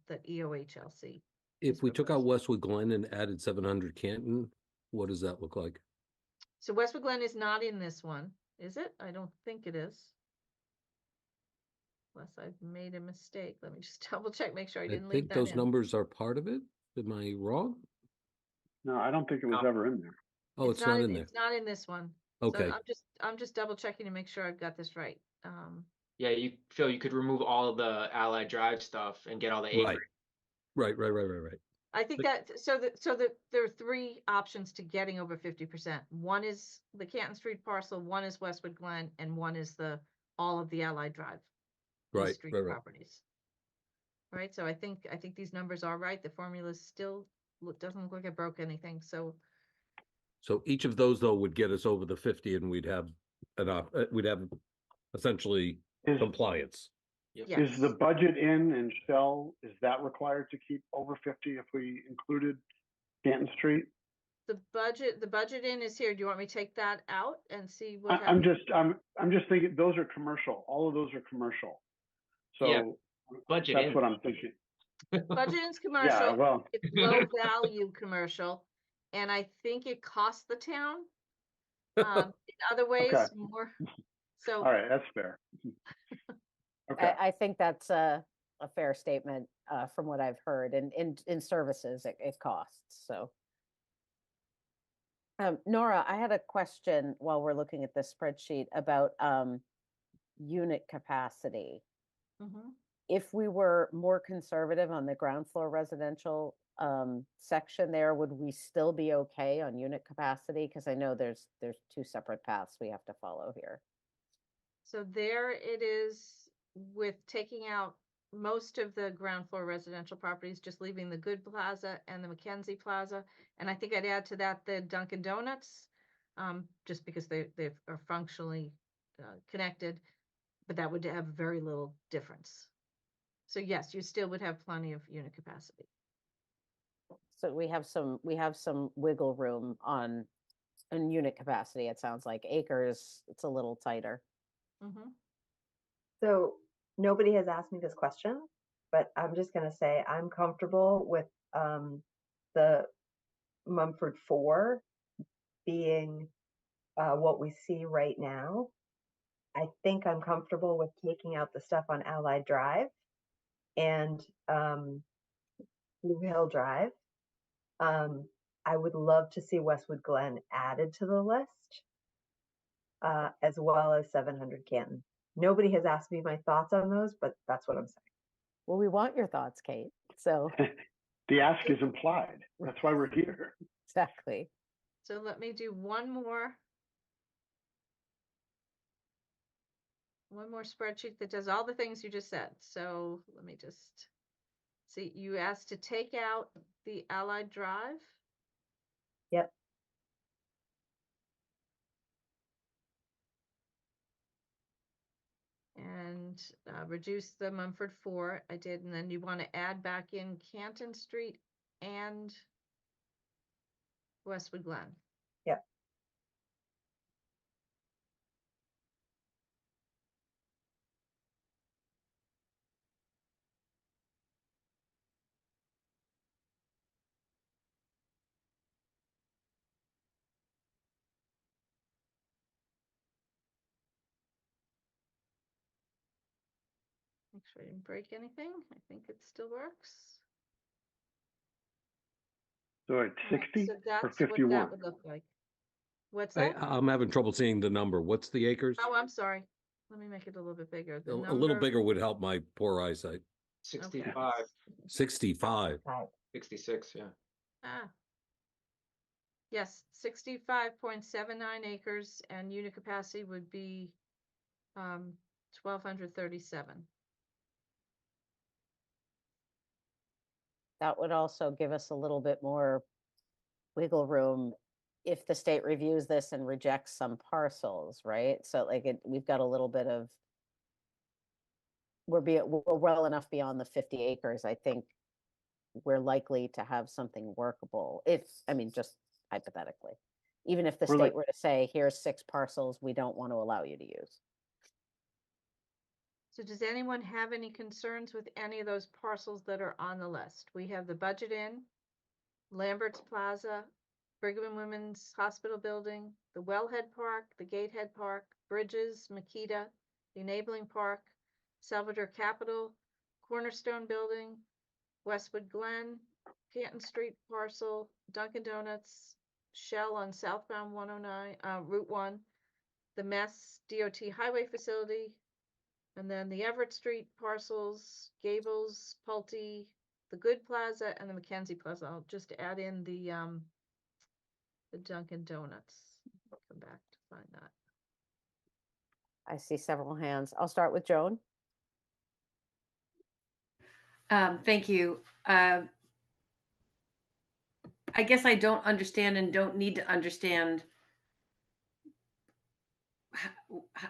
that EOHLC. If is we took out proposing. Westwood Glen and added 700 Canton, what does that look like? So Westwood Glen is not in this one, is it? I don't think it is. Unless I've made a mistake. Let me just double check, make sure I I didn't leave think that those in. numbers are part of it. Am I wrong? No, I don't think it was No. ever in there. Oh, it's not in there. It's not in this one. Okay. So I'm just double checking to make sure I've got this right. Yeah, Phil, you could remove all of the Allied Drive stuff and get all the Right. acreage. Right. I think that there are three options to getting over 50%. One is the Canton Street parcel, one is Westwood Glen, and one is all of the Allied Drive East Street Right. properties. All right, so I think these numbers are right. The formula still doesn't look like it broke anything. So each of those though would get us over the 50 and we'd have essentially compliance. Yep. yes. Is the budget in and shell, is that required to keep over 50 if we included Canton Street? The budget in is here. Do you want me to take that out and see what I'm happens? just thinking those are commercial. All of those are commercial. So Yeah, budget that's in. what I'm thinking. Budget is Yeah, commercial. well, It's low value commercial, and I think it costs the town. In other ways, Okay. more. So all right, that's fair. Okay. I think that's a fair statement from what I've heard. And in services, it costs. So, Nora, I had a question while we're looking at this spreadsheet about unit capacity. mhm. If we were more conservative on the ground floor residential section there, would we still be okay on unit capacity? Because I know there's two separate paths we have to follow here. So there it is with taking out most of the ground floor residential properties, just leaving the Good Plaza and the Mackenzie Plaza. And I think I'd add to that the Dunkin' Donuts, just because they are functionally connected, but that would have very little difference. So yes, you still would have plenty of unit capacity. So we have some wiggle room on unit capacity. It sounds like acres, it's a little tighter. Mm-hmm. So nobody has asked me this question, but I'm just going to say I'm comfortable with the Mumford 4 being what we see right now. I think I'm comfortable with taking out the stuff on Allied Drive and Blue Hill Drive. I would love to see Westwood Glen added to the list, as well as 700 Canton. Nobody has asked me my thoughts on those, but that's what I'm saying. Well, we want your thoughts, Kate. So The ask is implied. That's why we're here. exactly. So let me do one more spreadsheet that does all the things you just said. So let me just see, you asked to take out the Allied Drive. Yep. And reduce the Mumford 4. I did, and then you want to add back in Canton Street and Westwood Glen. Yep. Make sure I didn't break anything. I think it still works. So it's All right, 60 so or that's 51? what that would look like. What's that? I'm having trouble seeing the number. What's the acres? Oh, I'm sorry. Let me make it a little bit bigger. The A little number- bigger would help my poor eyesight. 65, 65. 66, yeah. Ah. Yes, 65.79 acres, and unit capacity would be 1,237. That would also give us a little bit more wiggle room if the state reviews this and rejects some parcels, right? So like we've got a little bit of, we're well enough beyond the 50 acres, I think, we're likely to have something workable. If, I mean, just hypothetically, even if the We're state like- were to say, here's 6 parcels we don't want to allow you to use. So does anyone have any concerns with any of those parcels that are on the list? We have the Budget Inn, Lambert's Plaza, Brigham and Women's Hospital Building, the Wellhead Park, the Gatehead Park, Bridges, Makita, the Enabling Park, Salvador Capitol, Cornerstone Building, Westwood Glen, Canton Street parcel, Dunkin' Donuts, Shell on southbound 109, Route 1, the Mass DOT Highway Facility, and then the Everett Street parcels, Gables, Pulte, the Good Plaza, and the Mackenzie Plaza. I'll just add in the Dunkin' Donuts. I'll come back to find that. I see several hands. I'll start with Joan. Thank you. I guess I don't understand and don't need to understand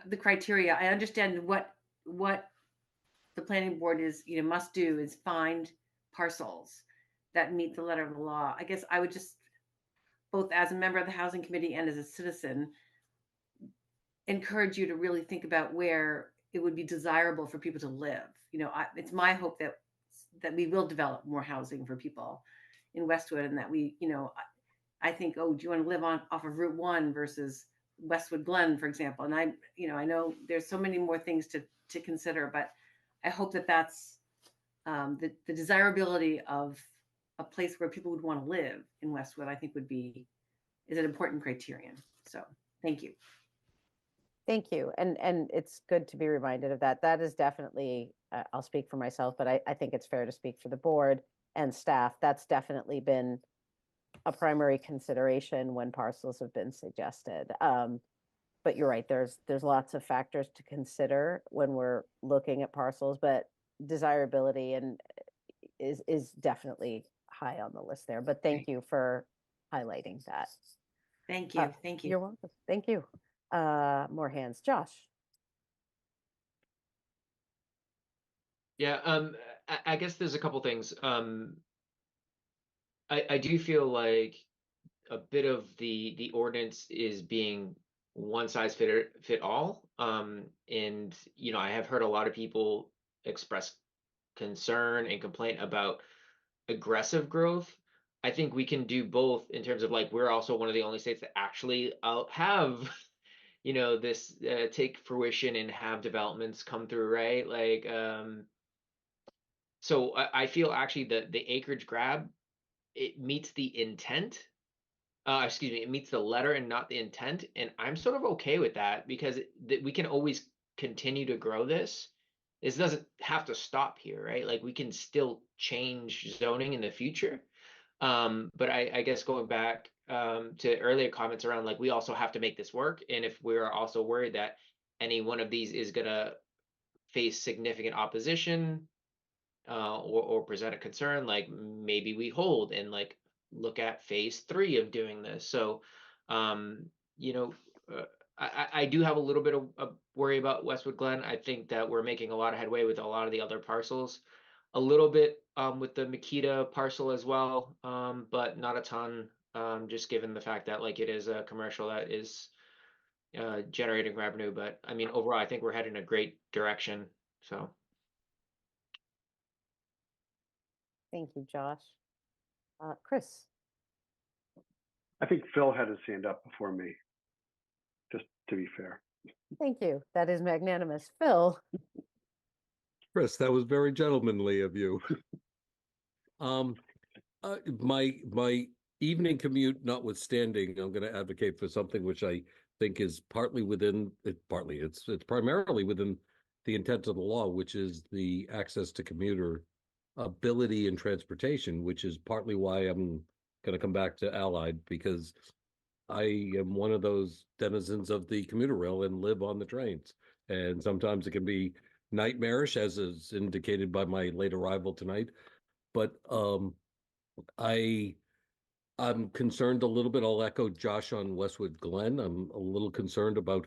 the criteria. I understand what the planning board is, must do is find parcels that meet the letter of the law. I guess I would just, both as a member of the housing committee and as a citizen, encourage you to really think about where it would be desirable for people to live. It's my hope that we will develop more housing for people in Westwood, and that we, I think, oh, do you want to live off of Route 1 versus Westwood Glen, for example? And I know there's so many more things to consider, but I hope that that's the desirability of a place where people would want to live in Westwood, I think is an important criterion. So thank you. Thank you. And it's good to be reminded of that. That is definitely, I'll speak for myself, but I think it's fair to speak for the board and staff. That's definitely been a primary consideration when parcels have been suggested. But you're right, there's lots of factors to consider when we're looking at parcels, but desirability is definitely high on the list there. But thank you for highlighting that. Thank you. Thank you. You're welcome. Thank you. More hands. Josh. Yeah, I guess there's a couple things. I do feel like a bit of the ordinance is being one size fit all. And I have heard a lot of people express concern and complaint about aggressive growth. I think we can do both in terms of, like, we're also one of the only states that actually have this take fruition and have developments come through, right? Like, so I feel actually that the acreage grab, it meets the intent. It meets the letter and not the intent, and I'm sort of okay with that, because we can always continue to grow this. This doesn't have to stop here, right? Like, we can still change zoning in the future. But I guess going back to earlier comments around, like, we also have to make this work, and if we're also worried that any one of these is gonna face significant opposition or present a concern, like, maybe we hold and, like, look at phase 3 of doing this. So I do have a little bit of worry about Westwood Glen. I think that we're making a lot of headway with a lot of the other parcels, a little bit with the Makita parcel as well, but not a ton, just given the fact that, like, it is a commercial that is generating revenue. But I mean, overall, I think we're heading in a great direction. So Thank you, Josh. Chris. I think Phil had his hand up before me, just to be fair. Thank you. That is magnanimous. Phil. Chris, that was very gentlemanly of you. My evening commute notwithstanding, I'm going to advocate for something which I think is it's primarily within the intent of the law, which is the access to commuter ability and transportation, which is partly why I'm going to come back to Allied, because I am one of those denizens of the commuter rail and live on the trains. And sometimes it can be nightmarish, as is indicated by my late arrival tonight. But I'm concerned a little bit. I'll echo Josh on Westwood Glen. I'm a little concerned about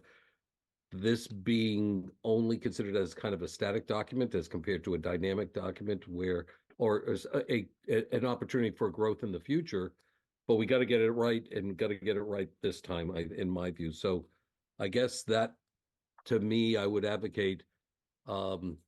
this being only considered as kind of a static document as compared to a dynamic document where or as an opportunity for growth in the future, but we got to get it right and got to get it right this time, in my view. So I guess that, to me, I would advocate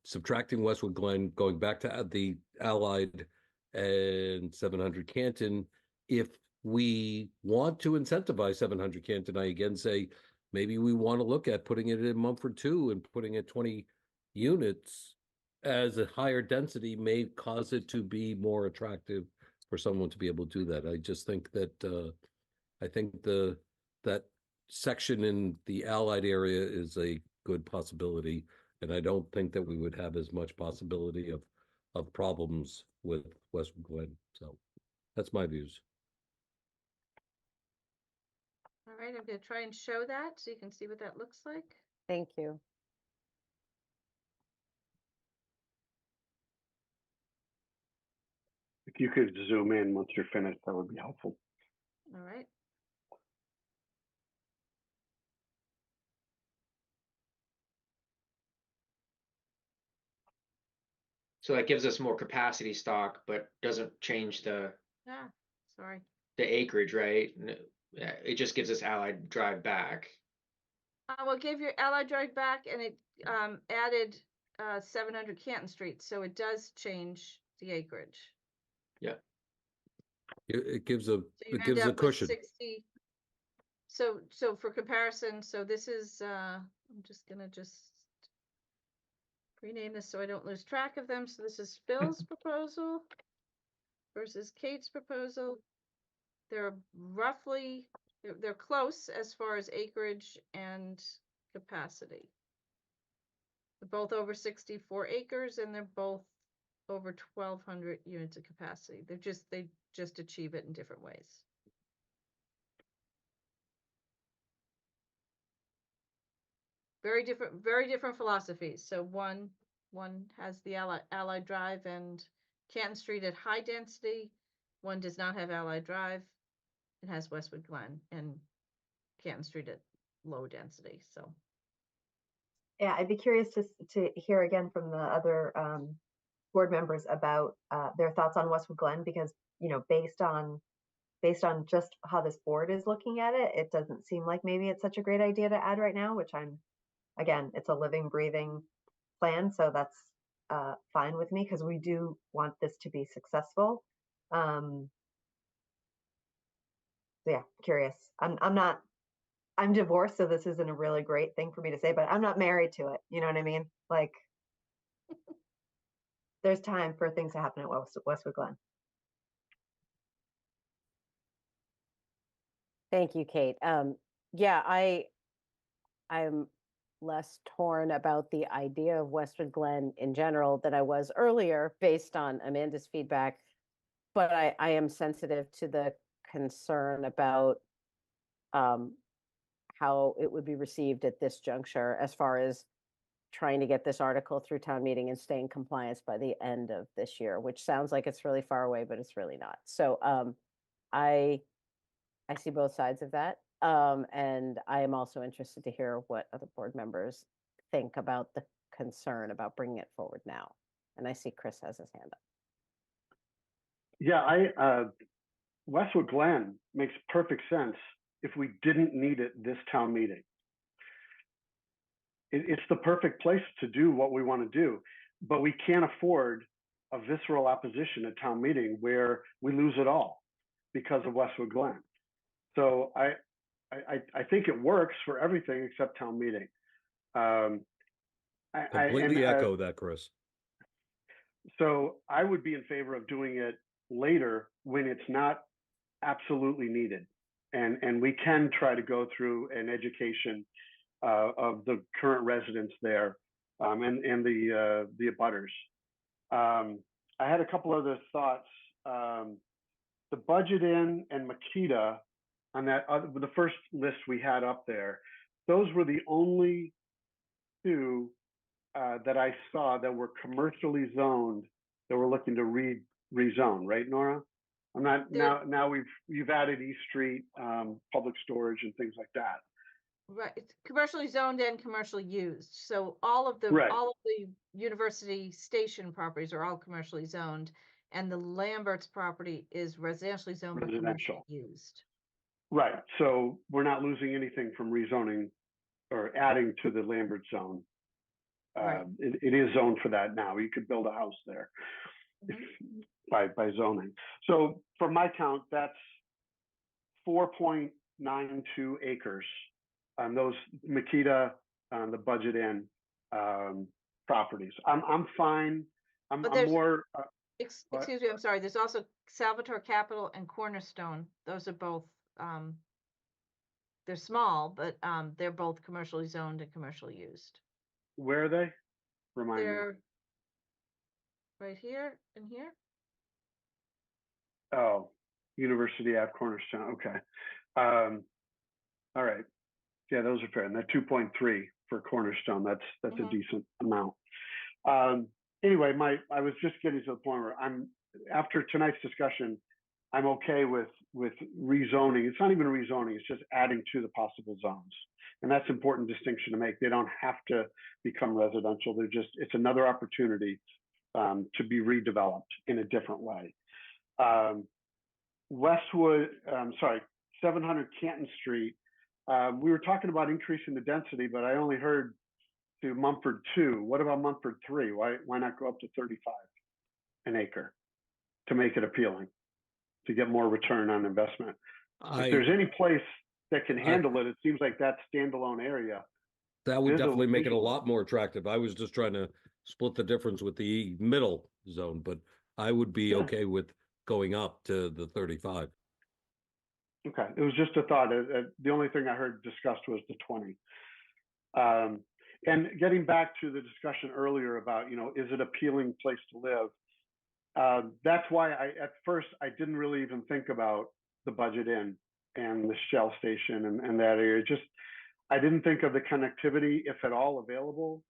subtracting Westwood Glen, going back to the Allied and 700 Canton. If we want to incentivize 700 Canton, I again say maybe we want to look at putting it in Mumford too, and putting it 20 units as a higher density may cause it to be more attractive for someone to be able to do that. I just think that that section in the Allied area is a good possibility, and I don't think that we would have as much possibility of problems with Westwood Glen. So that's my views. All right, I'm going to try and show that so you can see what that looks like. Thank you. If you could zoom in once you're finished, that would be helpful. All right. So that gives us more capacity stock, but doesn't change the Sorry. acreage, right? It just gives us Allied Drive back. Well, it gave your Allied Drive back, and it added 700 Canton Street, so it does change the acreage. Yeah, it gives a So you it gives end a up with cushion. 60. So for comparison, so this is I'm just gonna rename this so I don't lose track of them. So this is Bill's proposal versus Kate's proposal. They're roughly they're close as far as acreage and capacity. They're both over 64 acres, and they're both over 1,200 units of capacity. They just achieve it in different ways. Very different philosophies. So one has the Allied Drive and Canton Street at high density. One does not have Allied Drive. It has Westwood Glen and Canton Street at low density. So Yeah, I'd be curious to hear again from the other board members about their thoughts on Westwood Glen, because, you know, based on just how this board is looking at it, it doesn't seem like maybe it's such a great idea to add right now, which again, it's a living, breathing plan, so that's fine with me, because we do want this to be successful. So yeah, curious. I'm divorced, so this isn't a really great thing for me to say, but I'm not married to it. You know what I mean? Like, there's time for things to happen at Westwood Glen. Thank you, Kate. Yeah, I'm less torn about the idea of Westwood Glen in general than I was earlier based on Amanda's feedback, but I am sensitive to the concern about how it would be received at this juncture as far as trying to get this article through town meeting and stay in compliance by the end of this year, which sounds like it's really far away, but it's really not. So I see both sides of that. And I am also interested to hear what other board members think about the concern about bringing it forward now. And I see Chris has his hand up. Yeah, Westwood Glen makes perfect sense if we didn't need it this town meeting. It's the perfect place to do what we want to do, but we can't afford a visceral opposition at town meeting where we lose it all because of Westwood Glen. So I think it works for everything except town meeting. Completely echo that, Chris. So I would be in favor of doing it later when it's not absolutely needed, and we can try to go through an education of the current residents there, and the abutters. I had a couple other thoughts. The Budget Inn and Makita on that the first list we had up there, those were the only two that I saw that were commercially zoned that we're looking to rezone, right, Nora? I'm not now you've added East Street, public storage and things like that. right, it's commercially zoned and commercially used. So all of the Right. all of the university station properties are all commercially zoned, And the Lambert's property is residentially zoned but commercially Residential. used. Right, so we're not losing anything from rezoning or adding to the Lambert zone. Right. It is zoned for that now. You could build a house there by zoning. So for my count, that's 4.92 acres on those Makita, the budget in properties. I'm fine. I'm there's- more. Excuse me, I'm sorry. There's also Salvatore Capital and Cornerstone. Those are both, they're small, but they're both commercially zoned and commercially used. Where are they? Remind me. They're right here and here. Oh, University Ave Cornerstone. Okay. All right. Yeah, those are fair. And that 2.3 for Cornerstone, that's a decent amount. Anyway, I was just getting to the point where after tonight's discussion, I'm okay with rezoning. It's not even rezoning, it's just adding to the possible zones. And that's an important distinction to make. They don't have to become residential. It's another opportunity to be redeveloped in a different way. Westwood, 700 Canton Street. We were talking about increasing the density, but I only heard to Mumford 2. What about Mumford 3? Why not go up to 35 an acre to make it appealing, to get more return on investment? If there's any place that can handle it, it seems like that standalone area. That would definitely make it a lot more attractive. I was just trying to split the difference with the middle zone, but I would be okay with going up to the 35. Okay, it was just a thought. The only thing I heard discussed was the 20. And getting back to the discussion earlier about, is it appealing place to live? That's why at first I didn't really even think about the Budget Inn and the Shell station and that area. I didn't think of the connectivity, if at all available,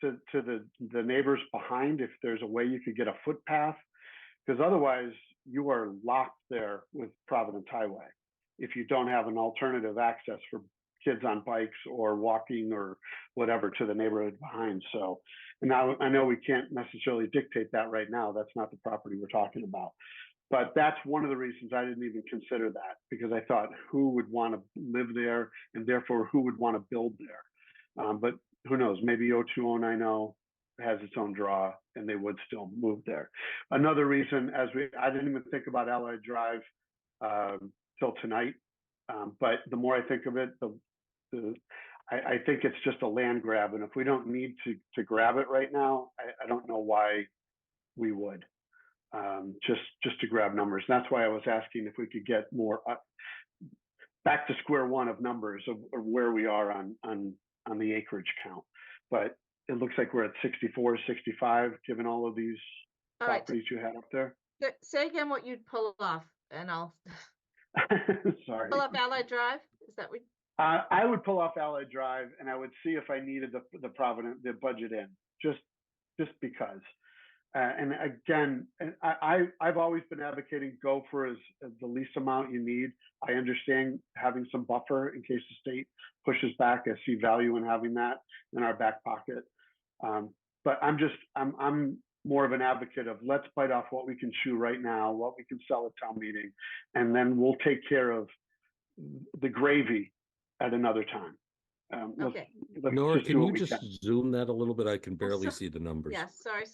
to the neighbors behind, if there's a way you could get a footpath, because otherwise you are locked there with Providence Highway if you don't have an alternative access for kids on bikes or walking or whatever to the neighborhood behind. So, and now I know we can't necessarily dictate that right now. That's not the property we're talking about. But that's one of the reasons I didn't even consider that, because I thought who would want to live there and therefore who would want to build there. But who knows, maybe 02090 has its own draw and they would still move there. Another reason, I didn't even think about Allied Drive till tonight. But the more I think of it, I think it's just a land grab. And if we don't need to grab it right now, I don't know why we would. Just to grab numbers. And that's why I was asking if we could get more back to square one of numbers of where we are on the acreage count. But it looks like we're at 64, 65, given all of these properties you had up there. Say again what you'd pull off, and I'll sorry. Pull up Allied Drive. Is that what? I would pull off Allied Drive, and I would see if I needed the Budget Inn, just because. And again, I've always been advocating go for the least amount you need. I understand having some buffer in case the state pushes back. I see value in having that in our back pocket. But I'm more of an advocate of let's bite off what we can chew right now, what we can sell at town meeting, and then we'll take care of the gravy at another time. Okay. Nora, can you just zoom that a little bit? I can barely see the numbers. Yes, sorry.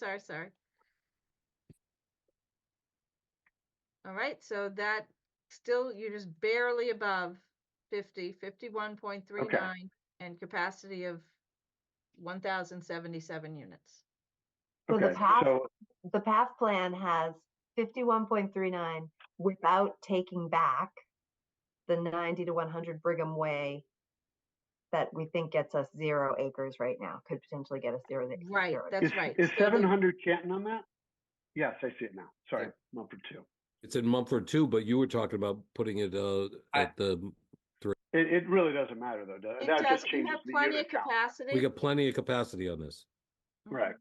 All right, so that still, you're just barely above 50, 51.39, and capacity of 1,077 units. So Okay, the path plan has 51.39 without taking back the 90 to 100 Brigham Way that we think gets us 0 acres right now, could potentially get us 0 acres. Right, that's right. Is 700 Canton on that? Yes, I see it now. Sorry, Mumford 2. It's in Mumford 2, but you were talking about putting it at the 3. It really doesn't matter though, does it? That just changes have the plenty unit of count. capacity. We got plenty of capacity on this. Right.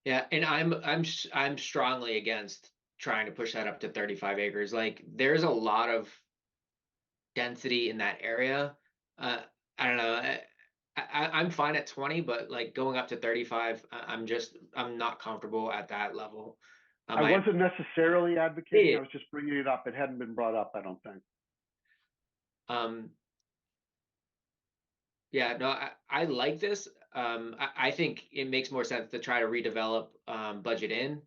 Yeah, and I'm strongly against trying to push that up to 35 acres. Like, there's a lot of density in that area. I don't know. I'm fine at 20, but like going up to 35, I'm not comfortable at that level. I wasn't necessarily advocating, Yeah. I was just bringing it up. It hadn't been brought up, I don't think. Yeah, no, I like this. I think it makes more sense to try to redevelop budget in,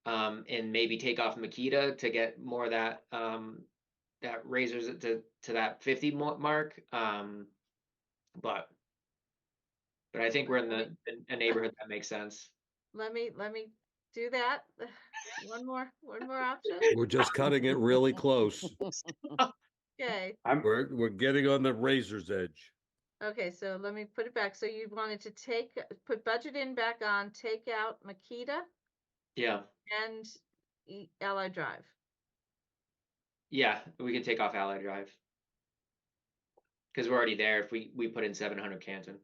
and maybe take off Makita to get more of that that raises it to that 50 mark. But I think we're in a neighborhood that makes sense. Let me do that. One more option. We're just cutting it really close. Okay. We're getting on the razor's edge. Okay, so let me put it back. So you wanted to put budget in back on, take out Makita Yeah, and Allied Drive. yeah, we could take off Allied Drive because we're already there. If we put in 700 Canton.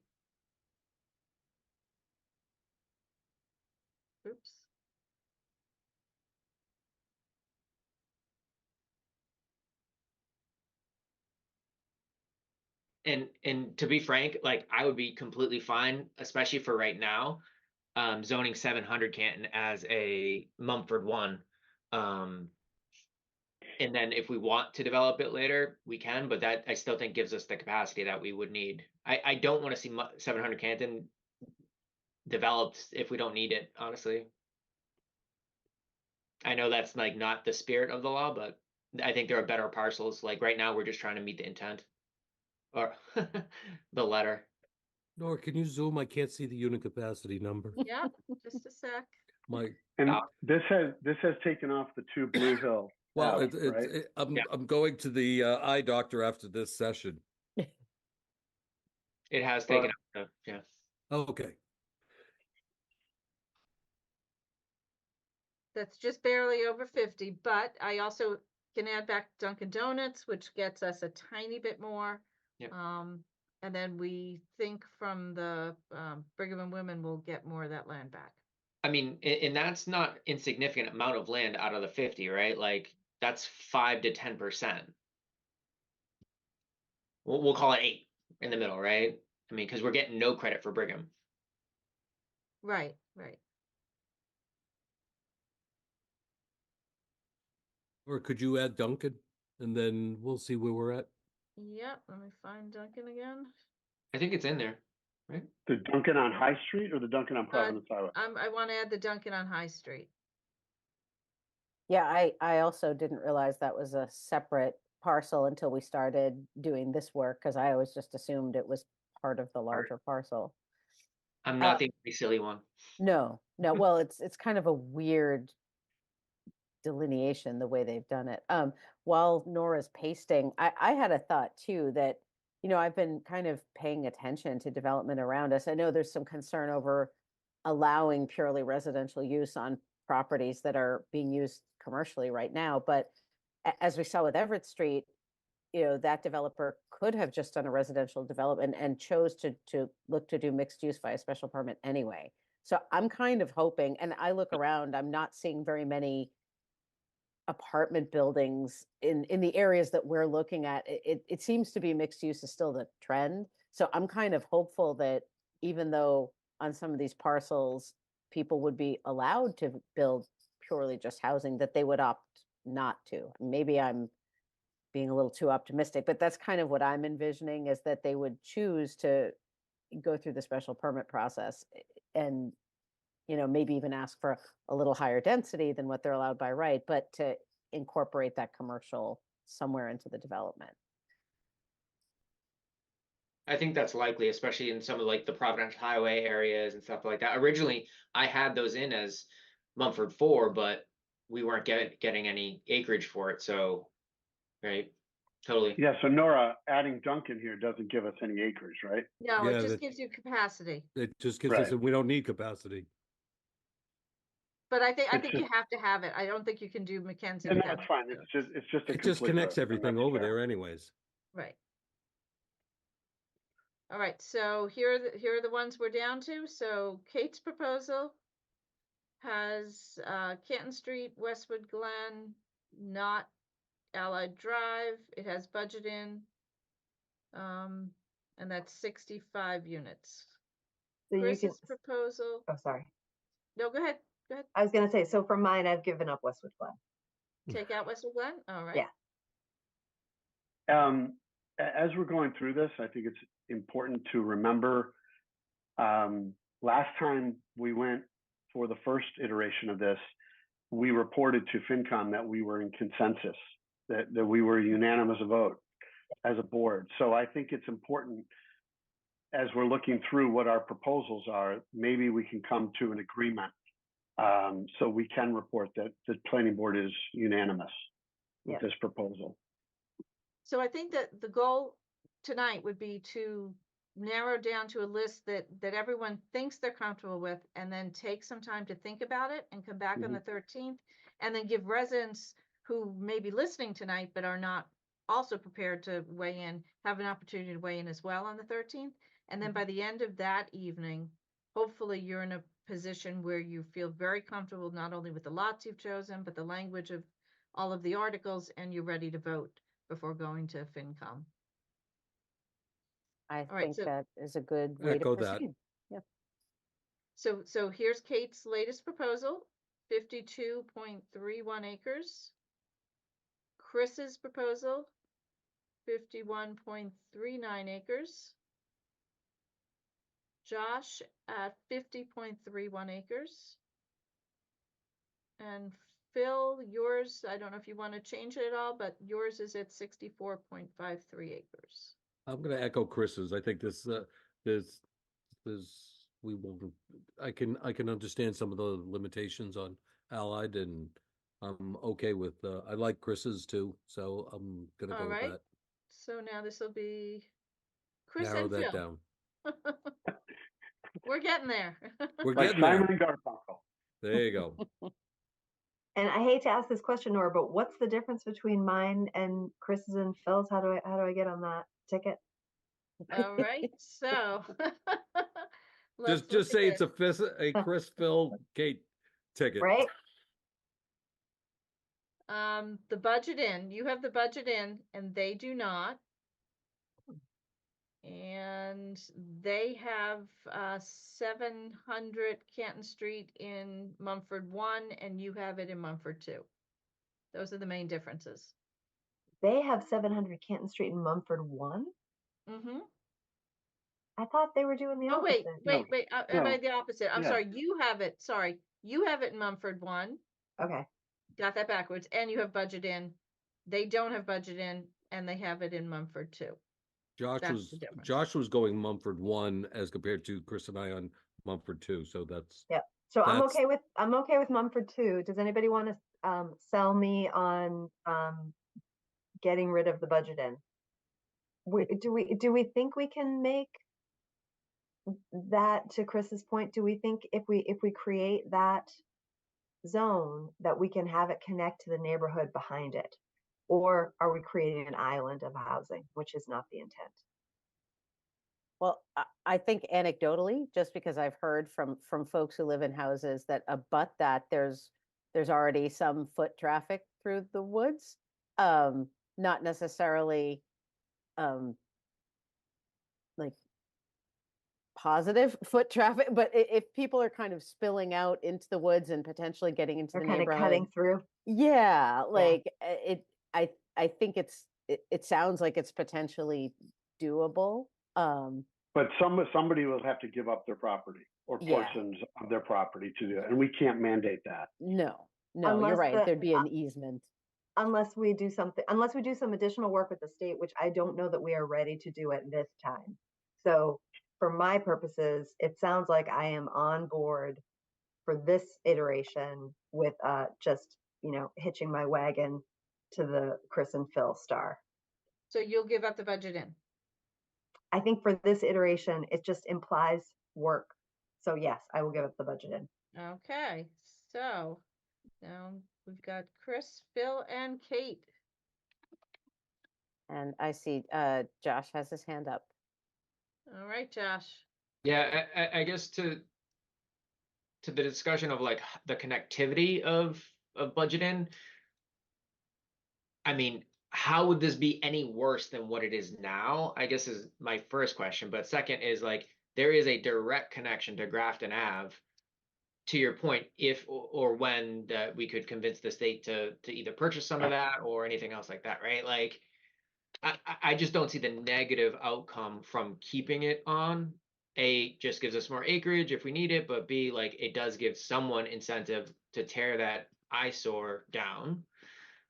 Oops. And to be frank, like I would be completely fine, especially for right now, zoning 700 Canton as a Mumford 1. And then if we want to develop it later, we can, but that I still think gives us the capacity that we would need. I don't want to see 700 Canton developed if we don't need it, honestly. I know that's like not the spirit of the law, but I think there are better parcels. Like right now, we're just trying to meet the intent or the letter. Nora, can you zoom? I can't see the unit capacity number. Yeah, just a sec. And this has taken off the 2 Blue Hill. Well, Ave, right? I'm going to the eye doctor after this session. It has taken up, yeah. Okay. That's just barely over 50, but I also can add back Dunkin' Donuts, which gets us a tiny bit more. Yep. And then we think from the Brigham and Women will get more of that land back. I mean, and that's not insignificant amount of land out of the 50, right? Like that's 5 to 10%. We'll call it 8 in the middle, right? I mean, because we're getting no credit for Brigham. Right. Or could you add Duncan, and then we'll see where we're at. Yep. Let me find Duncan again. I think it's in there, right? The Duncan on High Street or the Duncan on Providence Highway? I want to add the Duncan on High Street. Yeah, I also didn't realize that was a separate parcel until we started doing this work, because I always just assumed it was part of the larger parcel. I'm not the only silly one. No, well, it's kind of a weird delineation the way they've done it. While Nora's pasting, I had a thought too that, I've been kind of paying attention to development around us. I know there's some concern over allowing purely residential use on properties that are being used commercially right now, but as we saw with Everett Street, that developer could have just done a residential development and chose to look to do mixed use by a special permit anyway. So I'm kind of hoping, and I look around, I'm not seeing very many apartment buildings in the areas that we're looking at. It seems to be mixed use is still the trend. So I'm kind of hopeful that even though on some of these parcels, people would be allowed to build purely just housing, that they would opt not to. Maybe I'm being a little too optimistic, but that's kind of what I'm envisioning, is that they would choose to go through the special permit process and maybe even ask for a little higher density than what they're allowed by right, but to incorporate that commercial somewhere into the development. I think that's likely, especially in some of like the Providence Highway areas and stuff like that. Originally, I had those in as Mumford 4, but we weren't getting any acreage for it. So, right, totally. Yeah, so Nora, adding Duncan here doesn't give us any acreage, right? No, Yeah, it just gives you capacity. It just gives us, we don't need capacity. But I think you have to have it. I don't think you can do Mackenzie. And that's fine. It just connects everything over there anyways. Right. All right. So here are the ones we're down to. So Kate's proposal has Canton Street, Westwood Glen, not Allied Drive. It has budget in, and that's 65 units. So Chris's proposal. Oh, sorry. No, go ahead. Go ahead. I was gonna say, so for mine, I've given up Westwood Glen. Take out Westwood Glen? All right. Yeah. As we're going through this, I think it's important to remember, last time we went for the first iteration of this, we reported to FinCom that we were in consensus, that we were unanimous vote as a board. So I think it's important, as we're looking through what our proposals are, maybe we can come to an agreement. So we can report that the planning board is unanimous with this proposal. So I think that the goal tonight would be to narrow down to a list that everyone thinks they're comfortable with, and then take some time to think about it and come back on the 13th, and then give residents who may be listening tonight but are not also prepared to weigh in, have an opportunity to weigh in as well on the 13th. And then by the end of that evening, hopefully you're in a position where you feel very comfortable not only with the lots you've chosen, but the language of all of the articles, and you're ready to vote before going to FinCom. I All right, think so- that is a good way to Echo that. proceed. Yeah. So here's Kate's latest proposal, 52.31 acres. Chris's proposal, 51.39 acres. Josh at 50.31 acres. And Phil, yours, I don't know if you want to change it at all, but yours is at 64.53 acres. I'm going to echo Chris's. I think we will. I can understand some of the limitations on Allied, and I'm okay with. I like Chris's too, so I'm going to go with that. So now this will be Chris Narrow and that Phil. down. We're getting there. We're Like getting Simon there. and Garfunkel. There you go. And I hate to ask this question, Nora, but what's the difference between mine and Chris's and Phil's? How do I get on that ticket? All right, so let's Just look say at it's a Chris, Phil, Kate ticket. Right? the budget in. You have the budget in, and they do not. And they have 700 Canton Street in Mumford 1, and you have it in Mumford 2. Those are the main differences. They have 700 Canton Street in Mumford 1. Mm-hmm. I thought they were doing the Oh, opposite. wait. I made the opposite. I'm Yeah. sorry. You have it. Sorry. You have it in Mumford 1. Okay. Got that backwards. And you have budget in. They don't have budget in, and they have it in Mumford 2. That's the difference. Josh was going Mumford 1 as compared to Chris and I on Mumford 2. So that's So I'm That's- okay with Mumford 2. Does anybody want to sell me on getting rid of the budget in? Do we think we can make that, to Chris's point? Do we think if we create that zone that we can have it connect to the neighborhood behind it? Or are we creating an island of housing, which is not the intent? Well, I think anecdotally, just because I've heard from folks who live in houses that abut that, there's already some foot traffic through the woods, not necessarily like positive foot traffic, but if people are kind of spilling out into the woods and potentially getting into They're the kind of neighborhood, cutting through. yeah, like I think it sounds like it's potentially doable. But somebody will have to give up their property or Yeah. portions of their property to do it, and we can't mandate that. No, you're Unless right. There'd be an easement. Unless we do some additional work with the state, which I don't know that we are ready to do at this time. So for my purposes, it sounds like I am on board for this iteration with just, hitching my wagon to the Chris and Phil star. So you'll give up the budget in. I think for this iteration, it just implies work. So yes, I will give up the budget in. Okay, so now we've got Chris, Phil, and Kate. And I see Josh has his hand up. All right, Josh. Yeah, I guess to the discussion of like the connectivity of budget in, I mean, how would this be any worse than what it is now? I guess is my first question. But second is like there is a direct connection to Grafton Ave to your point, if or when that we could convince the state to either purchase some of that or anything else like that, right? Like, I just don't see the negative outcome from keeping it on. A, just gives us more acreage if we need it, but B, like, it does give someone incentive to tear that eyesore down,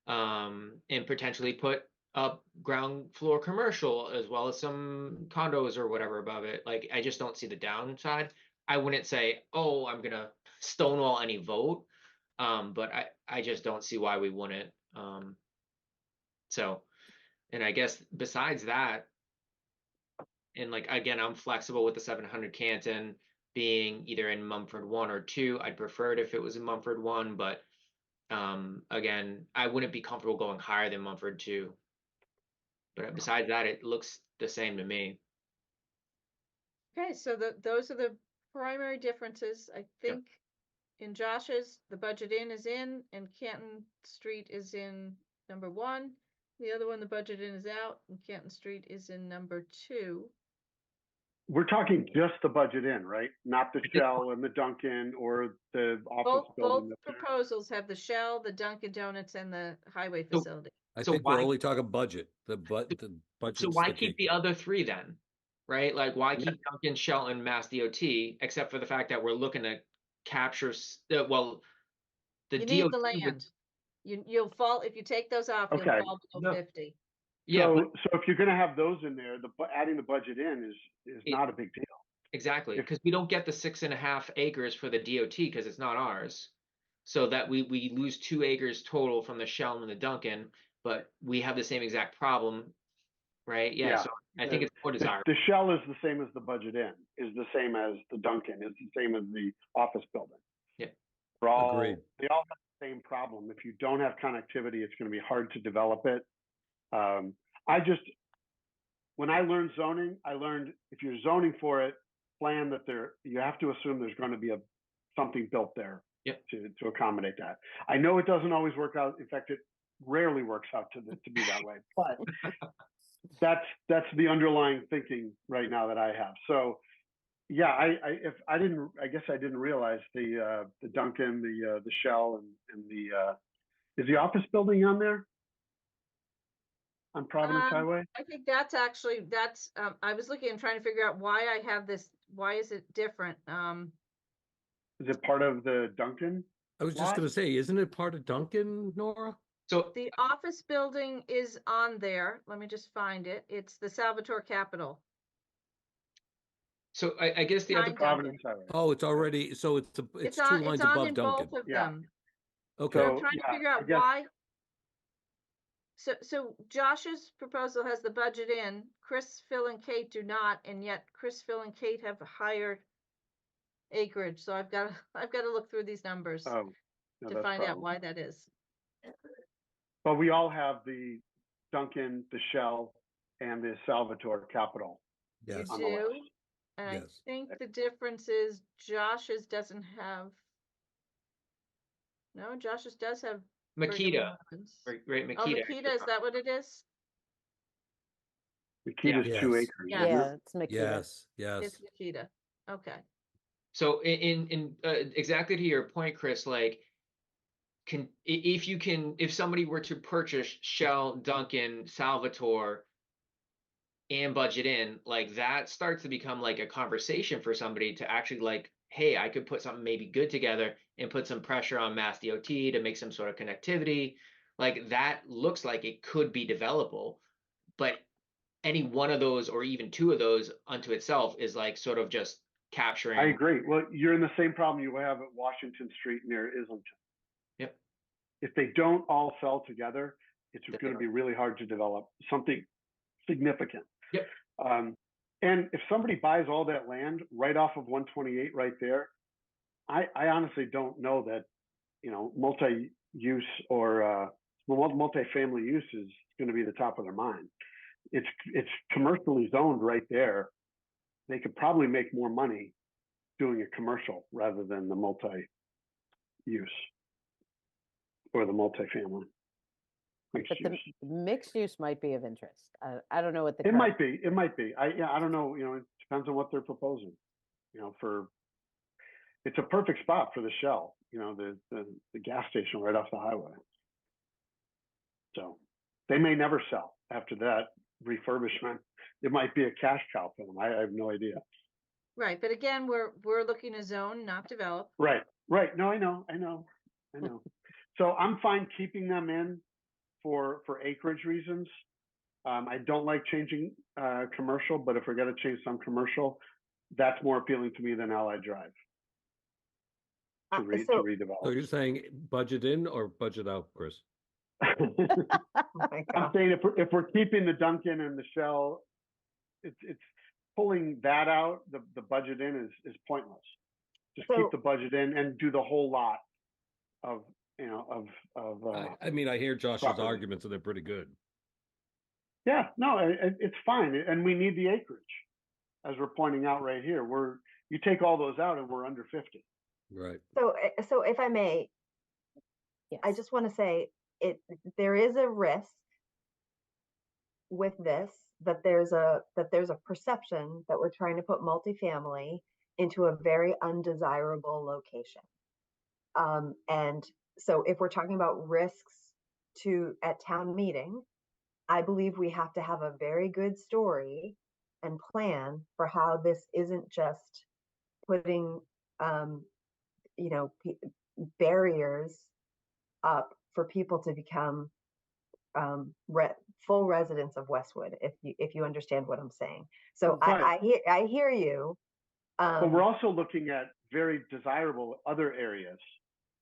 and potentially put up ground floor commercial as well as some condos or whatever above it. Like, I just don't see the downside. I wouldn't say, oh, I'm gonna stonewall any vote, but I just don't see why we wouldn't. So, and I guess besides that, and like, again, I'm flexible with the 700 Canton being either in Mumford 1 or 2. I'd prefer it if it was in Mumford 1, but again, I wouldn't be comfortable going higher than Mumford 2. But besides that, it looks the same to me. Okay, so those are the primary differences. I think in Josh's, the budget in is in, and Canton Street is in number 1. The other one, the budget in is out, and Canton Street is in number 2. We're talking just the budget in, right? Not the Shell and the Dunkin' or the office Both building. up there. proposals have the Shell, the Dunkin' Donuts, and the highway So- facility. I So think we're why- only talking budget. The budget. So why keep the other 3 then? Right? Like, why keep Duncan, Shell, and Mass DOT, except for the fact that we're looking to capture, well, the You DOT. need the land. You'll fall, if you take those off, you'll Okay. fall below No. 50. Yeah, but So if you're going to have those in there, adding the budget in is It- not a big deal. exactly, if- because we don't get the 6.5 acres for the DOT because it's not ours. So that we lose 2 acres total from the Shell and the Duncan, but we have the same exact problem, right? Yeah, Yeah. so I think it's more desirable. The Shell is the same as the budget in, is the same as the Dunkin', is the same as the office building. Yeah. They all Agreed. have the same problem. If you don't have connectivity, it's going to be hard to develop it. When I learned zoning, I learned if you're zoning for it, plan that you have to assume there's going to be something built there. Yep. To accommodate that. I know it doesn't always work out. In fact, it rarely works out to be that way. But that's the underlying thinking right now that I have. So yeah, I guess I didn't realize the Dunkin', the Shell, and the is the office building on there on Providence Highway? I think that's actually, I was looking and trying to figure out why I have this, why is it different? Is it part of the Dunkin'? I was just lot? going to say, isn't it part of Duncan, Nora? So The office building is on there. Let me just find it. It's the Salvatore Capitol. I guess the other Behind Providence Highway. Oh, it's already, so it's 2 lines It's on above in Duncan. both of Yeah. them. Okay. I'm So, trying to yeah, figure I out guess- why. So Josh's proposal has the budget in, Chris, Phil, and Kate do not, and yet Chris, Phil, and Kate have higher acreage. So I've got to look through these numbers Oh, no, to that's find out probably- why that is. But we all have the Dunkin', the Shell, and the Salvatore Capitol. Yes. on You the do, list. and Yes. I think the difference is Josh's doesn't have. No, Josh's does have. Makita, ones. right? Oh, Makita. Makita, is that what it is? Makita's Yeah. 2 Yes. acres. Yeah. isn't it? Yeah, it's Makita. Yes. Yes. It's Makita. Okay. So in exactly to your point, Chris, like, if somebody were to purchase Shell, Duncan, Salvatore, and budget in, like, that starts to become like a conversation for somebody to actually, like, hey, I could put something maybe good together and put some pressure on Mass DOT to make some sort of connectivity. Like, that looks like it could be developable, but any one of those or even 2 of those unto itself is like sort of just capturing. I agree. Well, you're in the same problem you have at Washington Street near Islington. Yep. If they don't all sell together, it's Yep. going to be really hard to develop something significant. Yep. And if somebody buys all that land right off of 128 right there, I honestly don't know that, multi-use or multi-family use is going to be the top of their mind. It's commercially zoned right there. They could probably make more money doing a commercial rather than the multi-use or the multi-family. Mixed But the use. mixed use might be of interest. I don't know what the. It current- might be. It might be. I don't know. It depends on what they're proposing. For it's a perfect spot for the Shell, you know, the gas station right off the highway. So they may never sell after that refurbishment. It might be a cash cow for them. I have no idea. Right, but again, we're looking to zone, not develop. Right. No, I know. So I'm fine keeping them in for acreage reasons. I don't like changing commercial, but if we're going to change some commercial, that's more appealing to me than Allied Drive to So- redevelop. So you're saying budget in or budget out, Chris? Oh my I'm God. saying if we're keeping the Duncan and the Shell, it's pulling that out. The budget in is pointless. Just So- keep the budget in and do the whole lot of I mean, I hear Josh's property. arguments and they're pretty good. Yeah, no, it's fine, and we need the acreage, as we're pointing out right here. You take all those out, and we're under 50. Right. So if I may, Yes. I just want to say there is a risk with this that there's a perception that we're trying to put multifamily into a very undesirable location. And so if we're talking about risks at town meeting, I believe we have to have a very good story and plan for how this isn't just putting barriers up for people to become full residents of Westwood, if you understand what I'm saying. So Right. I hear you. But we're also looking at very desirable other areas.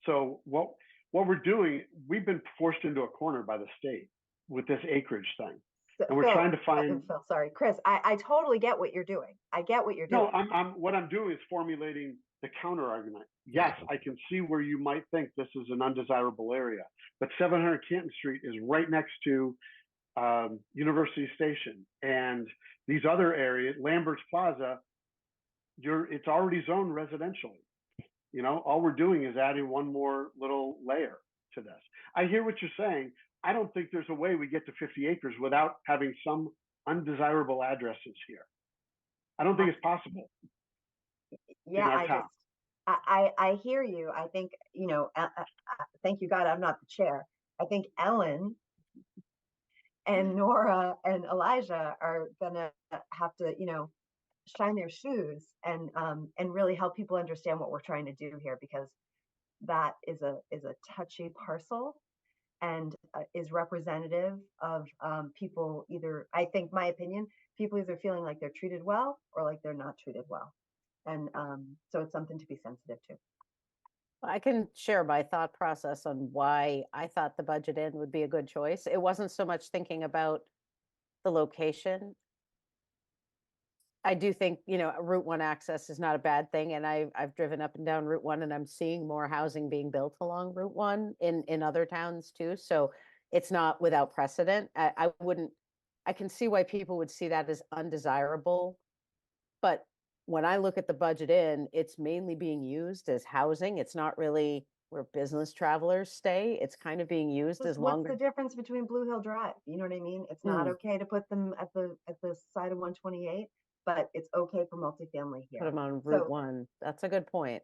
So what we're doing, we've been forced into a corner by the state with this acreage thing. And we're trying to find. Phil, sorry, Chris, I totally get what you're doing. I get what you're doing. No, what I'm doing is formulating the counter argument. Yes, I can see where you might think this is an undesirable area, but 700 Canton Street is right next to University Station, and these other areas, Lambert's Plaza, it's already zoned residentially. You know, all we're doing is adding one more little layer to this. I hear what you're saying. I don't think there's a way we get to 50 acres without having some undesirable addresses here. I don't think it's possible. Yeah, I hear you. I think, thank you God I'm not the chair. I think Ellen and Nora and Elijah are gonna have to, shine their shoes and really help people understand what we're trying to do here, because that is a touchy parcel and is representative of people either, I think my opinion, people either feeling like they're treated well or like they're not treated well. And so it's something to be sensitive to. I can share my thought process on why I thought the budget in would be a good choice. It wasn't so much thinking about the location. I do think, Route 1 access is not a bad thing. And I've driven up and down Route 1 and I'm seeing more housing being built along Route 1 in other towns too. So it's not without precedent. I can see why people would see that as undesirable. But when I look at the budget in, it's mainly being used as housing. It's not really where business travelers stay. It's kind of being used as longer. What's the difference between Blue Hill Drive? You know what I mean? It's not okay to put them at the side of 128, but it's okay for multifamily here. Put them on Route 1. That's a good point.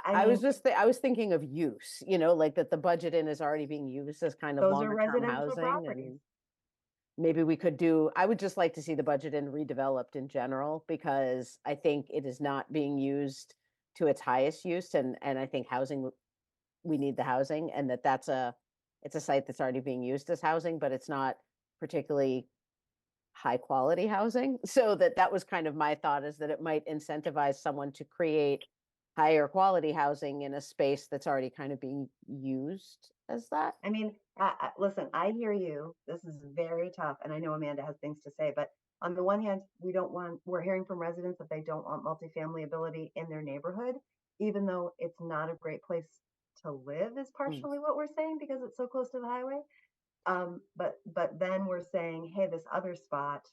I was thinking of use, like that the budget in is already being used as kind of those are longer term residential housing. properties. And maybe we could I would just like to see the budget in redeveloped in general, because I think it is not being used to its highest use. And I think housing, we need the housing, and it's a site that's already being used as housing, but it's not particularly high quality housing. So that was kind of my thought, is that it might incentivize someone to create higher quality housing in a space that's already kind of being used as that. I mean, listen, I hear you. This is very tough. And I know Amanda has things to say, but on the one hand, we're hearing from residents that they don't want multifamily ability in their neighborhood, even though it's not a great place to live is partially what we're saying, because it's so close to the highway. But then we're saying, hey, this other spot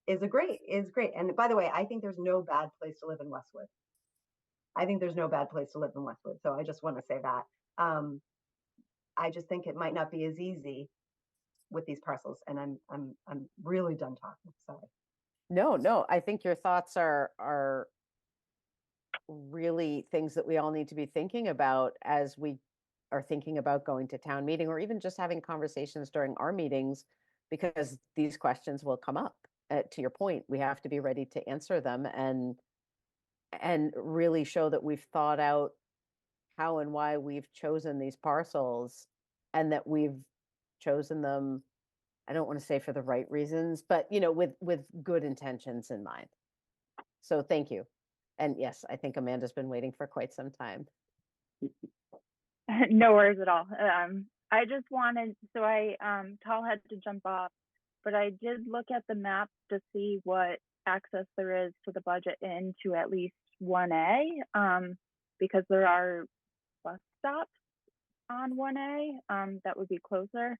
is great. And by the way, I think there's no bad place to live in Westwood. So I just want to say that. I just think it might not be as easy with these parcels, and I'm really done talking. Sorry. No, I think your thoughts are really things that we all need to be thinking about as we are thinking about going to town meeting, or even just having conversations during our meetings, because these questions will come up. To your point, we have to be ready to answer them and really show that we've thought out how and why we've chosen these parcels, and that we've chosen them, I don't want to say for the right reasons, but with good intentions in mind. So thank you. And yes, I think Amanda's been waiting for quite some time. No worries at all. I just wanted, so Tal had to jump off, but I did look at the map to see what access there is to the budget into at least 1A, because there are bus stops on 1A that would be closer.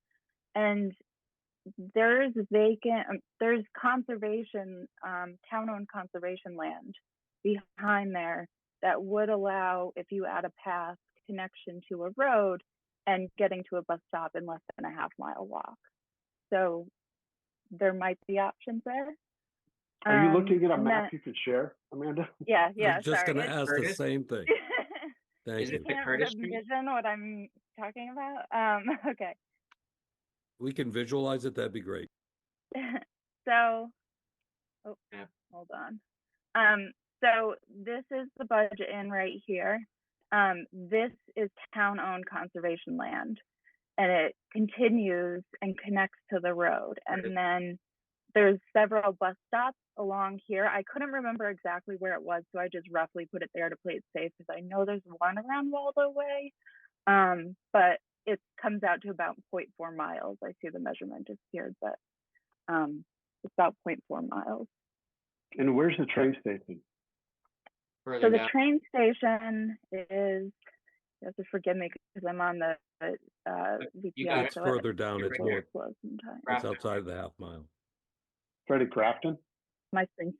And there's there's conservation, town-owned conservation land behind there that would allow, if you add a path connection to a road and getting to a bus stop in less than a half-mile walk. So there might be options there. Are you looking at a map you could share, Amanda? Yeah, I'm just sorry. going to ask the Curtis? same thing. Thank Is you. it the Can't Curtis Street? envision what I'm talking about. Okay. We can visualize it. That'd be great. So, oh, Yeah. hold on. So this is the budget in right here. This is town-owned conservation land, and it continues and connects to the road. And then there's several bus stops along here. I couldn't remember exactly where it was, so I just roughly put it there to play it safe, because I know there's one around Waldo Way, but it comes out to about 0.4 miles. I see the measurement is here, but it's about 0.4 miles. And where's the train station? So Further the down. train station is, you have to forgive me because I'm on the You got VPN, it. It's so further down. You're It's right more, here. close sometimes. it's outside of the half mile. Freddie Crafton? My screen.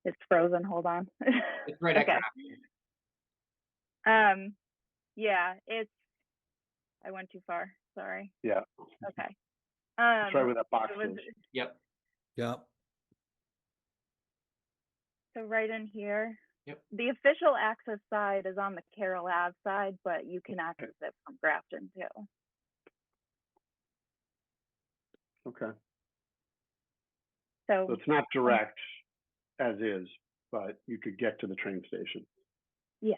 It's frozen. Hold on. It's right at Okay. Grafton. Yeah, I went too far. Sorry. Yeah. Okay. That's right where that box it was, is. Yep. Yep. so right in here. Yep. The official access side is on the Carroll Ave side, but you can access it from Grafton too. Okay. So So it's not direct as is, but you could get to the train station. yeah.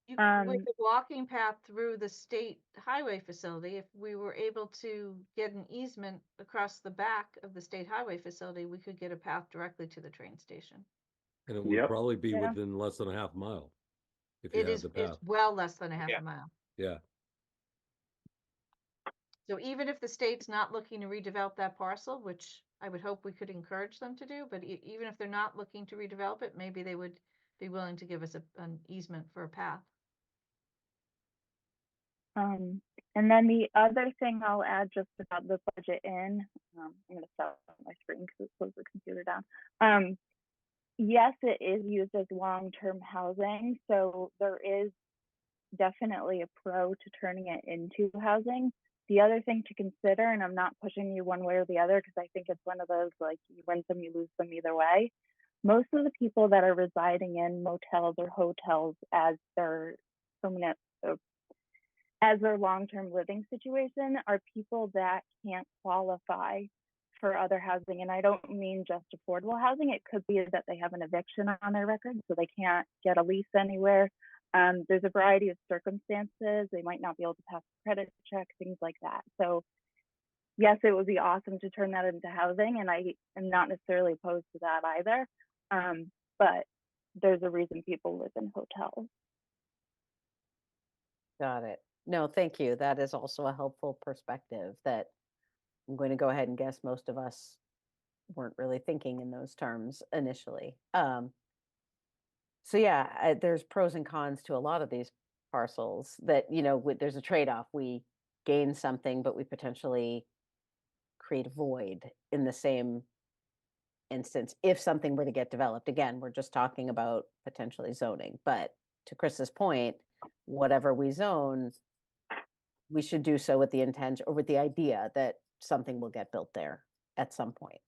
You could like a walking path through the state highway facility. If we were able to get an easement across the back of the state highway facility, we could get a path directly to the train station. And it would Yep. probably be Yeah. within less than a half mile. If you It had is, the it's path. well less than a half Yeah. a mile. Yeah. So even if the state's not looking to redevelop that parcel, which I would hope we could encourage them to do, but even if they're not looking to redevelop it, maybe they would be willing to give us an easement for a path. And then the other thing I'll add just about the budget I'm going to stop my screen because it slows the computer down. Yes, it is used as long-term housing, so there is definitely a pro to turning it into housing. The other thing to consider, and I'm not pushing you one way or the other because I think it's one of those like you win some, you lose some either way. Most of the people that are residing in motels or hotels as their permanent as their long-term living situation are people that can't qualify for other housing. And I don't mean just affordable housing. It could be that they have an eviction on their record, so they can't get a lease anywhere. There's a variety of circumstances. They might not be able to pass a credit check, things like that. So yes, it would be awesome to turn that into housing. And I am not necessarily opposed to that either. But there's a reason people live in hotels. Got it. No, thank you. That is also a helpful perspective that I'm going to go ahead and guess most of us weren't really thinking in those terms initially. So yeah, there's pros and cons to a lot of these parcels that, there's a trade-off. We gain something, but we potentially create a void in the same instance if something were to get developed. Again, we're just talking about potentially zoning, but to Chris's point, whatever we zone, we should do so with the intent or with the idea that something will get built there at some point.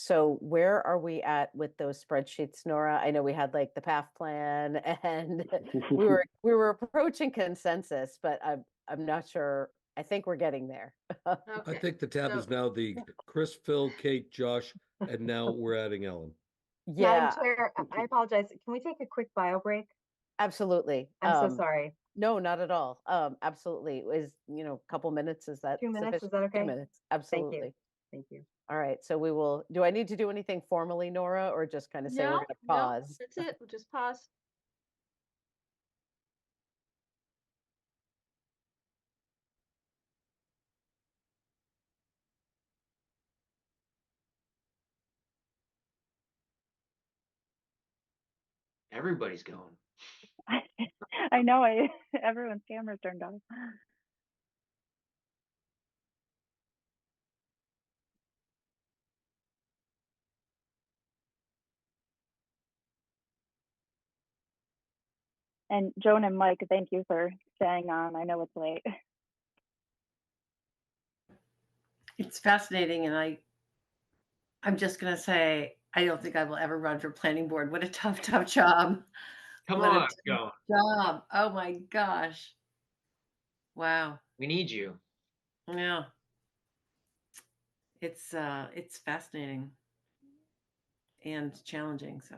So where are we at with those spreadsheets, Nora? I know we had like the PAF plan and we were approaching consensus, but I'm not sure. I think we're getting there. I Okay. think the tab so- is now the Chris, Phil, Kate, Josh, and now we're adding Ellen. Madam Yeah, Chair, I apologize. Can we take a quick bio break? absolutely. I'm so sorry. No, not at all. Absolutely. Is, a couple minutes, is that 2 minutes, is sufficient? that okay? 2 minutes, Thank you. absolutely. Thank you. All right, so do I need to do anything formally, Nora, or just kind of say we're No, gonna no, pause? that's it. We'll just pause. Everybody's going. I know, everyone's camera's turned off. And Joan and Mike, thank you for staying on. I know it's late. It's fascinating, and I'm just gonna say I don't think I will ever run for planning board. What a tough job. Come What a on, tough Joan. job. Oh my gosh. Wow. We need you. Yeah. It's fascinating and challenging. So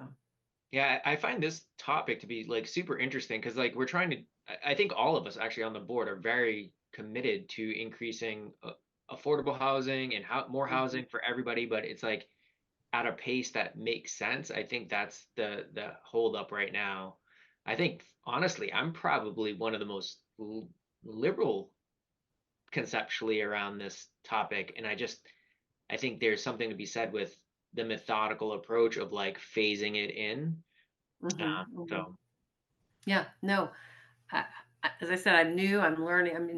Yeah, I find this topic to be like super interesting because like we're trying to, I think all of us actually on the board are very committed to increasing affordable housing and more housing for everybody, but it's like at a pace that makes sense. I think that's the hold up right now. I think honestly, I'm probably one of the most liberal conceptually around this topic, and I think there's something to be said with the methodical approach of like phasing it in. So yeah, no. As I said, I'm new. I'm learning. I'm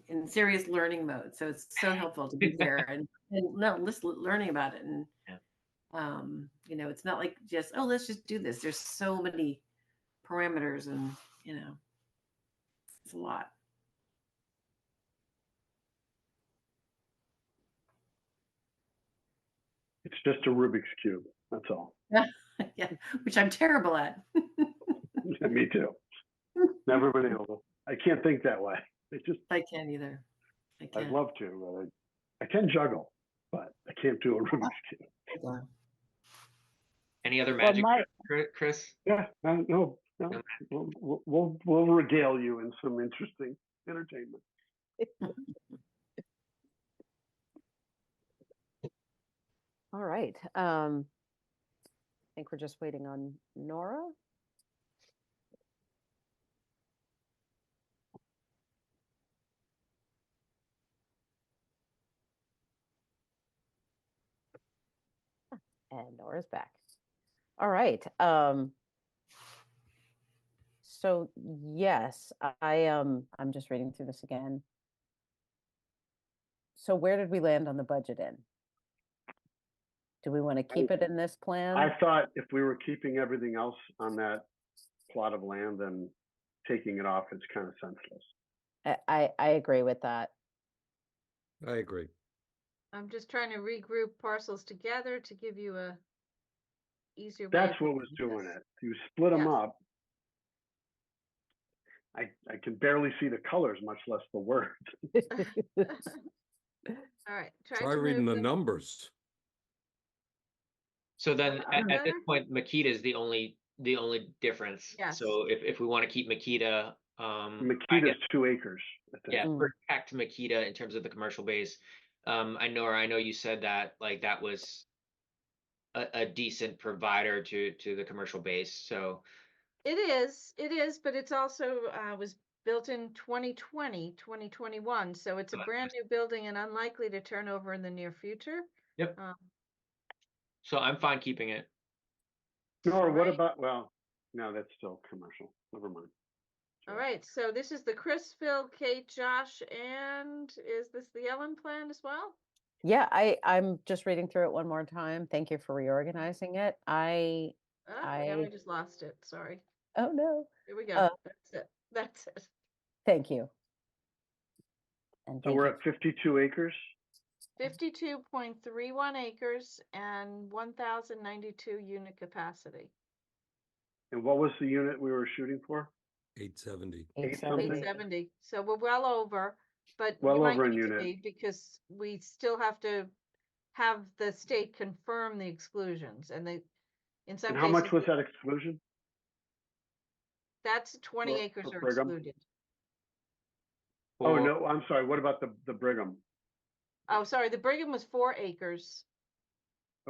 in serious learning mode. So it's so helpful to be here and no, learning about it. And it's not like just let's just do this. There's so many parameters, and it's a lot. It's just a Rubik's Cube. That's all. Yeah, which I'm terrible at. Me too. Never been able to. I can't think that way. I can't either. I'd love to. I can juggle, but I can't do a Rubik's Cube. Any other magic, Well, Chris? Yeah, no. We'll regale you in some interesting entertainment. All right. I think we're just waiting on Nora. And Nora's back. All right. So yes, I'm just reading through this again. So where did we land on the budget in? Do we want to keep it in this plan? I thought if we were keeping everything else on that plot of land, then taking it off is kind of senseless. I agree with that. I agree. I'm just trying to regroup parcels together to give you a easier way. That's what was doing it. You split them up. I can barely see the colors, much less the words. All right. Try reading the numbers. So then at this point, Makita is the only difference. Yes. So if we want to keep Makita, Makita's 2 acres. Yeah, protect Makita in terms of the commercial base. I know you said that like that was a decent provider to the commercial base. So it is, but it's also was built in 2020, 2021. So it's a brand new building and unlikely to turn over in the near future. Yep. So I'm fine keeping it. Nora, what about, well, no, that's still commercial. Never mind. All right, so this is the Chris, Phil, Kate, Josh, and is this the Ellen plan as well? Yeah, I'm just reading through it one more time. Thank you for reorganizing it. Yeah, we just lost it. Sorry. Oh no. Here we go. That's it. Thank you. And so we're at 52 acres? 52.31 acres and 1,092 unit capacity. And what was the unit we were shooting for? 870. 870. 870. So we're well over, but Well you might over a need to unit. be because we still have to have the state confirm the exclusions, and they, in some And cases. how much was that exclusion? That's 20 for- acres for are Brigham? excluded. Oh, For- no, I'm sorry. What about the Brigham? Oh, sorry, the Brigham was 4 acres.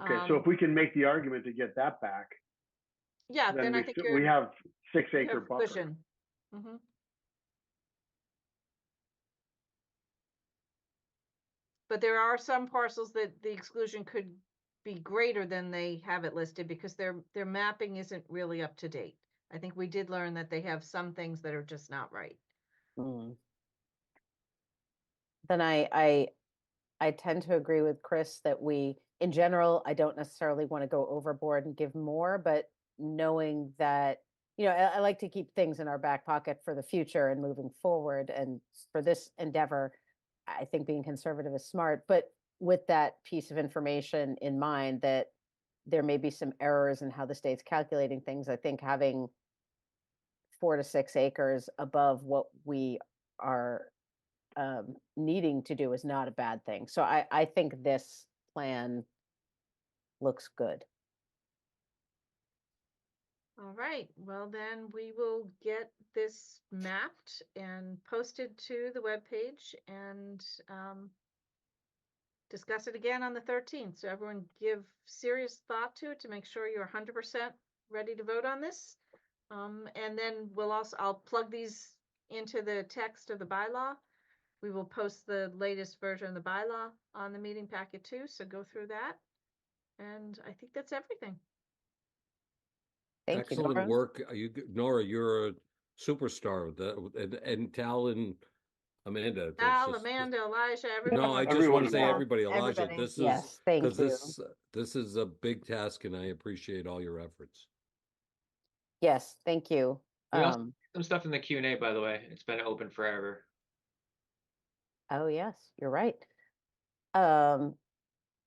Okay, so if Um, we can make the argument to get that back, Yeah, then then I think we have 6 you acre have buffer. cushion. Mhm. But there are some parcels that the exclusion could be greater than they have it listed because their mapping isn't really up to date. I think we did learn that they have some things that are just not right. Mm. Then I tend to agree with Chris that we, in general, I don't necessarily want to go overboard and give more, but knowing that, I like to keep things in our back pocket for the future and moving forward. And for this endeavor, I think being conservative is smart, but with that piece of information in mind that there may be some errors in how the state's calculating things, I think having 4 to 6 acres above what we are needing to do is not a bad thing. So I think this plan looks good. All right, well then we will get this mapped and posted to the webpage and discuss it again on the 13th. So everyone give serious thought to it to make sure you're 100% ready to vote on this. And then I'll plug these into the text of the bylaw. We will post the latest version of the bylaw on the meeting packet too, so go through that. And I think that's everything. Thank you, Excellent Nora. work. Nora, you're a superstar with that. And Tal and Amanda. that's Al, just- Amanda, Elijah, everyone. No, I just Everyone want to say involved. everybody, Elijah, Everybody. this is, Yes, thank because you. this is a big task and I appreciate all your efforts. Yes, thank you. We also some stuff in the Q&A, by the way. It's been open forever. Oh, yes, you're right.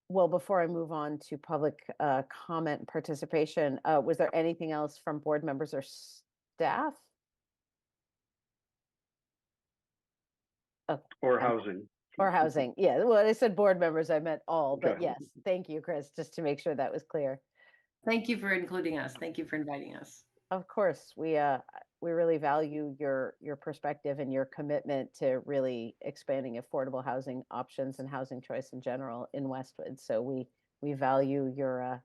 Well, before I move on to public comment and participation, was there anything else from board members or staff? Oh, Or housing. or housing. Yeah, well, I said board members, I meant all, but Okay. yes, thank you, Chris, just to make sure that was clear. Thank you for including us. Thank you for inviting us. Of course, we really value your perspective and your commitment to really expanding affordable housing options and housing choice in general in Westwood. So we value your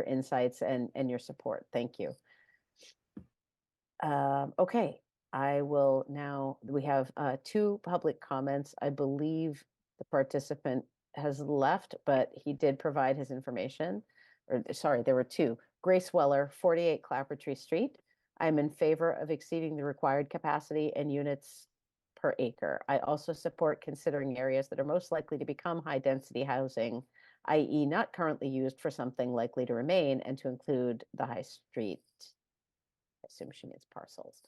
insights and your support. Thank you. Okay, I will now. We have 2 public comments. I believe the participant has left, but he did provide his information. Or sorry, there were 2. Grace Weller, 48 Clappertree Street. I'm in favor of exceeding the required capacity and units per acre. I also support considering areas that are most likely to become high-density housing, i.e. not currently used for something likely to remain, and to include the high street. I assume she means parcels.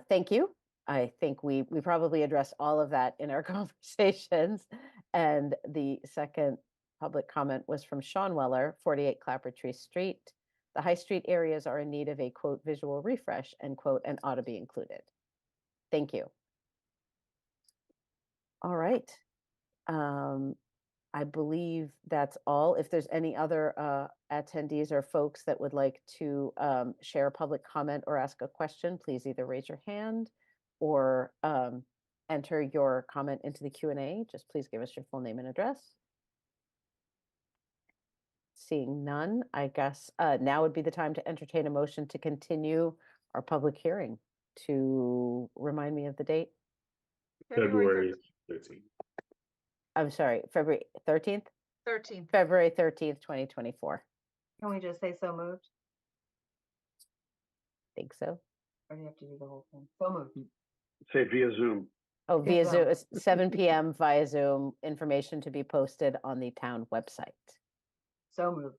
Thank you. I think we probably addressed all of that in our conversations. And the second public comment was from Sean Weller, 48 Clappertree Street. The high street areas are in need of a quote visual refresh, end quote, and ought to be included. Thank you. All right. I believe that's all. If there's any other attendees or folks that would like to share a public comment or ask a question, please either raise your hand or enter your comment into the Q&A. Just please give us your full name and address. Seeing none, I guess now would be the time to entertain a motion to continue our public hearing. To remind me of the date? February 13th. I'm sorry, February 13th? 13th. February 13th, 2024. Can we just say so moved? Think so. Or do you have to do the whole thing? So moved. Say via Zoom. Oh, via Zoom. Zoom, it's 7 p.m. via Zoom, information to be posted on the town website. So moved.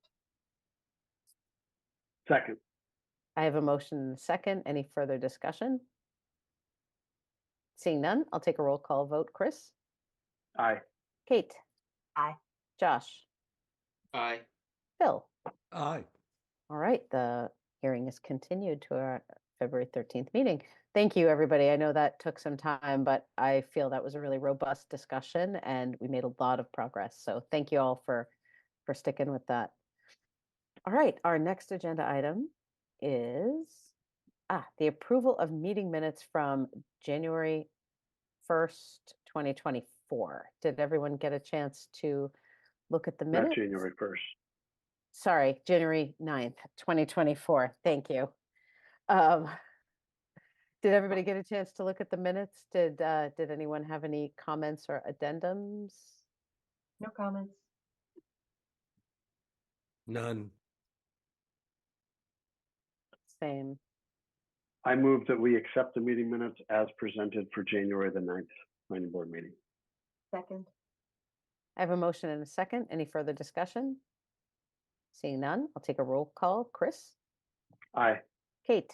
Second. I have a motion and a second. Any further discussion? Seeing none, I'll take a roll call vote. Chris? Aye. Kate? Aye. Josh, Aye. Phil. Aye. All right, the hearing is continued to our February 13th meeting. Thank you, everybody. I know that took some time, but I feel that was a really robust discussion and we made a lot of progress. So thank you all for sticking with that. All right, our next agenda item is the approval of meeting minutes from January 1st, 2024. Did everyone get a chance to look at the Not minutes? January 1st. Sorry, January 9th, 2024. Thank you. Did everybody get a chance to look at the minutes? Did anyone have any comments or addendums? No comments. None. Same. I move that we accept the meeting minutes as presented for January the 9th planning board meeting. Second. I have a motion and a second. Any further discussion? Seeing none, I'll take a roll call. Chris? Aye. Kate?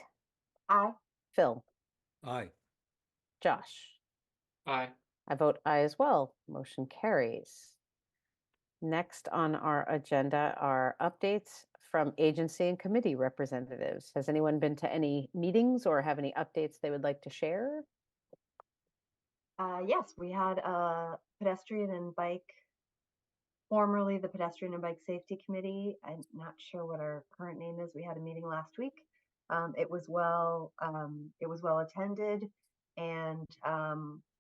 Aye. Phil? Aye. Josh? Aye. I vote aye as well. Motion carries. Next on our agenda are updates from agency and committee representatives. Has anyone been to any meetings or have any updates they would like to share? Yes, we had a pedestrian and bike, formerly the Pedestrian and Bike Safety Committee. I'm not sure what our current name is. We had a meeting last week. It was well attended, and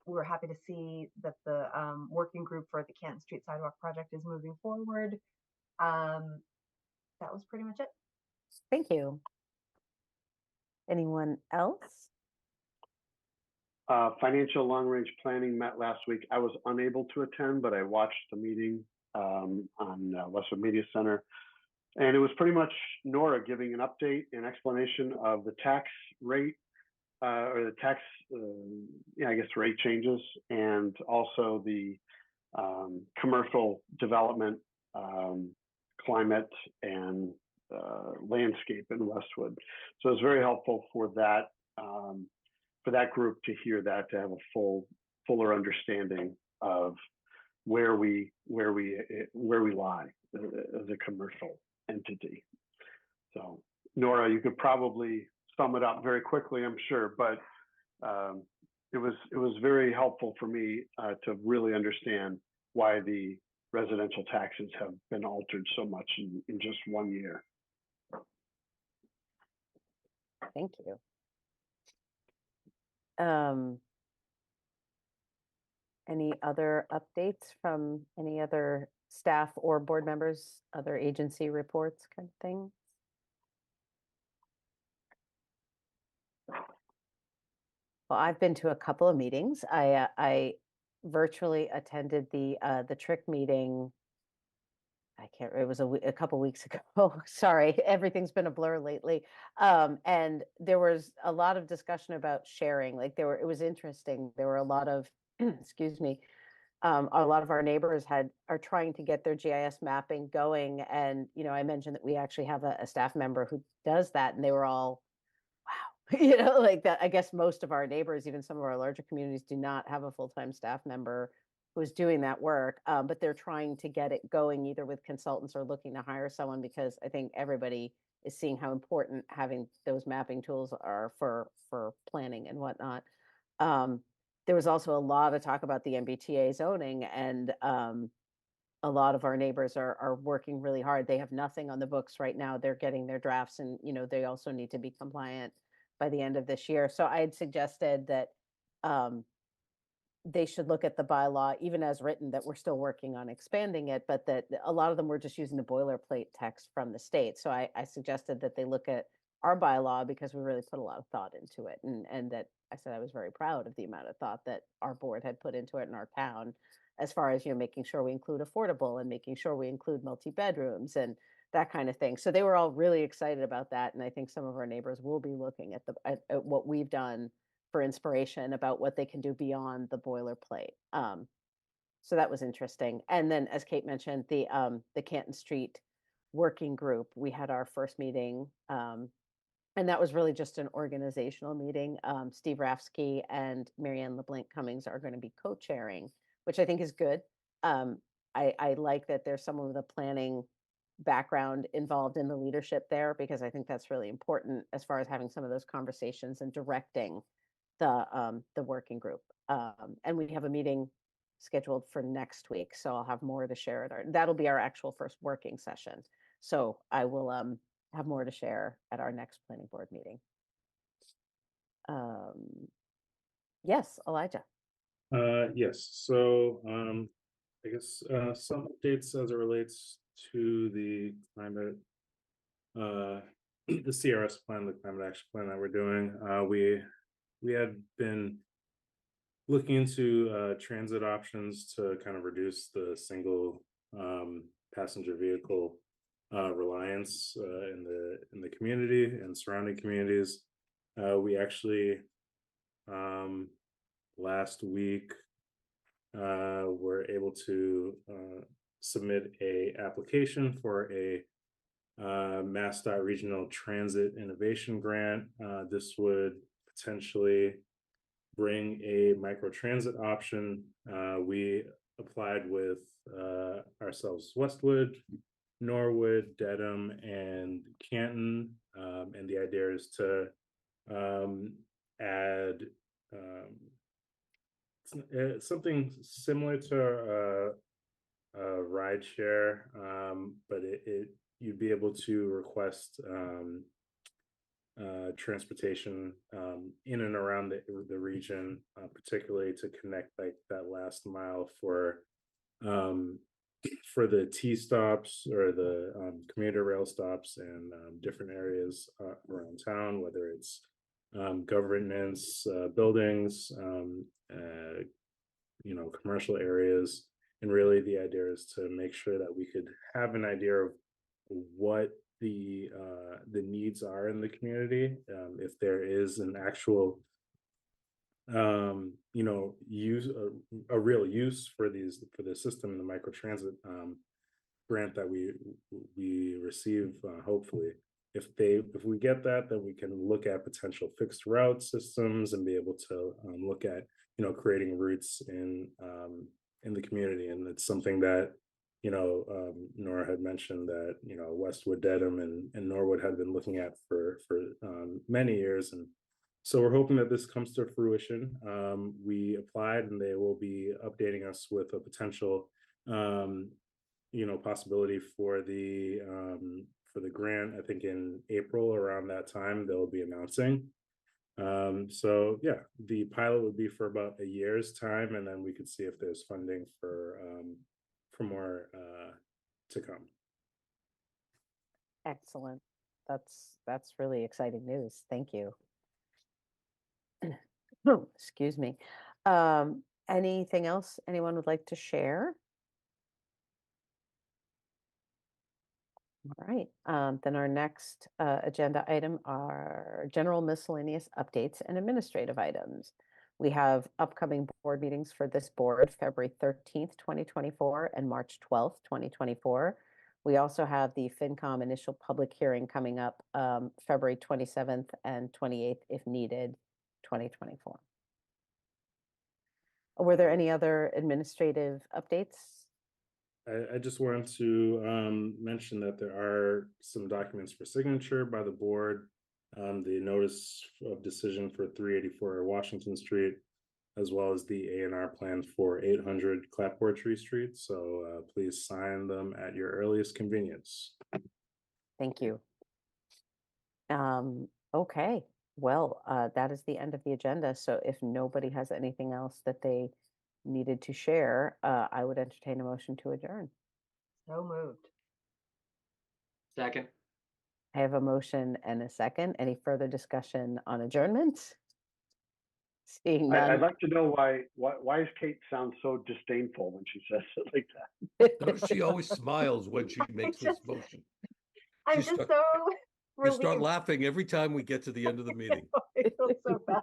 we're happy to see that the working group for the Canton Street Sidewalk Project is moving forward. That was pretty much it. Thank you. Anyone else? Financial long-range planning met last week. I was unable to attend, but I watched the meeting on Westwood Media Center. And it was pretty much Nora giving an update and explanation of the tax rate or the tax, rate changes, and also the commercial development, climate, and landscape in Westwood. So it was very helpful for that group to hear that, to have a fuller understanding of where we lie as a commercial entity. So Nora, you could probably sum it up very quickly, I'm sure, but it was very helpful for me to really understand why the residential taxes have been altered so much in just 1 year. Thank you. Any other updates from any other staff or board members, other agency reports kind of thing? Well, I've been to a couple of meetings. I virtually attended the TRIC meeting. It was a couple weeks ago. Sorry, everything's been a blur lately. And there was a lot of discussion about sharing. It was interesting. There were a lot of, excuse me, a lot of our neighbors are trying to get their GIS mapping going. And, I mentioned that we actually have a staff member who does that, and they were all, wow, like that. I guess most of our neighbors, even some of our larger communities, do not have a full-time staff member who's doing that work, but they're trying to get it going either with consultants or looking to hire someone, because I think everybody is seeing how important having those mapping tools are for planning and whatnot. There was also a lot of talk about the MBTA zoning, and a lot of our neighbors are working really hard. They have nothing on the books right now. They're getting their drafts, and they also need to be compliant by the end of this year. So I had suggested that they should look at the bylaw, even as written, that we're still working on expanding it, but that a lot of them were just using the boilerplate text from the state. So I suggested that they look at our bylaw, because we really put a lot of thought into it. And that I said I was very proud of the amount of thought that our board had put into it in our town, as far as, making sure we include affordable and making sure we include multi-bedrooms and that kind of thing. So they were all really excited about that. And I think some of our neighbors will be looking at at what we've done for inspiration about what they can do beyond the boilerplate. So that was interesting. And then, as Kate mentioned, the Canton Street working group, we had our first meeting, and that was really just an organizational meeting. Steve Rafsky and Marianne LeBlanc Cummings are going to be co-chairing, which I think is good. I like that there's some of the planning background involved in the leadership there, because I think that's really important as far as having some of those conversations and directing the working group. And we have a meeting scheduled for next week, so I'll have more to share at that'll be our actual first working session. So I will have more to share at our next planning board meeting. Yes, Elijah. Yes, so I guess some updates as it relates to the climate, the CRS plan, the climate action plan that we're doing. We had been looking into transit options to kind of reduce the single passenger vehicle reliance in the community and surrounding communities. We actually last week were able to submit a application for a MassDOT Regional Transit Innovation Grant. This would potentially bring a microtransit option. We applied with ourselves, Westwood, Norwood, Dedham, and Canton. And the idea is to add something similar to a ride share, but you'd be able to request transportation in and around the region, particularly to connect like that last mile for the T stops or the commuter rail stops and different areas around town, whether it's governments, buildings, commercial areas. And really the idea is to make sure that we could have an idea of what the needs are in the community, if there is an actual use a real use for the system, the microtransit grant that we receive, hopefully. If we get that, then we can look at potential fixed route systems and be able to look at creating routes in the community. And it's something that Nora had mentioned that Westwood, Dedham, and Norwood had been looking at for many years, and so we're hoping that this comes to fruition. We applied, and they will be updating us with a potential possibility for the grant. I think in April, around that time, they'll be announcing. So yeah, the pilot would be for about a year's time, and then we could see if there's funding for more to come. Excellent. That's really exciting news. Thank you. Oh, excuse me. Anything else anyone would like to share? All right. Then our next agenda item are general miscellaneous updates and administrative items. We have upcoming board meetings for this board, February 13th, 2024 and March 12th, 2024. We also have the FinCom initial public hearing coming up February 27th and 28th, if needed, 2024. Were there any other administrative updates? I just wanted to mention that there are some documents for signature by the board. The notice of decision for 384 Washington Street, as well as the A&R plan for 800 Clapboard Tree Street. So please sign them at your earliest convenience. Thank you. Okay, well, that is the end of the agenda. So if nobody has anything else that they needed to share, I would entertain a motion to adjourn. So moved. Second. I have a motion and a second. Any further discussion on adjournment? Seeing none. I'd like to know why does Kate sound so disdainful when she says it like that? No, she always smiles when she makes this motion. I'm You just start- so You start relieved. laughing every time we get to the end of the meeting. I feel so bad.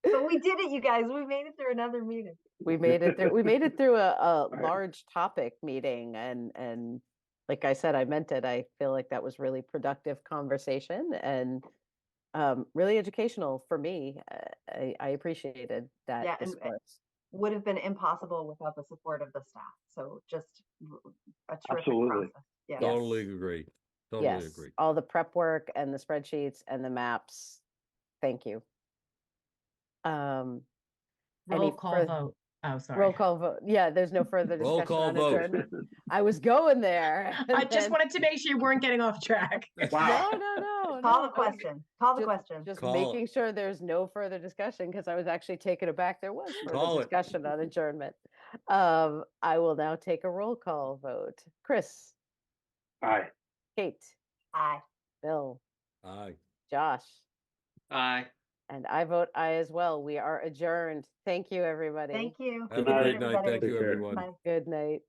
But we did it, you guys. We made it through another meeting. We made it through. We made it through a large topic meeting, and like I said, I meant it. I feel like that was really productive conversation and really educational for me. I appreciated that Yeah, and discourse. would have been impossible without the support of the staff. So just a terrific Absolutely. process. Yeah. Yes. Totally agree. Totally Yes, agree. all the prep work and the spreadsheets and the maps. Thank you. Any Roll call further- vote. Oh, sorry. Roll call vote. Yeah, there's no further Roll discussion call on vote. adjournment. I was going there. I and just then- wanted to make sure you weren't getting off track. Wow. No. Call no, the question. Call the just- question. Just Call making sure there's no further discussion because I was actually taken aback. There was Call further it. discussion on adjournment. I will now take a roll call vote. Chris, Aye. Kate, Aye. Bill, Aye. Josh, Aye. and I vote aye as well. We are adjourned. Thank you, everybody. Thank you. Have Good a night. great night. everybody. Thank you, Take care. everyone. Bye. Good night.